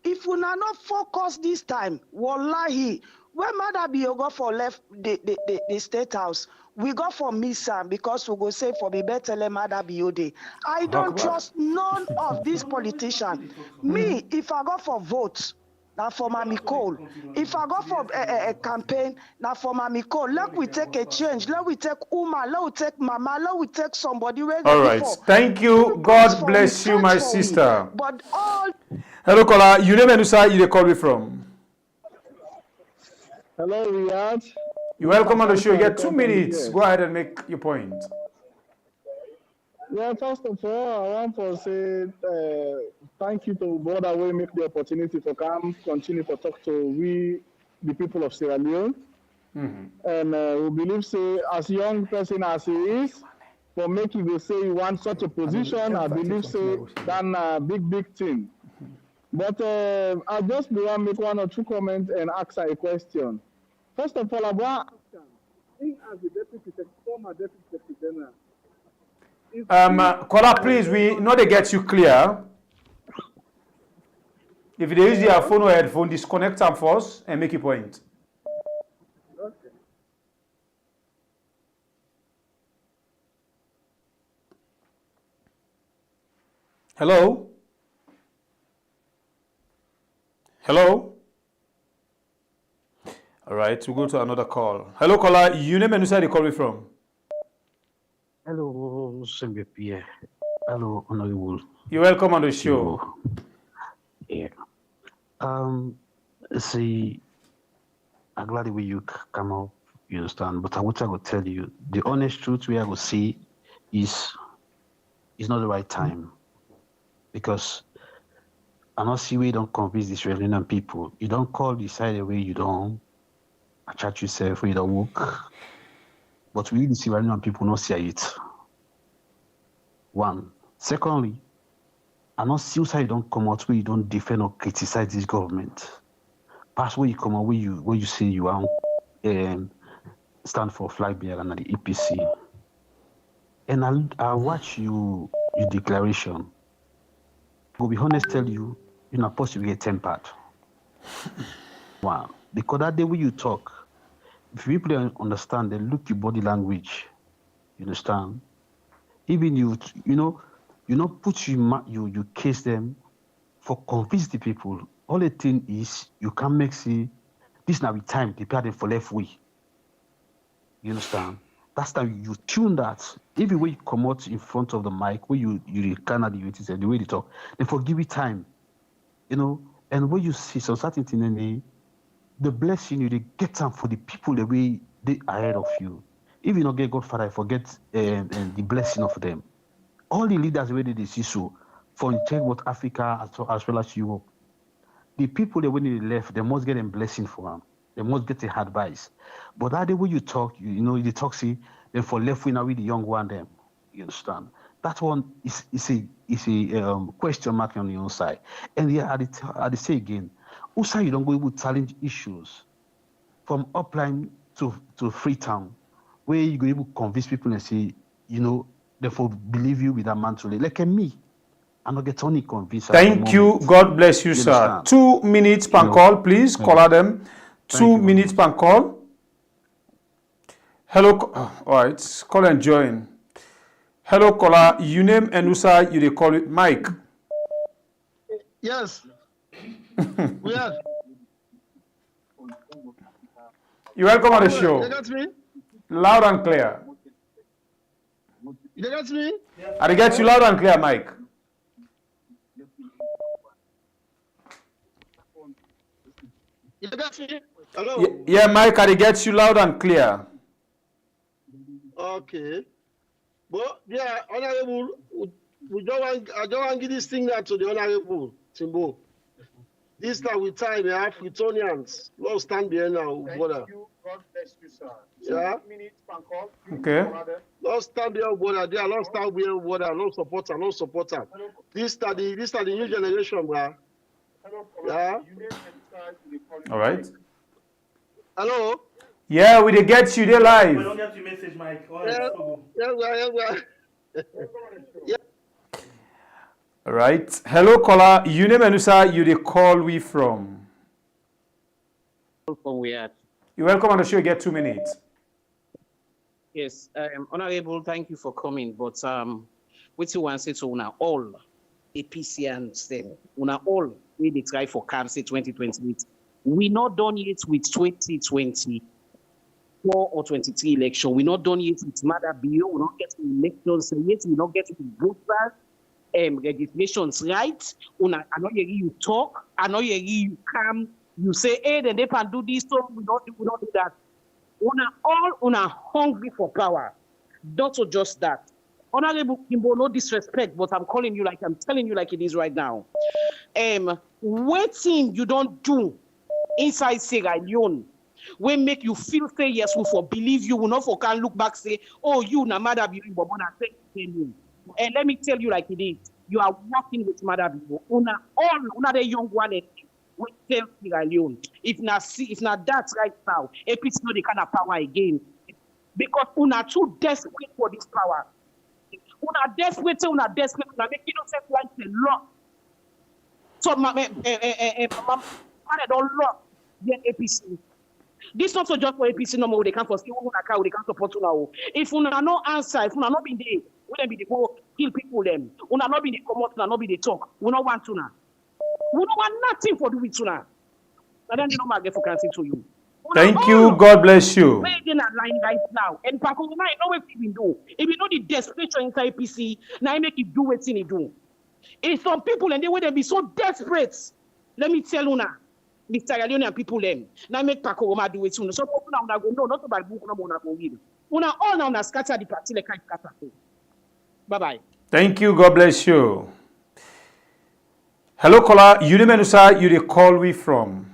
Speaker 13: If we are not focused this time, wallahi, when Maada Bio go for left the state house, we go for Misa because we go say for the better Maada Bio day. I don't trust none of these politicians. Me, if I go for votes, now for Mami Cole. If I go for a campaign, now for Mami Cole. Let we take a change. Let we take Uma. Let we take Mama. Let we take somebody.
Speaker 2: All right. Thank you. God bless you, my sister.
Speaker 13: But all.
Speaker 2: Hello, caller. You name and where you call me from?
Speaker 14: Hello, Riyadh.
Speaker 2: You're welcome on the show. You get 2 minutes. Go ahead and make your point.
Speaker 14: Yeah, first of all, I want to say thank you to Brother we make the opportunity to come, continue to talk to we, the people of Sierra Leone. And we believe, say, as young person as he is, for making you say you want such a position, I believe, say, done a big thing. But I just want to make 1 or 2 comments and ask a question. First of all, I want to ask as the former deputy secretary general.
Speaker 2: Caller, please, we know they get you clear. If they use your phone or headphone, disconnect them first and make a point.
Speaker 14: Okay.
Speaker 2: Hello? Hello? All right, we'll go to another call. Hello, caller. You name and where you call me from?
Speaker 15: Hello, Sylvia Pierre. Hello, Honorable.
Speaker 2: You're welcome on the show.
Speaker 15: Yeah. See, I'm glad the way you come up, you understand. But what I will tell you, the honest truth we are going to see is not the right time. Because I don't see where you don't convince the Israeli people. You don't call the side away, you don't attract yourself, where you don't work. But we, the Iranian people, not see it. One. Secondly, I not see how you don't come out where you don't defend or criticize this government. Past where you come out where you say you are stand for flag bearer and the APC. And I watch your declaration. To be honest, tell you, you're not supposed to get tempered. Wow. Because that day when you talk, if people don't understand, they look your body language. You understand? Even you put you case them for convince the people. All the thing is you can make see this now with time prepare them for left way. You understand? That's time you tune that. Every way you come out in front of the mic, where you cannot do it, the way they talk, they forgive you time. And when you see some certain thing, the blessing you they get them for the people the way they ahead of you. If you not get Godfather, I forget the blessing of them. All the leaders where they see so for check what Africa as well as Europe. The people that when they left, they must get a blessing for them. They must get a advice. But that the way you talk, you talk see, then for left wing with the young one them. You understand? That one is a question mark on your own side. And yeah, I say again, Also, you don't go able to challenge issues from upline to Freetown, where you go able to convince people and say, therefore believe you with that mantle. Like me, I'm not get only convinced.
Speaker 2: Thank you. God bless you, sir.
Speaker 15: Understand?
Speaker 2: 2 minutes per call, please. Call them. 2 minutes per call. Hello. All right. Call and join. Hello, caller. You name Enusa. You they call it Mike.
Speaker 16: Yes. We are.
Speaker 2: You're welcome on the show.
Speaker 16: You got me?
Speaker 2: Loud and clear.
Speaker 16: You got me?
Speaker 2: I get you loud and clear, Mike.
Speaker 16: You got me? Hello?
Speaker 2: Yeah, Mike, I get you loud and clear.
Speaker 16: Okay. But, yeah, Honorable, I don't want to give this thing now to the Honorable Timbo. This time we time, we have Fritonians. Let's stand behind now, brother.
Speaker 17: God bless you, sir.
Speaker 16: Yeah?
Speaker 17: 2 minutes per call.
Speaker 2: Okay.
Speaker 16: Let's stand behind, brother. There, let's stand behind, brother. No supporter, no supporter. This are the new generation, bro. Yeah?
Speaker 2: All right.
Speaker 16: Hello?
Speaker 2: Yeah, we get you there live.
Speaker 3: We don't get your message, Mike. All right,
Speaker 16: Yeah.
Speaker 2: All right. Hello, caller. You name Enusa. You the call we from.
Speaker 18: From where?
Speaker 2: You're welcome on the show. Get 2 minutes.
Speaker 18: Yes, Honorable, thank you for coming. But what you want to say to una all APCians, una all we dey try for CAMSA 2028. We not done yet with 2024 or 23 election. We not done yet with Maada bill. We not get elections yet. We not get voters registrations right. I know you talk. I know you come. You say, hey, then they can do this. So we don't do that. Una hungry for power. Not so just that. Honorable Kimbo, no disrespect, but I'm calling you like I'm telling you like it is right now. Waiting you don't do inside Sierra Leone will make you feel say yes, we for believe you, will not for can look back say, oh, you na Maada bill, but you. And let me tell you like it is. You are working with Maada bill. Una the young one we tell Sierra Leone. If not that right now, APC no the kind of power again. Because una too desperate for this power. Una desperate, una make innocent life a lot. So Maada don't lock the APC. This not so just for APC no more. They can't foresee who they can't support now. If una no answer, if una not be there, we don't be the go kill people them. Una not be the come out, una not be the talk. We don't want to now. We don't want nothing for do with una. And then you know my get for cancer to you.
Speaker 2: Thank you. God bless you.
Speaker 18: We're in that line right now. And Pakuma, I know what we do. If you know the desperation inside APC, now I make it do what it do. It's some people and they will be so desperate. Let me tell you now. Mr. Leone people them. Now make Pakoma do it soon. So now go no, not by book no more go read. Una all now scatter the party like scatter. Bye-bye.
Speaker 2: Thank you. God bless you. Hello, caller. You name Enusa. You the call we from.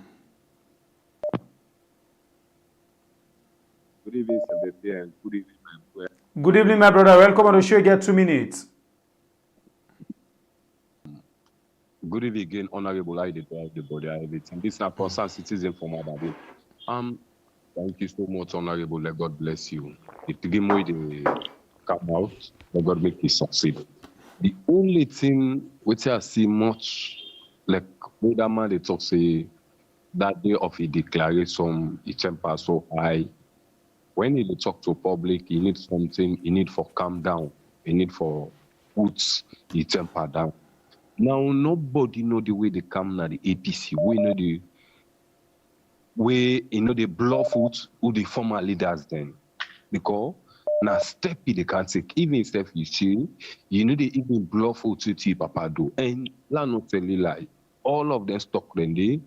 Speaker 19: Good evening, Sebastian, and good evening, my brother.
Speaker 2: Good evening, my brother. Welcome on the show. Get 2 minutes.
Speaker 19: Good evening again, Honorable everybody. Everything. This is a concerned citizen from Maada. Thank you so much, Honorable. Let God bless you. The dream way they come out, let God make it succeed. The only thing which I see much like older man they talk say that day of a declaration, it temper so high. When you talk to public, you need something, you need for calm down, you need for put the temper down. Now nobody know the way they come now the APC. We know the way they bluff out who the former leaders then. Because now step they can't take. Even if you see, you know they even bluff out to Papa do. And la not tell you lie. All of them stuck then they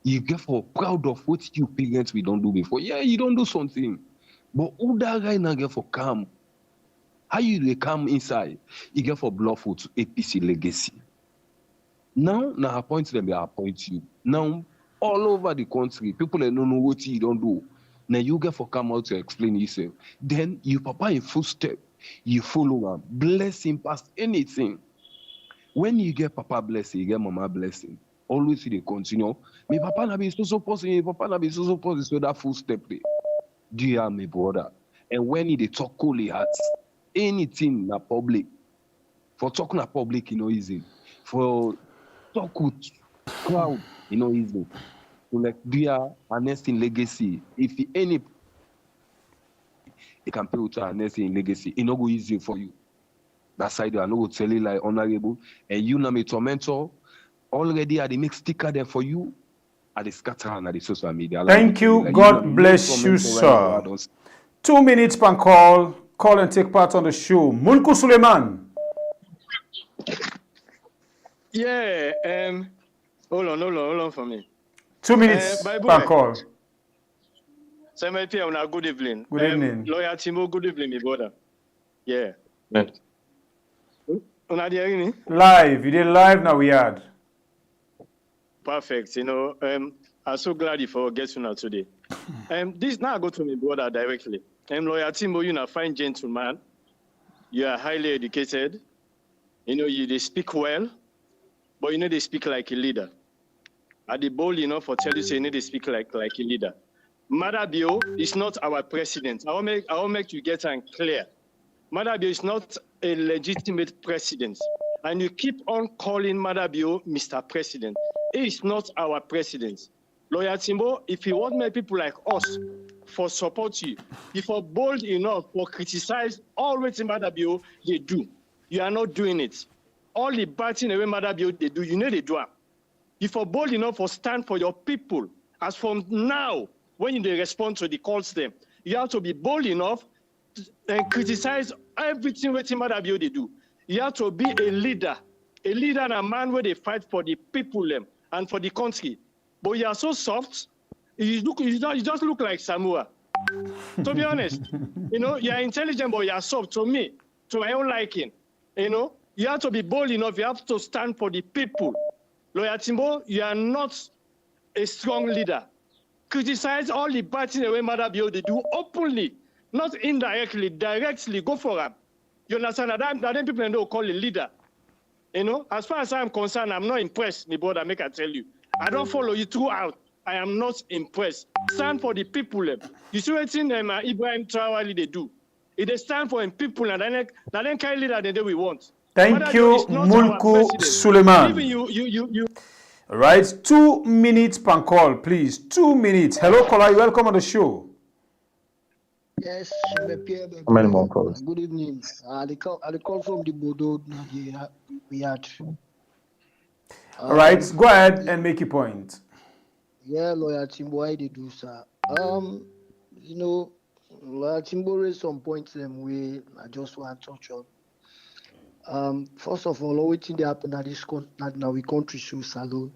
Speaker 19: you get for proud of what you parents we don't do before. Yeah, you don't do something. But who that guy now get for calm? How you they come inside? You get for bluff out to APC legacy. Now appoint them, they appoint you. Now all over the country, people that don't know what you don't do. Now you get for come out to explain yourself. Then you papa in full step, you follow him, bless him past anything. When you get papa blessing, you get mama blessing. Always see they continue. Me papa na be so person, me papa na be so person, so that full step there. Dear my brother. And when he dey talk coolly at anything na public, for talking na public, easy. For talk with crowd, easy. So like dear harness in legacy. If any you can pay with harness in legacy, it no go easy for you. That side I no go tell you like honorable. And you na me tormentor. Already I dey make sticker there for you. At the scatter and at the social media.
Speaker 2: Thank you.
Speaker 19: Like,
Speaker 2: God bless you, sir. 2 minutes per call. Call and take part on the show. Mulku Suleiman.
Speaker 20: Yeah. Hold on for me.
Speaker 2: 2 minutes per call.
Speaker 20: Good evening.
Speaker 2: Good evening.
Speaker 20: Lawyer Timbo, good evening, my brother. Yeah.
Speaker 2: Live. You did live now, we had.
Speaker 20: Perfect. I'm so glad you for getting out today. This now I go to my brother directly. Lawyer Timbo, you're a fine gentleman. You are highly educated. They speak well, but they speak like a leader. Are they bold enough for tell you they speak like a leader? Maada Bio is not our president. I will make you get clear. Maada Bio is not a legitimate president. And you keep on calling Maada Bio Mr. President. He is not our president. Lawyer Timbo, if you want my people like us for support you, if you're bold enough for criticize all what Maada Bio they do, you are not doing it. All the bad thing away Maada Bio they do, they do. If you're bold enough for stand for your people, as from now, when they respond to the calls them, you have to be bold enough and criticize everything what Maada Bio they do. You have to be a leader and a man where they fight for the people them and for the country. But you are so soft, you just look like Samura. To be honest, you are intelligent, but you are soft to me, to my own liking. You have to be bold enough, you have to stand for the people. Lawyer Timbo, you are not a strong leader. Criticize all the bad things the way Maada Bio they do openly, not indirectly, directly, go for them. You understand that people don't call a leader. As far as I'm concerned, I'm not impressed, my brother, make I tell you. I don't follow you throughout. I am not impressed. Stand for the people. You see what Ibrahim Traoré they do. If they stand for the people, and then carry leader the day we want.
Speaker 2: Thank you, Mulku Suleiman. All right, 2 minutes per call, please. 2 minutes. Hello, caller. Welcome on the show.
Speaker 21: Yes,
Speaker 7: How many more calls?
Speaker 21: good evening. I call from the Bodo we had.
Speaker 2: All right, go ahead and make your point.
Speaker 21: Yeah, Lawyer Timbo, I did do, sir. Lawyer Timbo raised some points way I just want to touch on. First of all, everything that happened at this now we country show salon.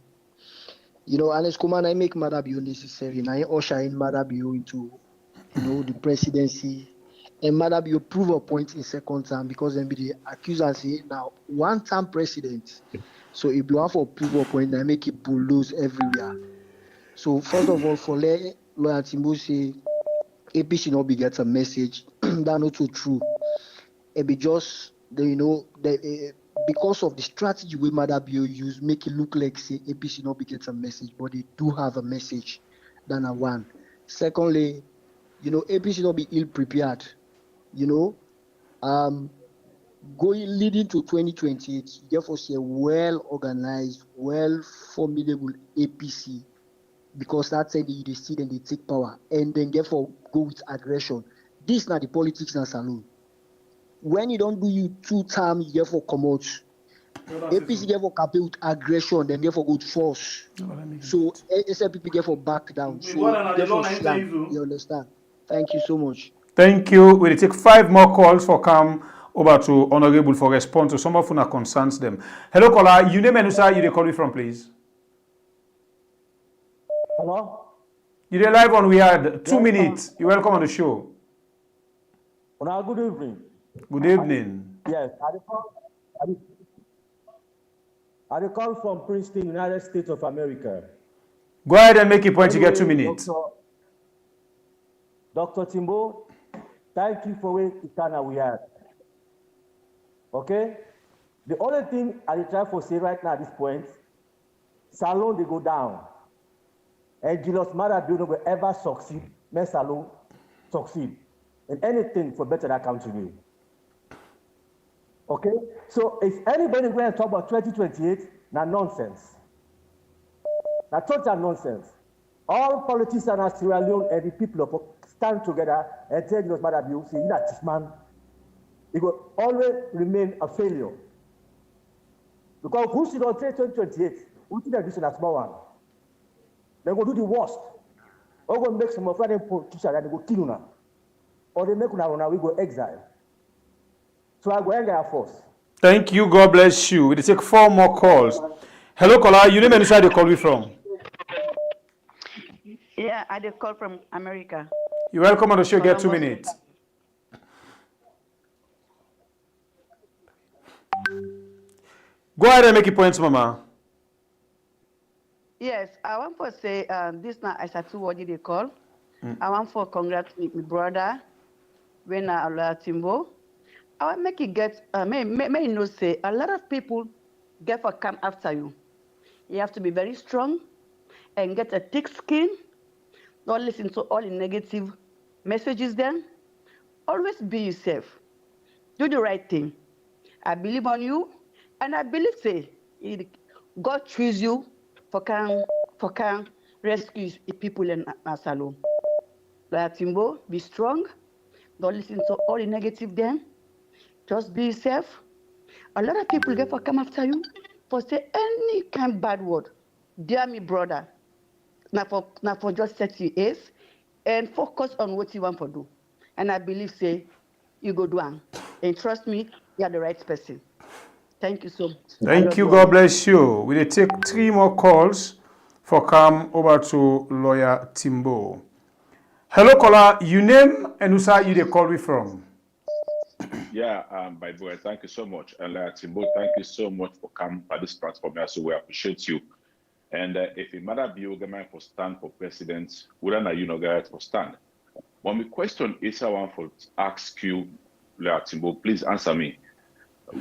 Speaker 21: And as command, I make Maada Bio necessary, and I usher in Maada Bio into the presidency. And Maada Bio prove a point in second term because then be the accuser say now one-term president. So if you want for prove a point, I make it bulldoze everywhere. So first of all, for Lawyer Timbo say APC not be get a message. That's not so true. It be just because of the strategy we Maada Bio use, make it look like say APC not be get a message, but they do have a message. Than a one. Secondly, APC not be ill prepared. Leading to 2028, therefore see a well organized, well formidable APC, because that's how they see and they take power, and then therefore go with aggression. This is not the politics and salon. When you don't do you 2 terms, you therefore come out. APC therefore campaign with aggression, then therefore go with force. So SLPP therefore back down. So therefore you understand. Thank you so much.
Speaker 2: Thank you. We'll take 5 more calls for come over to Honorable for response to some of who concerns them. Hello, caller. You name and sir, you call me from, please.
Speaker 22: Hello?
Speaker 2: You're live on. We had 2 minutes. You're welcome on the show.
Speaker 22: Well, good evening.
Speaker 2: Good evening.
Speaker 22: Yes, I call from Princeton, United States of America.
Speaker 2: Go ahead and make your point. You get 2 minutes.
Speaker 22: Dr. Timbo, thank you for the Ikana we had. Okay? The only thing I try to say right now at this point, Salon they go down. And Julius Maada will ever succeed, make Salon succeed. And anything for better that country will. Okay? So if anybody going to talk about 2028, now nonsense. Now total nonsense. All politicians in Sierra Leone and the people stand together and tell Julius Maada, see, you know, this man, he will always remain a failure. Because who should not say 2028? Who should have this in a small one? They go do the worst. Or go make some of them politicians and they go kill you now. Or they make you now, we go exile. So I go anger force.
Speaker 2: Thank you. God bless you. We'll take 4 more calls. Hello, caller. You name and where they call me from?
Speaker 5: Yeah, I did call from America.
Speaker 2: You're welcome on the show. Get 2 minutes. Go ahead and make your points, Mama.
Speaker 5: Yes, I want to say this now as a 2 what did they call? I want to congratulate my brother when Samura Timbo. I want to make it get may you know say a lot of people get for come after you. You have to be very strong and get a thick skin. Don't listen to all the negative messages then. Always be yourself. Do the right thing. I believe on you, and I believe say God choose you for can rescue the people in Asalo. Samura Timbo, be strong. Don't listen to all the negative then. Just be yourself. A lot of people get for come after you for say any kind of bad word. Dear me brother, now for just set your ears and focus on what you want to do. And I believe say you go do it. And trust me, you are the right person. Thank you so much.
Speaker 2: Thank you. God bless you. We'll take 3 more calls for come over to Lawyer Timbo. Hello, caller. You name and who's you they call me from?
Speaker 6: Yeah, by the way, thank you so much. And Timbo, thank you so much for coming by this platform. So we appreciate you. And if it matter be government for stand for president, wouldn't you know guys for stand? But my question is I want to ask you, Timbo, please answer me.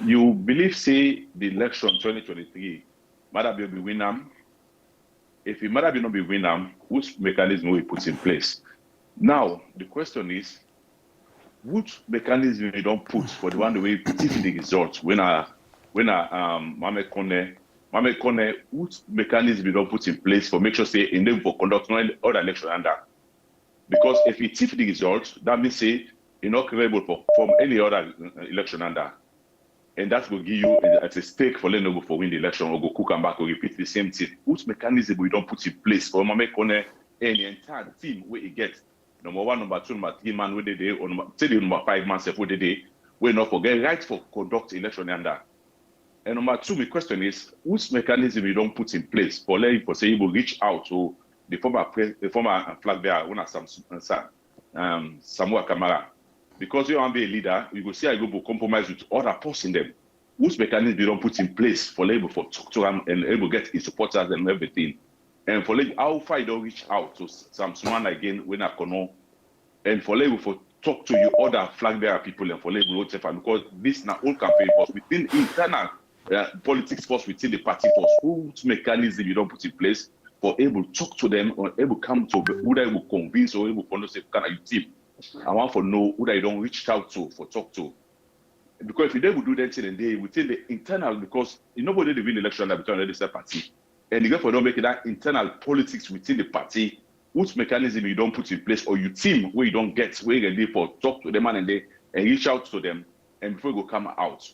Speaker 6: You believe say the election 2023, Maada will be winner? If it Maada will not be winner, which mechanism will be put in place? Now the question is, which mechanism you don't put for the one the way tiff the results when Mame Kone, which mechanism you don't put in place for make sure say enable for conduct no other election under? Because if you tiff the results, that means say you're not credible from any other election under. And that will give you as a stake for Lenovo for win the election or go cook and back or repeat the same thing. Which mechanism we don't put in place for Mame Kone and the entire team where it gets number 1, number 2, number 3 man where they day, or number 5 man where they day, we not forget right for conduct election under. And number 2, my question is, which mechanism you don't put in place for letting for say you will reach out to the former flag bearer, one of Samura Kamara. Because you want to be a leader, you go see I go to compromise with other person them. Which mechanism you don't put in place for labor for talk to them and able get his supporters and everything. And for labor, how far you don't reach out to someone again when I can know. And for labor for talk to you other flag bearer people and for labor whatever, because this now all campaign force within internal politics force within the party force. Which mechanism you don't put in place for able to talk to them or able to come to who they will convince or able to say kind of team. I want to know who they don't reach out to for talk to. Because if they will do that thing they within the internal, because nobody they win the election between the party. And you for don't make that internal politics within the party, which mechanism you don't put in place or you team where you don't get where you can live for talk to them and they and reach out to them and before you go come out.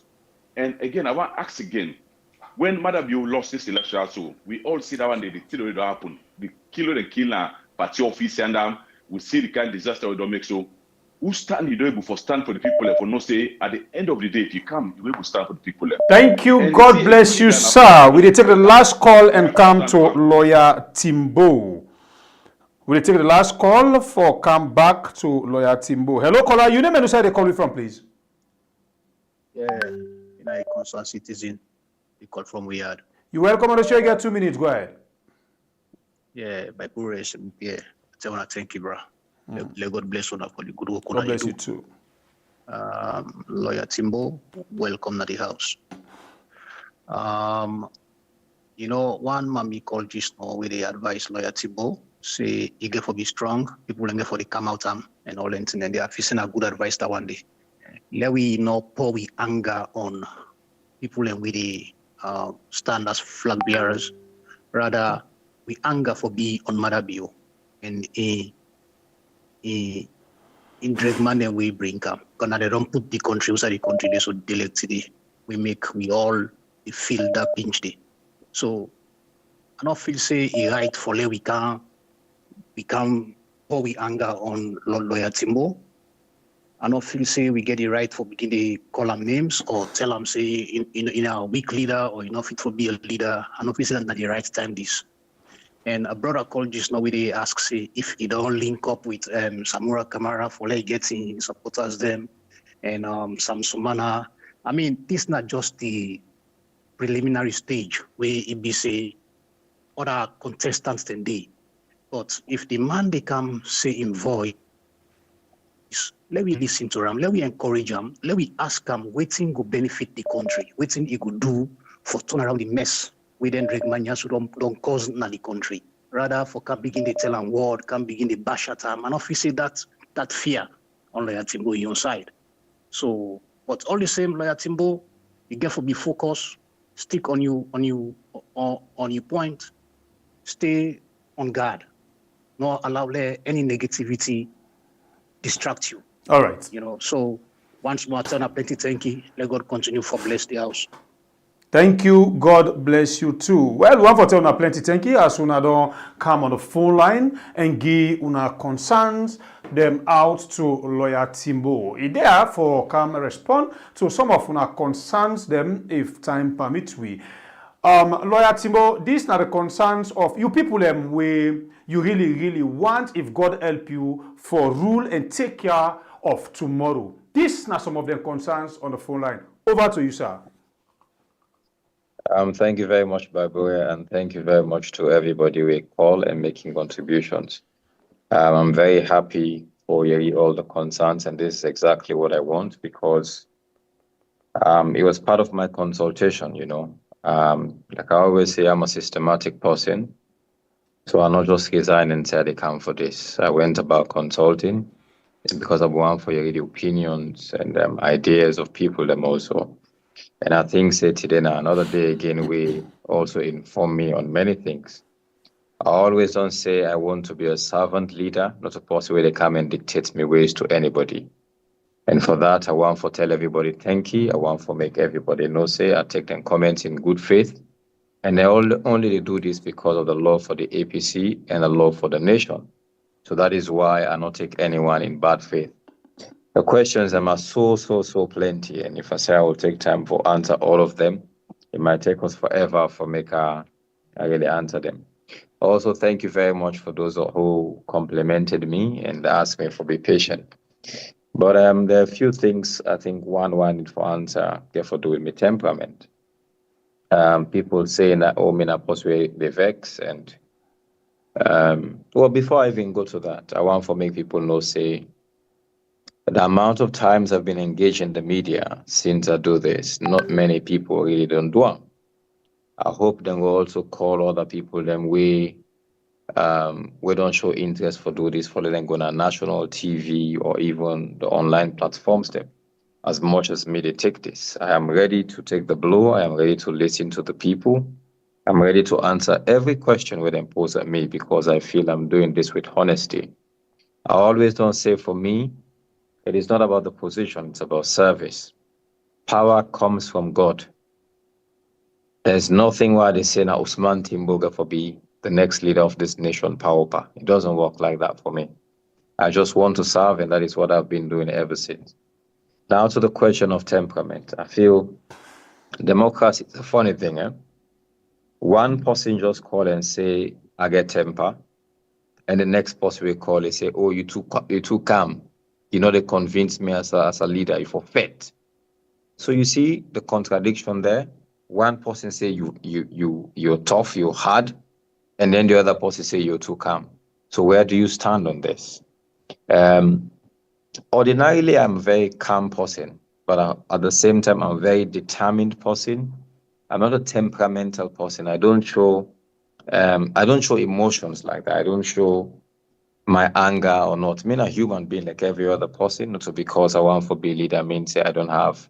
Speaker 6: And again, I want to ask again, when Maada lost this election also, we all see that one day the thing will happen. The killer party office and we see the kind of disaster we don't make. So who stand you able for stand for the people for no say at the end of the day if you come you will stand for the people.
Speaker 2: Thank you. And God bless you, sir. We will take the last call and come to Lawyer Timbo. We'll take the last call for come back to Lawyer Timbo. Hello, caller. You name and where they call you from, please.
Speaker 23: Yeah, a concerned citizen. We call from Riyadh.
Speaker 2: You're welcome on the show. You got 2 minutes. Go ahead.
Speaker 23: Yeah, by Puresh, yeah. I want to thank you, bro. Let God bless you for the good work.
Speaker 2: God bless you too.
Speaker 23: Lawyer Timbo, welcome to the house. You know, one mommy called just now with the advice lawyer Timbo, say you get for be strong, people and get for the come out and all that, and they are facing a good advice that one day. Let we not pour we anger on people and with the stand as flag bearers. Rather, we anger for be on Maada Bio and in Dregman and we bring up. Because they don't put the country outside the country, they so delete today. We all feel that pinch day. So I don't feel say it right for let we can pour we anger on lawyer Timbo. I don't feel say we get it right for begin to call them names or tell them say in a weak leader or you know fit for be a leader. I don't feel say that at the right time this. And a brother called just now they ask say if he don't link up with Samura Kamara for like getting supporters them and some Sumana. I mean, this is not just the preliminary stage where it be say other contestants than they. But if the man they come say in voice, let me listen to them, let me encourage them, let me ask them waiting go benefit the country, waiting he could do for turn around the mess within Regmania so don't cause na the country. Rather for can begin to tell them word, can begin to bash at them, and if you say that fear on Lawyer Timbo on your side. So, but all the same, Lawyer Timbo, you get to be focused, stick on your point, stay on guard, not allow any negativity distract you.
Speaker 2: All right.
Speaker 23: You know, so once more, turn up plenty thank you. Let God continue for bless the house.
Speaker 2: Thank you. God bless you too. Well, one for tell una plenty thank you as una don come on the phone line and give una concerns them out to Lawyer Timbo. He there for come respond to some of una concerns them if time permits we. Lawyer Timbo, these are the concerns of you people them where you really want if God help you for rule and take care of tomorrow. These are some of the concerns on the phone line. Over to you, sir.
Speaker 7: Thank you very much, Babuwe, and thank you very much to everybody who call and making contributions. I'm very happy for hearing all the concerns, and this is exactly what I want because it was part of my consultation, you know. Like I always say, I'm a systematic person, so I'm not just resign and say I come for this. I went about consulting because I want for your opinions and ideas of people them also. And I think say today now another day again we also inform me on many things. I always don't say I want to be a servant leader, not a person where they come and dictate me ways to anybody. And for that, I want to tell everybody thank you. I want to make everybody know say I take them comments in good faith. And they only do this because of the love for the APC and the love for the nation. So that is why I not take anyone in bad faith. The questions are so plenty, and if I say I will take time for answer all of them, it might take us forever for I really answer them. Also, thank you very much for those who complimented me and asked me for be patient. But there are a few things I think one need for answer therefore do with my temperament. People saying that me not possibly be vex and well before I even go to that, I want to make people know say the amount of times I've been engaged in the media since I do this, not many people really don't do it. I hope then we'll also call other people then we don't show interest for do this for them go on national TV or even the online platforms them. As much as me they take this. I am ready to take the blow. I am ready to listen to the people. I'm ready to answer every question where they pose at me because I feel I'm doing this with honesty. I always don't say for me, it is not about the position, it's about service. Power comes from God. There's nothing why they say now Osman Timbo for be the next leader of this nation, power. It doesn't work like that for me. I just want to serve, and that is what I've been doing ever since. Now to the question of temperament. I feel democracy is a funny thing. One person just call and say, I get temper. And the next person will call and say, oh, you too calm. You know, they convince me as a leader, you forfeit. So you see the contradiction there. One person say you're tough, you're hard, and then the other person say you're too calm. So where do you stand on this? Ordinarily, I'm a very calm person, but at the same time, I'm a very determined person. I'm not a temperamental person. I don't show emotions like that. I don't show my anger or not. I mean, a human being like every other person. Not because I want to be leader means I don't have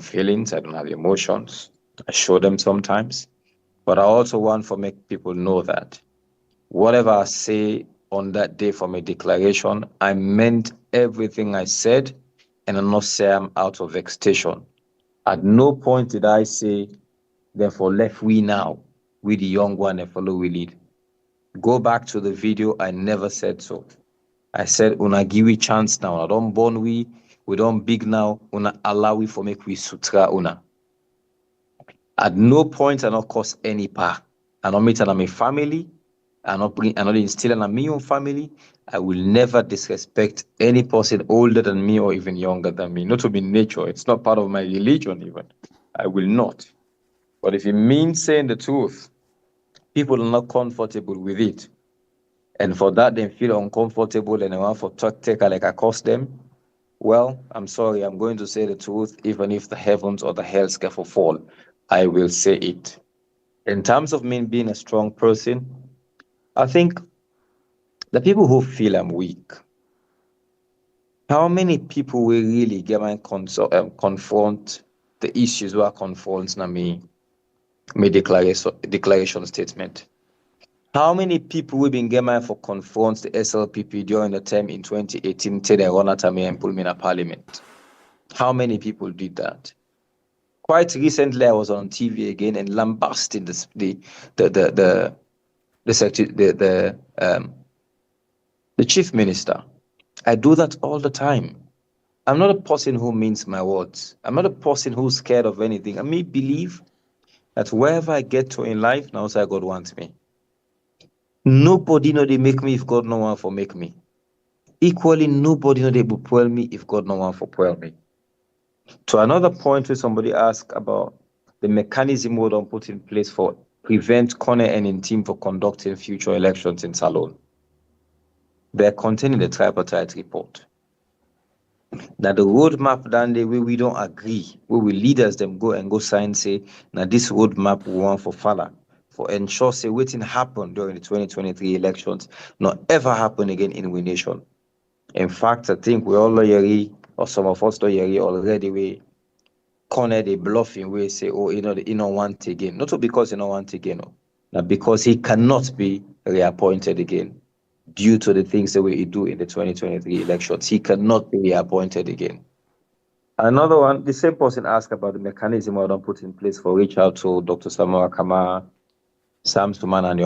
Speaker 7: feelings. I don't have emotions. I show them sometimes, but I also want to make people know that whatever I say on that day for my declaration, I meant everything I said, and I'm not saying I'm out of extension. At no point did I say, therefore, left we now, we the young one and follow we lead. Go back to the video, I never said so. I said, una give we chance now. I don't born we don't big now, una allow we for make we sutra una. At no point I not cause any part. I not meet my family, I not instill in my own family. I will never disrespect any person older than me or even younger than me. Not to be nature. It's not part of my religion even. I will not. But if it means saying the truth, people are not comfortable with it. And for that, they feel uncomfortable and they want for take like I cost them. Well, I'm sorry, I'm going to say the truth, even if the heavens or the hell scaffold fall, I will say it. In terms of me being a strong person, I think the people who feel I'm weak, how many people will really get my confront the issues who are confronts na me declaration statement? How many people will be getting for confront the SLPP during the term in 2018 till they run at me and pull me in a parliament? How many people did that? Quite recently, I was on TV again and lambasting the chief minister. I do that all the time. I'm not a person who minces my words. I'm not a person who's scared of anything. I may believe that wherever I get to in life, now say God wants me. Nobody know they make me if God no want for make me. Equally, nobody know they will pull me if God no want for pull me. To another point where somebody asked about the mechanism we don't put in place for prevent corner and in team for conducting future elections in Salon. They're contained in the tripartite report. Now the roadmap down there where we don't agree, where we leaders them go sign say, now this roadmap we want for Fala, for ensure say waiting happen during the 2023 elections, not ever happen again in we nation. In fact, I think we all hear, or some of us don't hear already, we corner the bluffing we say, oh, you don't want again. Not because you don't want again, no. Now because he cannot be reappointed again due to the things that we do in the 2023 elections. He cannot be reappointed again. Another one, the same person asked about the mechanism I don't put in place for reach out to Dr. Samura Kamara, Sam Suman, and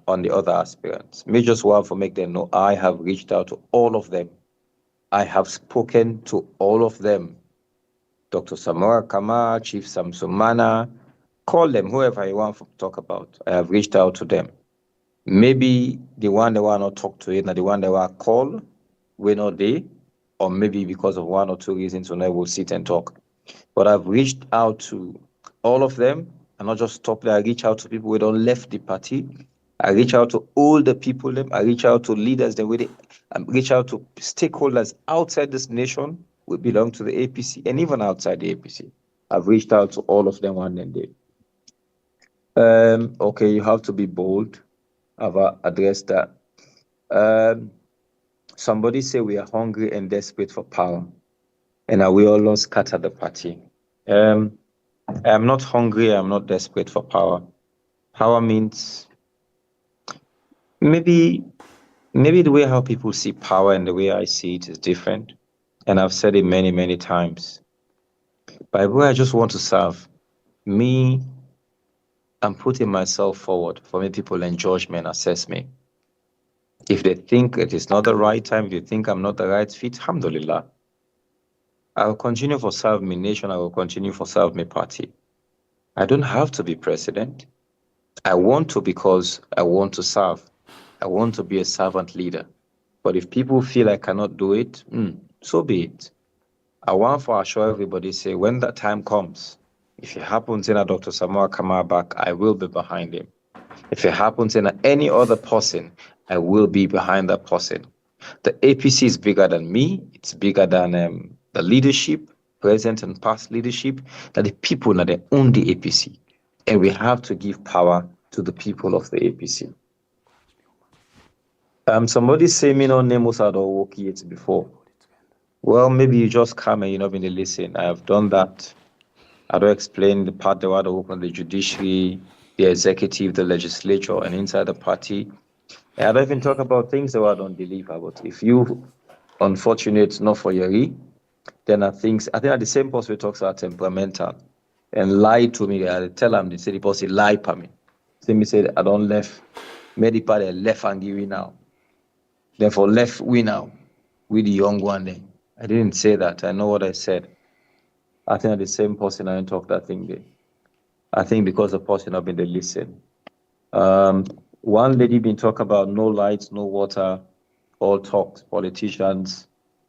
Speaker 7: on the other aspirants. Me just want to make them know I have reached out to all of them. I have spoken to all of them. Dr. Samura Kamara, Chief Sam Sumana, call them, whoever you want to talk about. I have reached out to them. Maybe the one they want to talk to it, and the one they want to call, we're not there, or maybe because of one or two reasons, when I will sit and talk. But I've reached out to all of them, and not just stop there. I reach out to people who don't left the party. I reach out to all the people. I reach out to leaders. I reach out to stakeholders outside this nation who belong to the APC, and even outside the APC. I've reached out to all of them one day. Okay, you have to be bold. I've addressed that. Somebody say we are hungry and desperate for power, and we all scatter the party. I'm not hungry. I'm not desperate for power. Power means maybe the way how people see power and the way I see it is different. And I've said it many, many times. By the way, I just want to serve. Me, I'm putting myself forward for me people and judgment assess me. If they think it is not the right time, if you think I'm not the right fit, alhamdulillah. I will continue for serve my nation. I will continue for serve my party. I don't have to be president. I want to because I want to serve. I want to be a servant leader. But if people feel I cannot do it, so be it. I want to assure everybody, say, when that time comes, if it happens in a Dr. Samura Kamara back, I will be behind him. If it happens in any other person, I will be behind that person. The APC is bigger than me. It's bigger than the leadership. present and past leadership, that the people now they own the APC. And we have to give power to the people of the APC. Somebody say me no name was at all work yet before. Well, maybe you just come and you're not going to listen. I have done that. I don't explain the part that I work on the judiciary, the executive, the legislature, and inside the party. And I don't even talk about things that I don't deliver. But if you unfortunate not for your then I think the same person talks about temperamental and lie to me. I tell them, they say the person lie for me. Say me say I don't left, maybe party left and give me now. Therefore left we now with the young one then. I didn't say that. I know what I said. I think the same person I didn't talk that thing there. I think because the person have been there listen. One lady been talk about no lights, no water, all talks, politicians,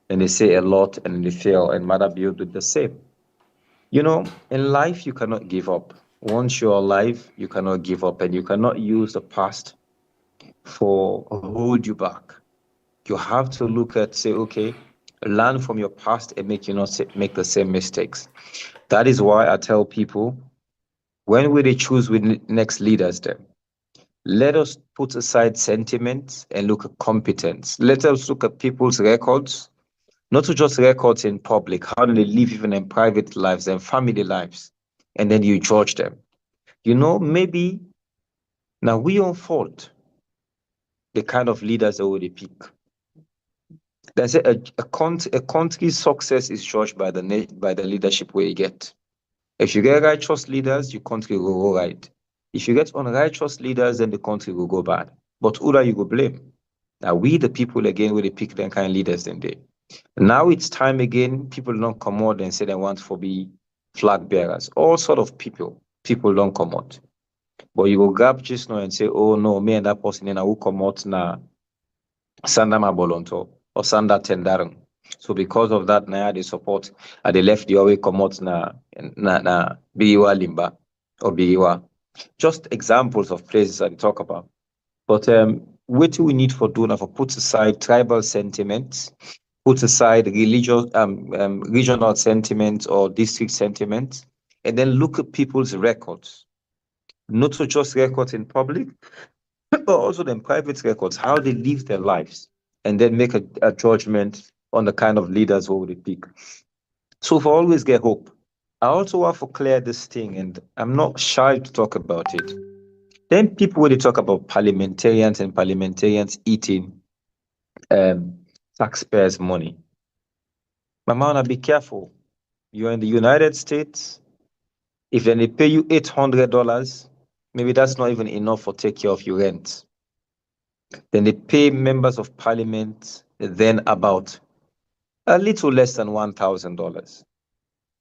Speaker 7: and they say a lot and they fail, and Maada Bio did the same. You know, in life you cannot give up. Once you're alive, you cannot give up, and you cannot use the past for hold you back. You have to look at, say, okay, learn from your past and make you not make the same mistakes. That is why I tell people, when we choose with next leaders then, let us put aside sentiments and look at competence. Let us look at people's records, not to just records in public, how do they live even in private lives and family lives, and then you judge them. You know, maybe now we on fault the kind of leaders that we pick. There's a country's success is judged by the leadership we get. If you get righteous leaders, your country will go right. If you get unrighteous leaders, then the country will go bad. But who are you go blame? Now we the people again will pick them kind of leaders than they. Now it's time again, people don't come out and say they want to be flag bearers. All sort of people don't come out. But you will grab just now and say, oh no, me and that person who come out na Sanda Mabolonto or Sanda Tendaran. So because of that, now they support at the left the way come out na Bigiwa Limba or Bigiwa. Just examples of places that they talk about. But what do we need for doing for put aside tribal sentiments, put aside religious regional sentiments or district sentiments, and then look at people's records. Not so just records in public, but also the private records, how they live their lives, and then make a judgment on the kind of leaders who would pick. So for always get hope. I also want to clear this thing, and I'm not shy to talk about it. Then people when they talk about parliamentarians and parliamentarians eating taxpayers' money. Mama, be careful. You're in the United States. If then they pay you $800, maybe that's not even enough for take care of your rent. Then they pay members of parliament then about a little less than $1,000.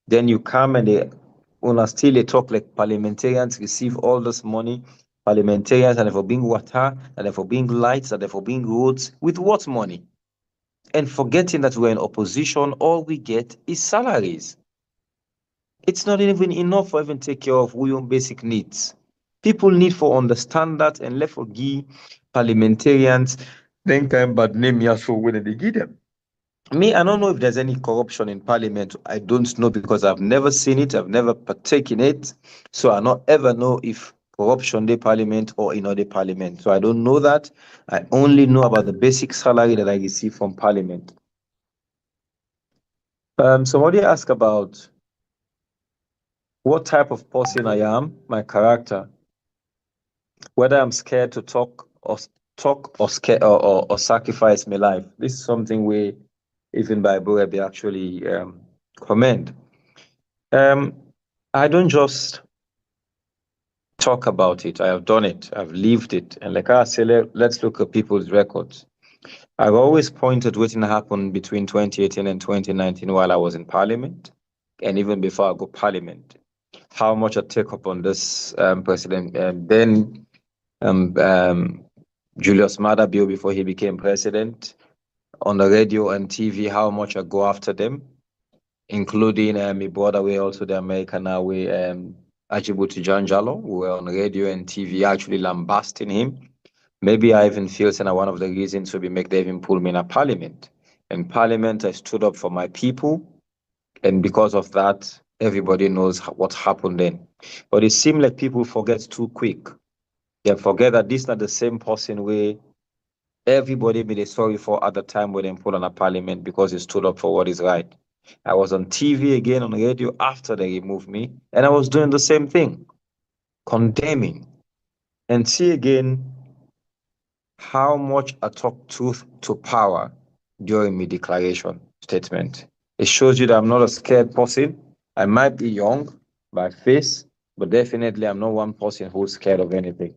Speaker 7: Then you come and they talk like parliamentarians receive all this money. Parliamentarians and for being water, and for being lights, and for being roads, with what money? And forgetting that we're in opposition, all we get is salaries. It's not even enough for even take care of our own basic needs. People need for understand that and let for give parliamentarians then kind bad name ya so when they give them. Me, I don't know if there's any corruption in parliament. I don't know because I've never seen it. I've never partaken in it. So I don't ever know if corruption in parliament or in other parliament. So I don't know that. I only know about the basic salary that I receive from parliament. Somebody asked about what type of person I am, my character, whether I'm scared to talk or scared or sacrifice my life. This is something we even Bible they actually commend. I don't just talk about it. I have done it. I've lived it. And like I say, let's look at people's records. I've always pointed what happened between 2018 and 2019 while I was in Parliament, and even before I go Parliament. How much I take up on this president, then Julius Maada bill before he became president, on the radio and TV, how much I go after them, including my brother, we also the American way, Ajibuti Janjalo, who were on radio and TV actually lambasting him. Maybe I even feel that one of the reasons to be make them even pull me in a parliament. In parliament, I stood up for my people, And because of that, everybody knows what happened then. But it seems like people forget too quick. They forget that this is not the same person where everybody made a sorry for at the time when they put on a parliament because he stood up for what is right. I was on TV again, on radio after they removed me, and I was doing the same thing, condemning. And see again how much I talk truth to power during my declaration statement. It shows you that I'm not a scared person. I might be young by face, but definitely I'm not one person who's scared of anything.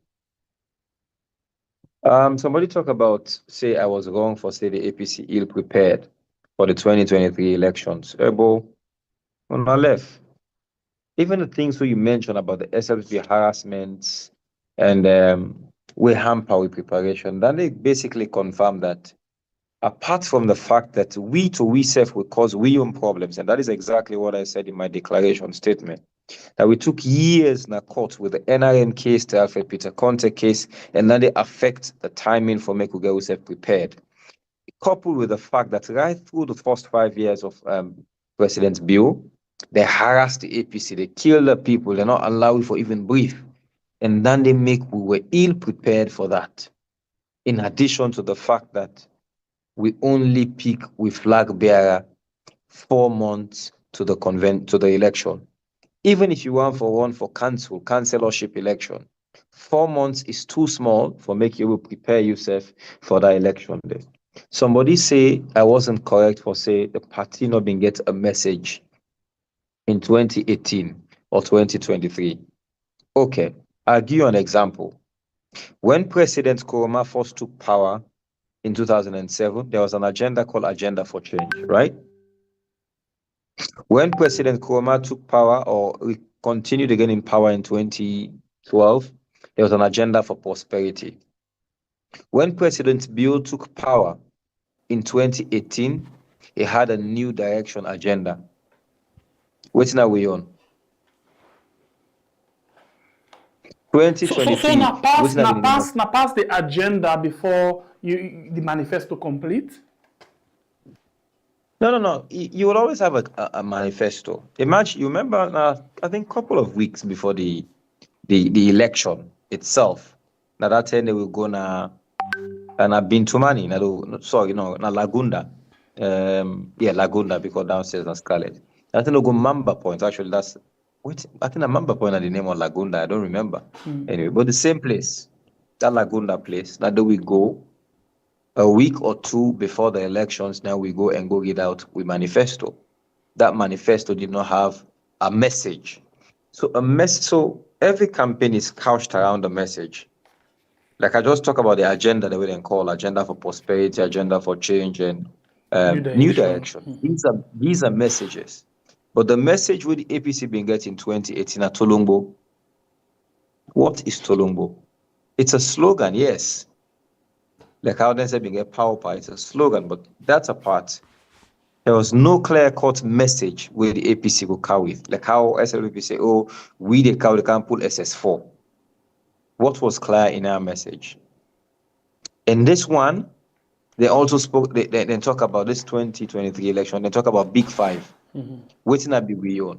Speaker 7: Somebody talk about, say I was wrong for say the APC ill prepared for the 2023 elections. Ebo, on our left, even the things where you mentioned about the SLP harassments and we hamper with preparation, then they basically confirm that apart from the fact that we self will cause we own problems, and that is exactly what I said in my declaration statement, that we took years in the court with the NRM case, the Alfred Peter Conte case, and then they affect the timing for make we get ourselves prepared. Coupled with the fact that right through the first 5 years of President Bill, they harassed the APC, they killed the people, they not allow you for even breathe. And then we were ill prepared for that. In addition to the fact that we only pick with flag bearer 4 months to the election. Even if you want for one for councillorship election, 4 months is too small for make you prepare yourself for that election day. Somebody say I wasn't correct for say the party not been get a message in 2018 or 2023. Okay, I'll give you an example. When President Nkrumah first took power in 2007, there was an agenda called Agenda for Change, right? When President Nkrumah took power or continued again in power in 2012, there was an agenda for prosperity. When President Bill took power in 2018, he had a new direction agenda. What's now we on? 2023.
Speaker 3: So now pass the agenda before the manifesto complete?
Speaker 7: No. You will always have a manifesto. Imagine, you remember, I think a couple of weeks before the election itself, now that time they will go na Bintumani, na Lagunda. Lagunda, because downstairs na Scarlet. I think they'll go Mamba Point. Actually, I think a Mamba Point at the name of Lagunda. I don't remember. Anyway, but the same place, that Lagunda place, that we go a week or two before the elections. Now we go and go get out with manifesto. That manifesto did not have a message. So every campaign is couched around a message. Like I just talked about the agenda that we then call agenda for prosperity, agenda for change, and new direction. These are messages. But the message with the APC been getting in 2018 at Tolumbo. What is Tolumbo? It's a slogan, yes. Like how they say being a power pie, it's a slogan, but that's a part. There was no clear-cut message where the APC will carry with. Like how SLP say, oh, we the cow, they can't pull SS4. What was clear in our message? In this one, they also spoke, they talk about this 2023 election, they talk about Big Five. Waiting at be on.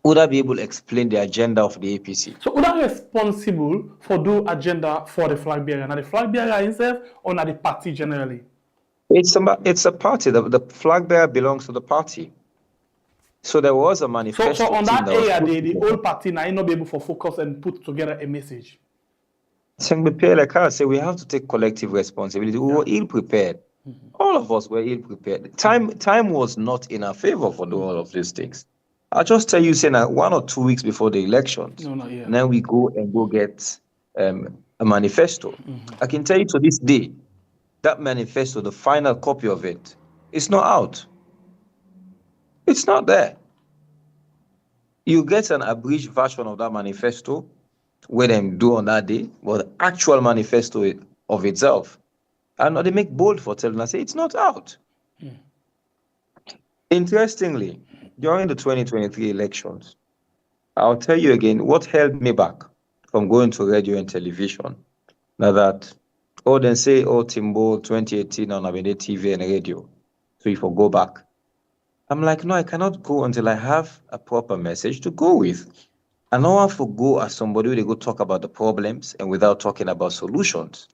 Speaker 7: Would I be able to explain the agenda of the APC?
Speaker 3: So would I be responsible for the agenda for the flag bearer? Now the flag bearer himself or not the party generally?
Speaker 7: It's a party. The flag bearer belongs to the party. So there was a manifesto.
Speaker 3: So on that area, the whole party now not be able to focus and put together a message.
Speaker 7: Like I say, we have to take collective responsibility. We were ill prepared. All of us were ill prepared. Time was not in our favor for all of these things. I'll just tell you, saying 1 or 2 weeks before the elections, then we go get a manifesto. I can tell you to this day, that manifesto, the final copy of it, is not out. It's not there. You get an abridged version of that manifesto, where they do on that day, but the actual manifesto of itself, and they make bold for telling us, say it's not out. Interestingly, during the 2023 elections, I'll tell you again what held me back from going to radio and television. Now that, they say, Timbo 2018 on Abede TV and radio. So if I go back, I'm like, no, I cannot go until I have a proper message to go with. I don't want to go as somebody who they go talk about the problems and without talking about solutions.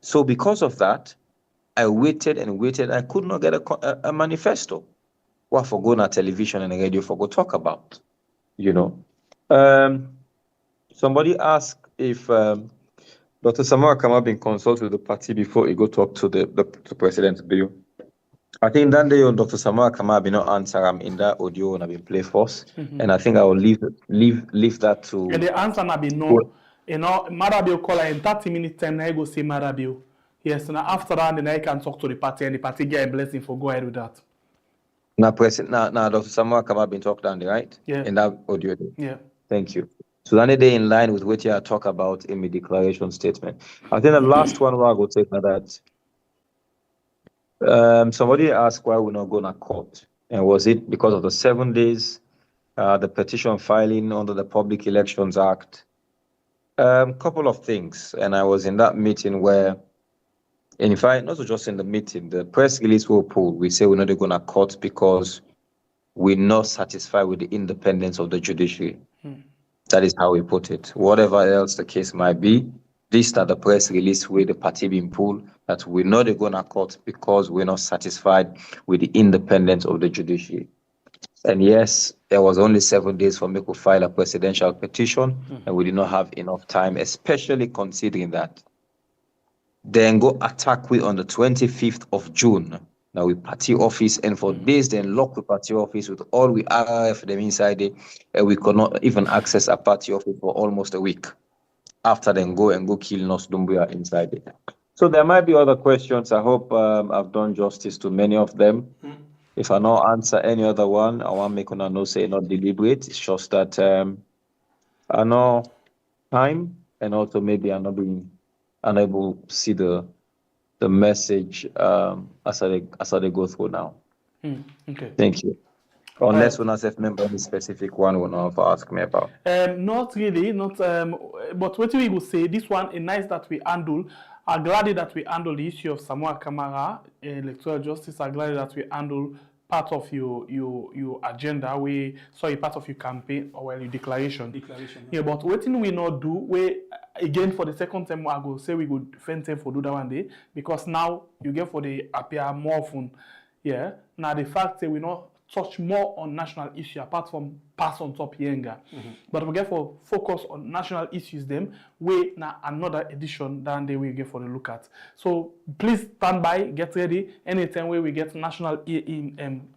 Speaker 7: So because of that, I waited and waited. I could not get a manifesto. What for go on television and radio for go talk about, you know. Somebody asked if Dr. Samura Kamara been consulted with the party before he go talk to the President's bill. I think that day on Dr. Samura Kamara been not answer in that audio and I've been play first. And I think I will leave that to.
Speaker 3: And the answer na be no. You know, Maada will call her in 30 minutes time. Now I go see Maada. Yes, and after that, then I can talk to the party and the party get a blessing for go ahead with that.
Speaker 7: Now, Dr. Samura Kamara been talked down, right?
Speaker 3: Yeah.
Speaker 7: In that audio.
Speaker 3: Yeah.
Speaker 7: Thank you. So that day in line with what you talk about in my declaration statement. I think the last one I go take that. Somebody asked why we're not going to court, and was it because of the 7 days, the petition filing under the Public Elections Act? Couple of things, and I was in that meeting where, in fact, not just in the meeting, the press release will pull. We say we're not going to court because we're not satisfied with the independence of the judiciary. That is how we put it. Whatever else the case might be, this that the press release with the party being pulled, that we're not going to court because we're not satisfied with the independence of the judiciary. And yes, there was only 7 days for me to file a presidential petition, and we did not have enough time, especially considering that. Then go attack we on the 25th of June. Now we party office, and for days then lock the party office with all we RF them inside it, and we could not even access a party office for almost a week. After then go kill Nos Dumbuya inside it. So there might be other questions. I hope I've done justice to many of them. If I not answer any other one, I want to make una no say not deliberate. It's just that I know time, and also maybe I'm not being unable to see the message as I go through now.
Speaker 3: Okay.
Speaker 7: Thank you. Unless when I say member any specific one will not ask me about.
Speaker 3: Not really, not but what we will say, this one is nice that we handle. I'm glad that we handle the issue of Samura Kamara, electoral justice. I'm glad that we handle part of your agenda, part of your campaign or your declaration. Yeah, but what we not do, we again for the second time I go say we go defend them for do that one day, because now you get for the appear more often. Yeah. Now the fact that we not touch more on national issue apart from pass on top Yenga. But we get for focus on national issues them way now another edition than they will get for the look at. So please stand by, get ready. Anytime where we get national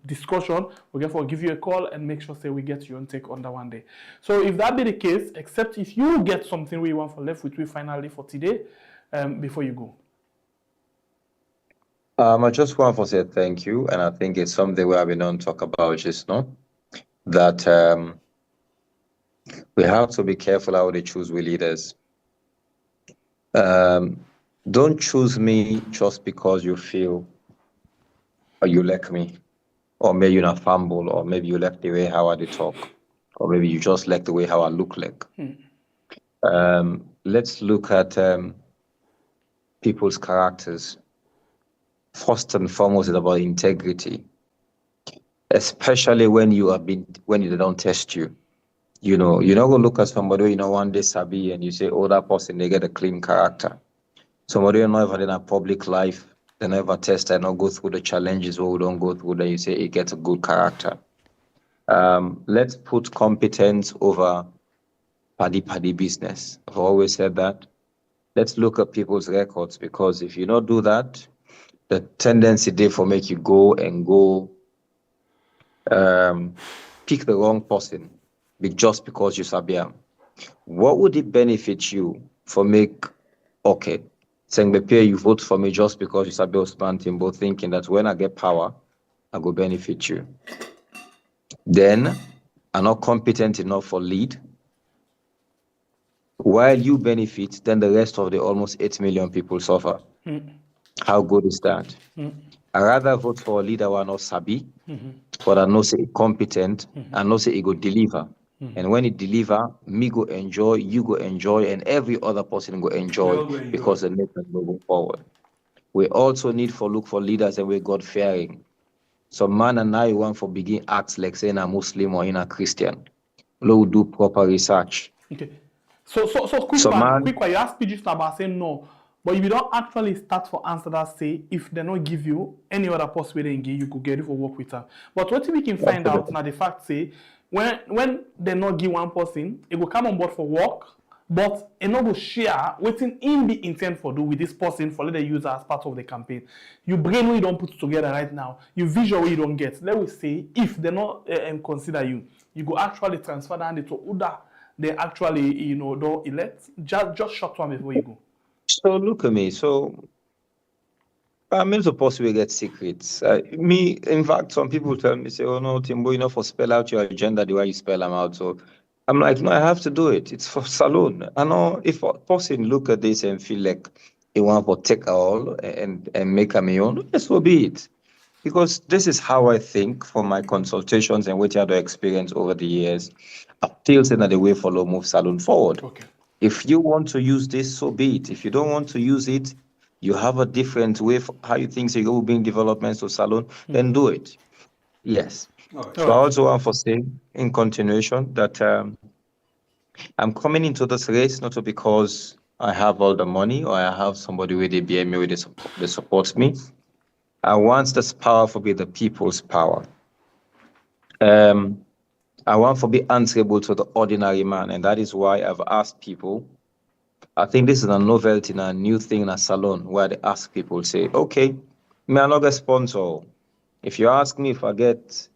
Speaker 3: discussion, we get for give you a call and make sure say we get you on take on that one day. So if that be the case, except if you get something we want for left with we finally for today, before you go.
Speaker 7: I just want to say thank you, and I think it's something we have been on talk about just now, that we have to be careful how they choose we leaders. Don't choose me just because you feel or you like me, or maybe you're not fumble, or maybe you like the way how I talk, or maybe you just like the way how I look like. Let's look at people's characters. First and foremost, it's about integrity, especially when they don't test you. You know, you're not going to look at somebody, one day sabi, and you say, oh, that person, they get a clean character. Somebody who never in a public life, they never test and not go through the challenges what we don't go through, then you say he gets a good character. Let's put competence over paddy business. I've always said that. Let's look at people's records, because if you don't do that, the tendency there for make you go pick the wrong person just because you sabi. What would it benefit you for saying you vote for me just because you sabi Osman Timbo, thinking that when I get power, I go benefit you. Then I'm not competent enough for lead. While you benefit, then the rest of the almost 8 million people suffer. How good is that? I rather vote for a leader who are not sabi, but I know say competent, I know say he go deliver. And when he deliver, me go enjoy, you go enjoy, and every other person go enjoy because the nation will go forward. We also need to look for leaders and we're God-fearing. Some man and I want for begin acts like saying a Muslim or in a Christian. Low do proper research.
Speaker 3: Okay. So quick
Speaker 7: So
Speaker 3: one,
Speaker 7: man,
Speaker 3: quick one. You ask me just about saying no, but if you don't actually start for answer that say if they don't give you any other possibility give, you could get it for work with her. But what we can find out now the fact say when they not give one person, it will come on board for work, but it not will share waiting in the intent for do with this person for let the user as part of the campaign. You brain you don't put together right now, you visual you don't get. Let me say if they not consider you, you go actually transfer that to Uda. They actually, don't elect. Just short one before you go.
Speaker 7: so look at me. So I'm not supposed to get secrets. In fact, some people tell me, say, oh no, Timbo, for spell out your agenda the way you spell them out. So I'm like, no, I have to do it. It's for Salon. I know if a person look at this and feel like he want to take all and make a my own, yes, so be it. Because this is how I think from my consultations and what I have experience over the years. I feel that the way for law move Salon forward.
Speaker 3: Okay.
Speaker 7: If you want to use this, so be it. If you don't want to use it, you have a different way for how you think so you will bring developments to Salon, then do it. Yes.
Speaker 2: Right.
Speaker 7: So I also want to say in continuation that I'm coming into this race not because I have all the money or I have somebody with the BME where they support me. I want this power to be the people's power. I want to be answerable to the ordinary man, and that is why I've asked people. I think this is a novelty and a new thing in a salon where they ask people, say, okay, me I'm not a sponsor. If you ask me if I get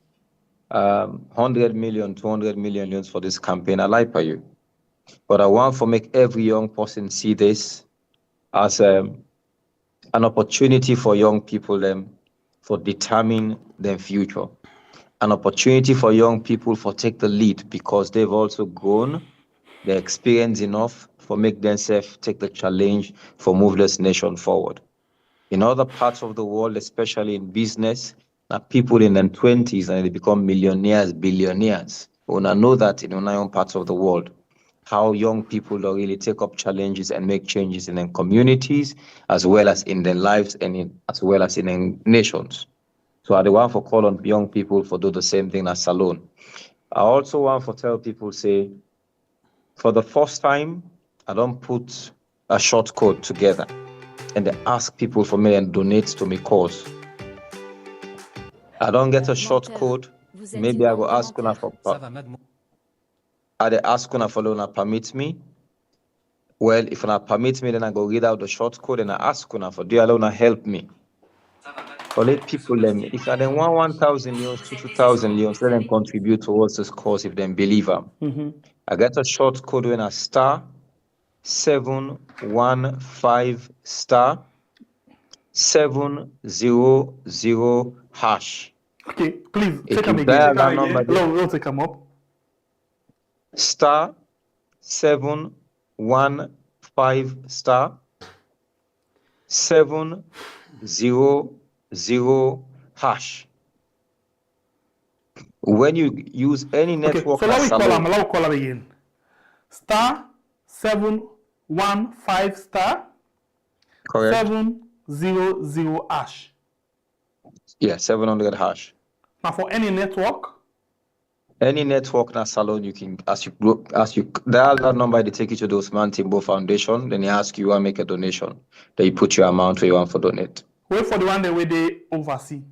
Speaker 7: 100 million, 200 million for this campaign, I lie for you. But I want to make every young person see this as an opportunity for young people for determine their future. An opportunity for young people for take the lead because they've also grown, they're experienced enough for make themselves take the challenge for move this nation forward. In other parts of the world, especially in business, people in their 20s and they become millionaires, billionaires. We know that in our own parts of the world, how young people don't really take up challenges and make changes in their communities, as well as in their lives and as well as in their nations. So I want to call on young people for do the same thing as Salon. I also want to tell people, say, for the first time, I don't put a short code together and they ask people for me and donate to my cause. I don't get a short code. Maybe I will ask una for ask una for una permit me. Well, if una permit me, then I go read out the short code and I ask una for do you allow help me? Or let people let me. If I then want 1,000 leons, 2,000 leons, let them contribute towards this cause if they believe them. I get a short code when I star 715 star 700 hash.
Speaker 3: Okay, please
Speaker 7: If
Speaker 3: take them
Speaker 7: you
Speaker 3: again.
Speaker 7: dial that number,
Speaker 3: We'll take them up.
Speaker 7: star 715 star 700 hash. When you use any network,
Speaker 3: so let me call them again. Star 715 star.
Speaker 7: Correct.
Speaker 3: 700 hash.
Speaker 7: Yeah, 700 hash.
Speaker 3: Now for any network.
Speaker 7: Any network na Salon, you can as you dial that number, they take you to the Osman Timbo Foundation. Then they ask you to make a donation. Then you put your amount where you want for donate.
Speaker 3: Wait for the one that way they oversee.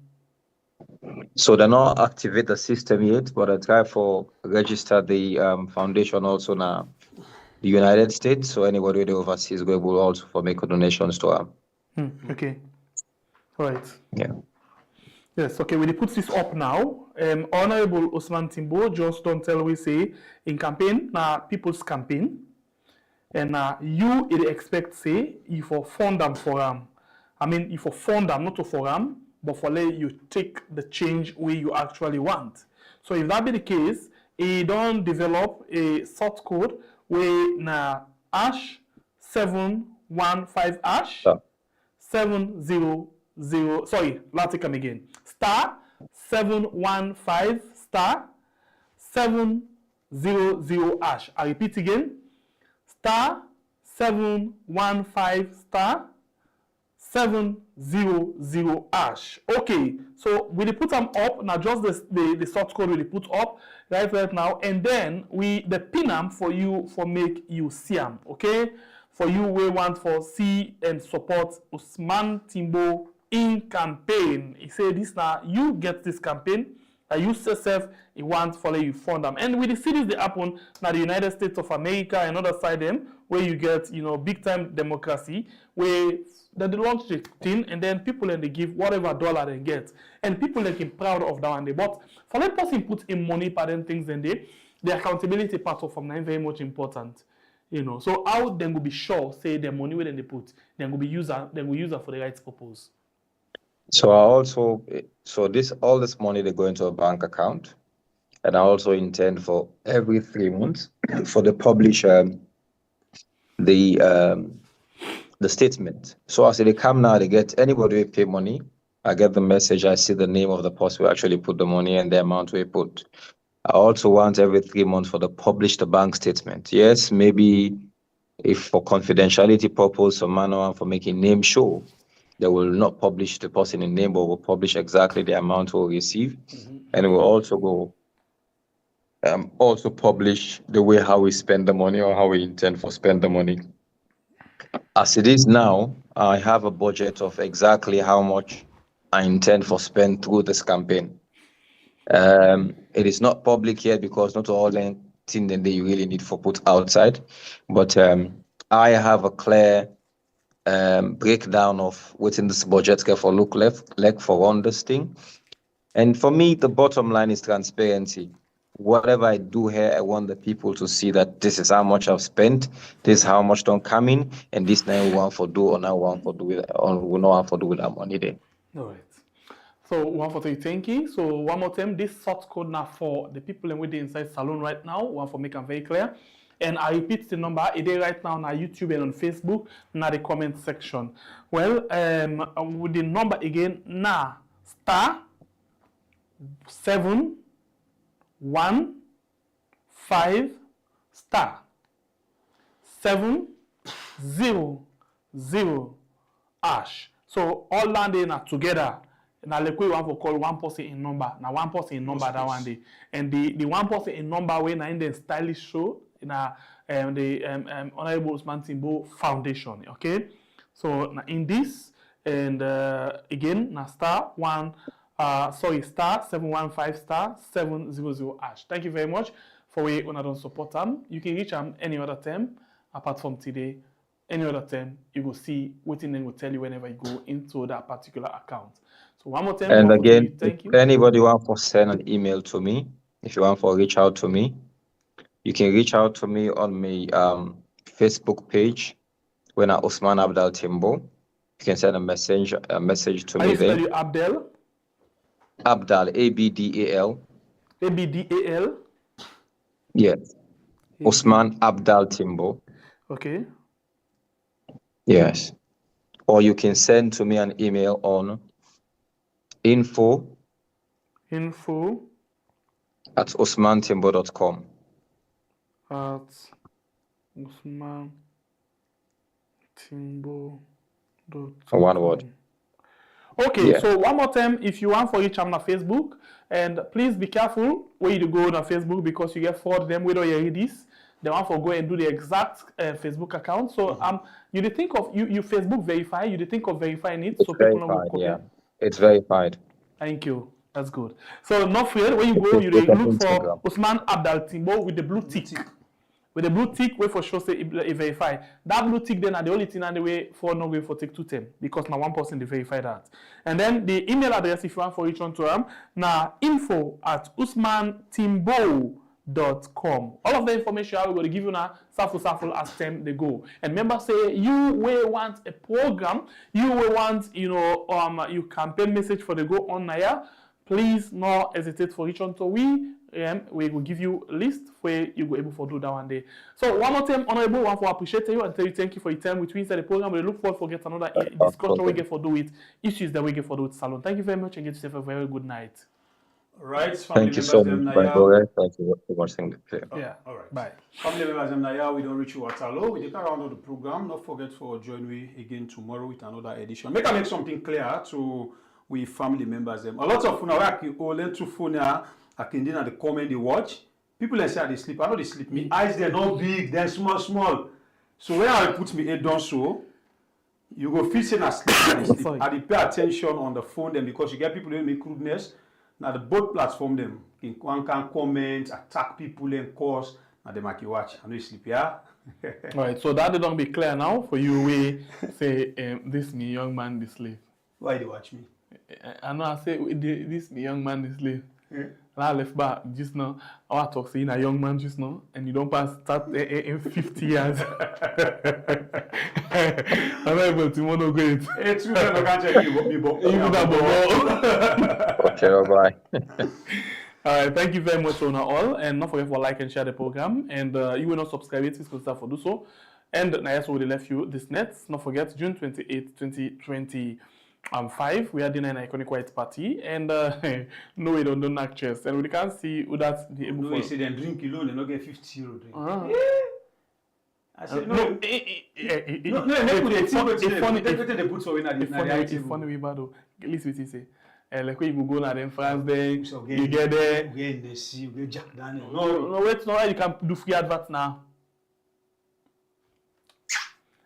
Speaker 7: So they not activate the system yet, but I try for register the foundation also now the United States. So anybody they oversee is going to also for make donations to them.
Speaker 3: Okay. All right.
Speaker 7: Yeah.
Speaker 3: Yes, okay, we put this up now. Honorable Osman Timbo, just don't tell we say in campaign, people's campaign. And you expect say you for fund them for I mean you for fund them not to for but for let you take the change where you actually want. So if that be the case, you don't develop a source code where na hash 715 hash 700 sorry, let's take them again. Star 715 star 700 hash. I repeat again. Star 715 star 700 hash. Okay, so we put them up now. Just the source code we put up right now, and then the pin them for you for make you see them. Okay, for you we want for see and support Osman Timbo in campaign. He say this now you get this campaign. You yourself you want follow you fund them, and with the cities they happen now the United States of America and other side them where you get big time democracy where they launch the thing and then people and they give whatever dollar they get and people like proud of that one day. But for that person put in money for them things and the accountability part of them is very much important. So how they will be sure say the money where they put they will use for the right purpose.
Speaker 7: So all this money they go into a bank account, and I also intend for every 3 months for the publish the statement. So as they come now, they get anybody who pay money. I get the message. I see the name of the person who actually put the money and the amount we put. I also want every 3 months for the publish the bank statement. Yes, maybe if for confidentiality purpose or manual for making name show, they will not publish the person in name, but will publish exactly the amount we'll receive. And we'll also go also publish the way how we spend the money or how we intend for spend the money. As it is now, I have a budget of exactly how much I intend for spend through this campaign. It is not public yet because not all the things that they really need for put outside, but I have a clear breakdown of within this budget for look like for on this thing. And for me, the bottom line is transparency. Whatever I do here, I want the people to see that this is how much I've spent, this is how much don't come in, and this now we want for do or now want for do with or we know how for do with that money then.
Speaker 3: All right. So one for thank you. So one more time, this source code now for the people in with the inside salon right now. One for make them very clear. And I repeat the number. It is right now on YouTube and on Facebook. Now the comment section. Well, with the number again now *715* *700#. So all landing are together. Now like we want to call one person in number. Now one person in number that one day. And the one person in number when I in the stylish show in the Honorable Osman Timbo Foundation. Okay. So in this and again now *715*700#. Thank you very much for we when I don't support them. You can reach them any other time apart from today. Any other time you will see what thing will tell you whenever you go into that particular account. So one more time.
Speaker 7: And again, if anybody want to send an email to me, if you want to reach out to me, you can reach out to me on my Facebook page when I'm Osman Abdal Timbo. You can send a message to me there.
Speaker 3: You Abdel?
Speaker 7: Abdal, Abdal.
Speaker 3: Abdal?
Speaker 7: Yes. Osman Abdal Timbo.
Speaker 3: Okay.
Speaker 7: Yes. Or you can send to me an email on info at osmantimbo.com.
Speaker 3: At osmantimbo.com.
Speaker 7: One word.
Speaker 3: Okay, yeah. So one more time, if you want for each on Facebook, and please be careful where you go on Facebook because you get forward them whether you read this. They want to go and do the exact Facebook account. So you think of you Facebook verify. You think of verifying it.
Speaker 7: It's
Speaker 3: so
Speaker 7: verified,
Speaker 3: people don't go
Speaker 7: yeah. It's verified.
Speaker 3: Thank you. That's good. So not fear when you go, you look for Osman Abdal Timbo with the blue tick. With the blue tick, wait for sure say it verify. That blue tick then are the only thing on the way for not going for take 210 because now one person they verify that. And then the email address if you want for each one to them now info@usmantimbo.com. All of the information we're going to give you now, sample as time they go. And remember, say you will want a program, you will want you campaign message for the go on here. Please not hesitate for each one to we will give you a list where you will able to do that one day. So one more time, Honorable, one for appreciate you and tell you thank you for your time with we inside the program. We look forward for get another discussion we get for do it issues that we get for do it salon. Thank you very much and get yourself a very good night.
Speaker 2: Right,
Speaker 7: Thank you so much, my brother. Thank you for watching the clip.
Speaker 3: Yeah,
Speaker 2: all right.
Speaker 3: Bye.
Speaker 2: Family members, now we don't reach you at all. We take around of the program. Don't forget for join me again tomorrow with another edition. Make something clear to we family members. A lot of fun I learn to phone I can at the comment they watch. People say they sleep. I know they sleep. Me eyes they're not big, they're small. So when I put me head down so you go feel saying I sleep. I pay attention on the phone them because you get people doing make crudeness. Now the both platform them one can comment, attack people and cause. Now they make you watch. I know you sleep, yeah.
Speaker 3: All right, so that don't be clear now for you. We say this me young man this slave.
Speaker 2: Why they watch me?
Speaker 3: I know I say this me young man this slave. Yeah. I left back just now. I talk saying a young man just now, and you don't pass start in 50 years. I'm not able to want to go it.
Speaker 2: It's true that I can't check you, but
Speaker 7: Okay, bye.
Speaker 3: All right, thank you very much on all, and don't forget to like and share the program. And you will not subscribe it, please consider for do so. And I also will left you this net. Don't forget June 28, 2025. We are doing an iconic white party, and no, we don't actress, and we can't see who that's the able.
Speaker 2: No, you say they drink alone, they not get 50 euro drink. I said no.
Speaker 3: It's funny we bad. At least we say. Like when you go now in France, then you get there.
Speaker 2: You get in the sea, you get Jack Daniel.
Speaker 3: No, wait, no, you can do free adverts now.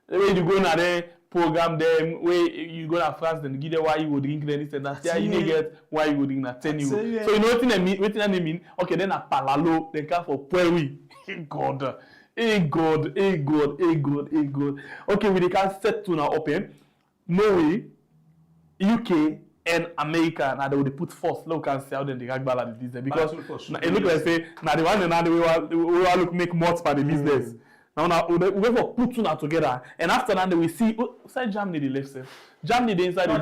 Speaker 3: The way you go now there, program them, where you go to France, then give them why you would drink, then this and that. Yeah, you need get why you would drink that 10 euro. So you know what I mean? What I mean? Okay, then a palalo, then come for Pueri. God. God. Okay, we can set to now open. Norway, UK, and America. Now they would put first. Look and see how then the ragbala the business because it look like say now the one and now we will look make more for the business. Now we will put two now together, and after that we see inside Germany the left side. Germany the inside.
Speaker 2: No,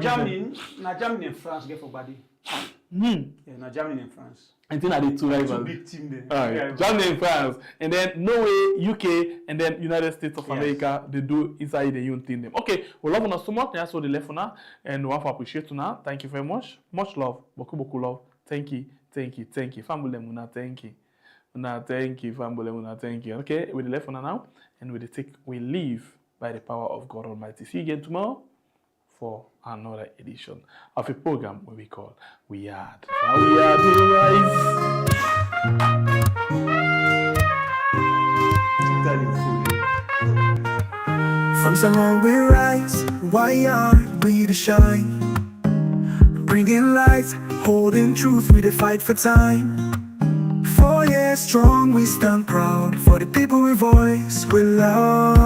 Speaker 2: Germany and France get for body. Yeah, now Germany and France.
Speaker 3: I think that the two rivals.
Speaker 2: Two big team there.
Speaker 3: Yeah. Germany and France, and then Norway, UK, and then United States of America. They do inside the own team them. Okay, we love you so much. That's all the left for now, and we want to appreciate you now. Thank you very much. Much love. Beaucoup love. Thank you. Family muna, thank you. Thank you, family muna, thank you. Okay, with the left for now, and with the take, we live by the power of God Almighty. See you again tomorrow for another edition of a program where we call We Are the Rise.
Speaker 1: From Samura we rise, why aren't we the shine? Bringing light, holding truth, we the fight for time. 4 years strong, we stand proud, for the people we voice, we love.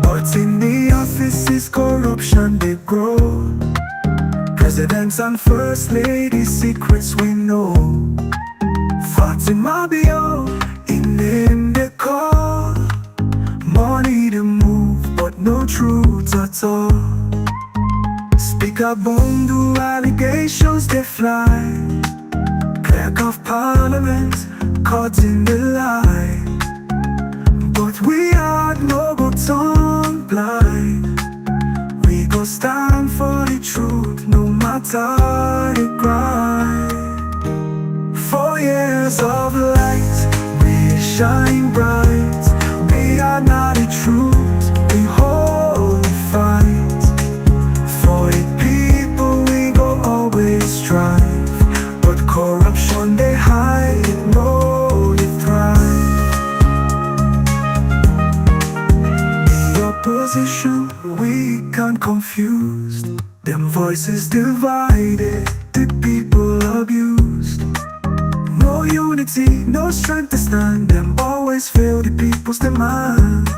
Speaker 1: But in the offices, corruption they grow. Presidents and first ladies, secrets we know. Fatima Bio, in the call. Money to move, but no truth at all. Speaker Bondu, allegations they fly. Clerk of Parliament, caught in the lie. But we are noble tongue blind. We go stand for the truth, no matter the grind. 4 years of light, we shine bright. We are not the truth, we hold the fight. For the people we go always strive. But corruption they hide, no they thrive. In opposition, weak and confused. Them voices divided, the people abused. No unity, no strength to stand. Them always fail the people's demand.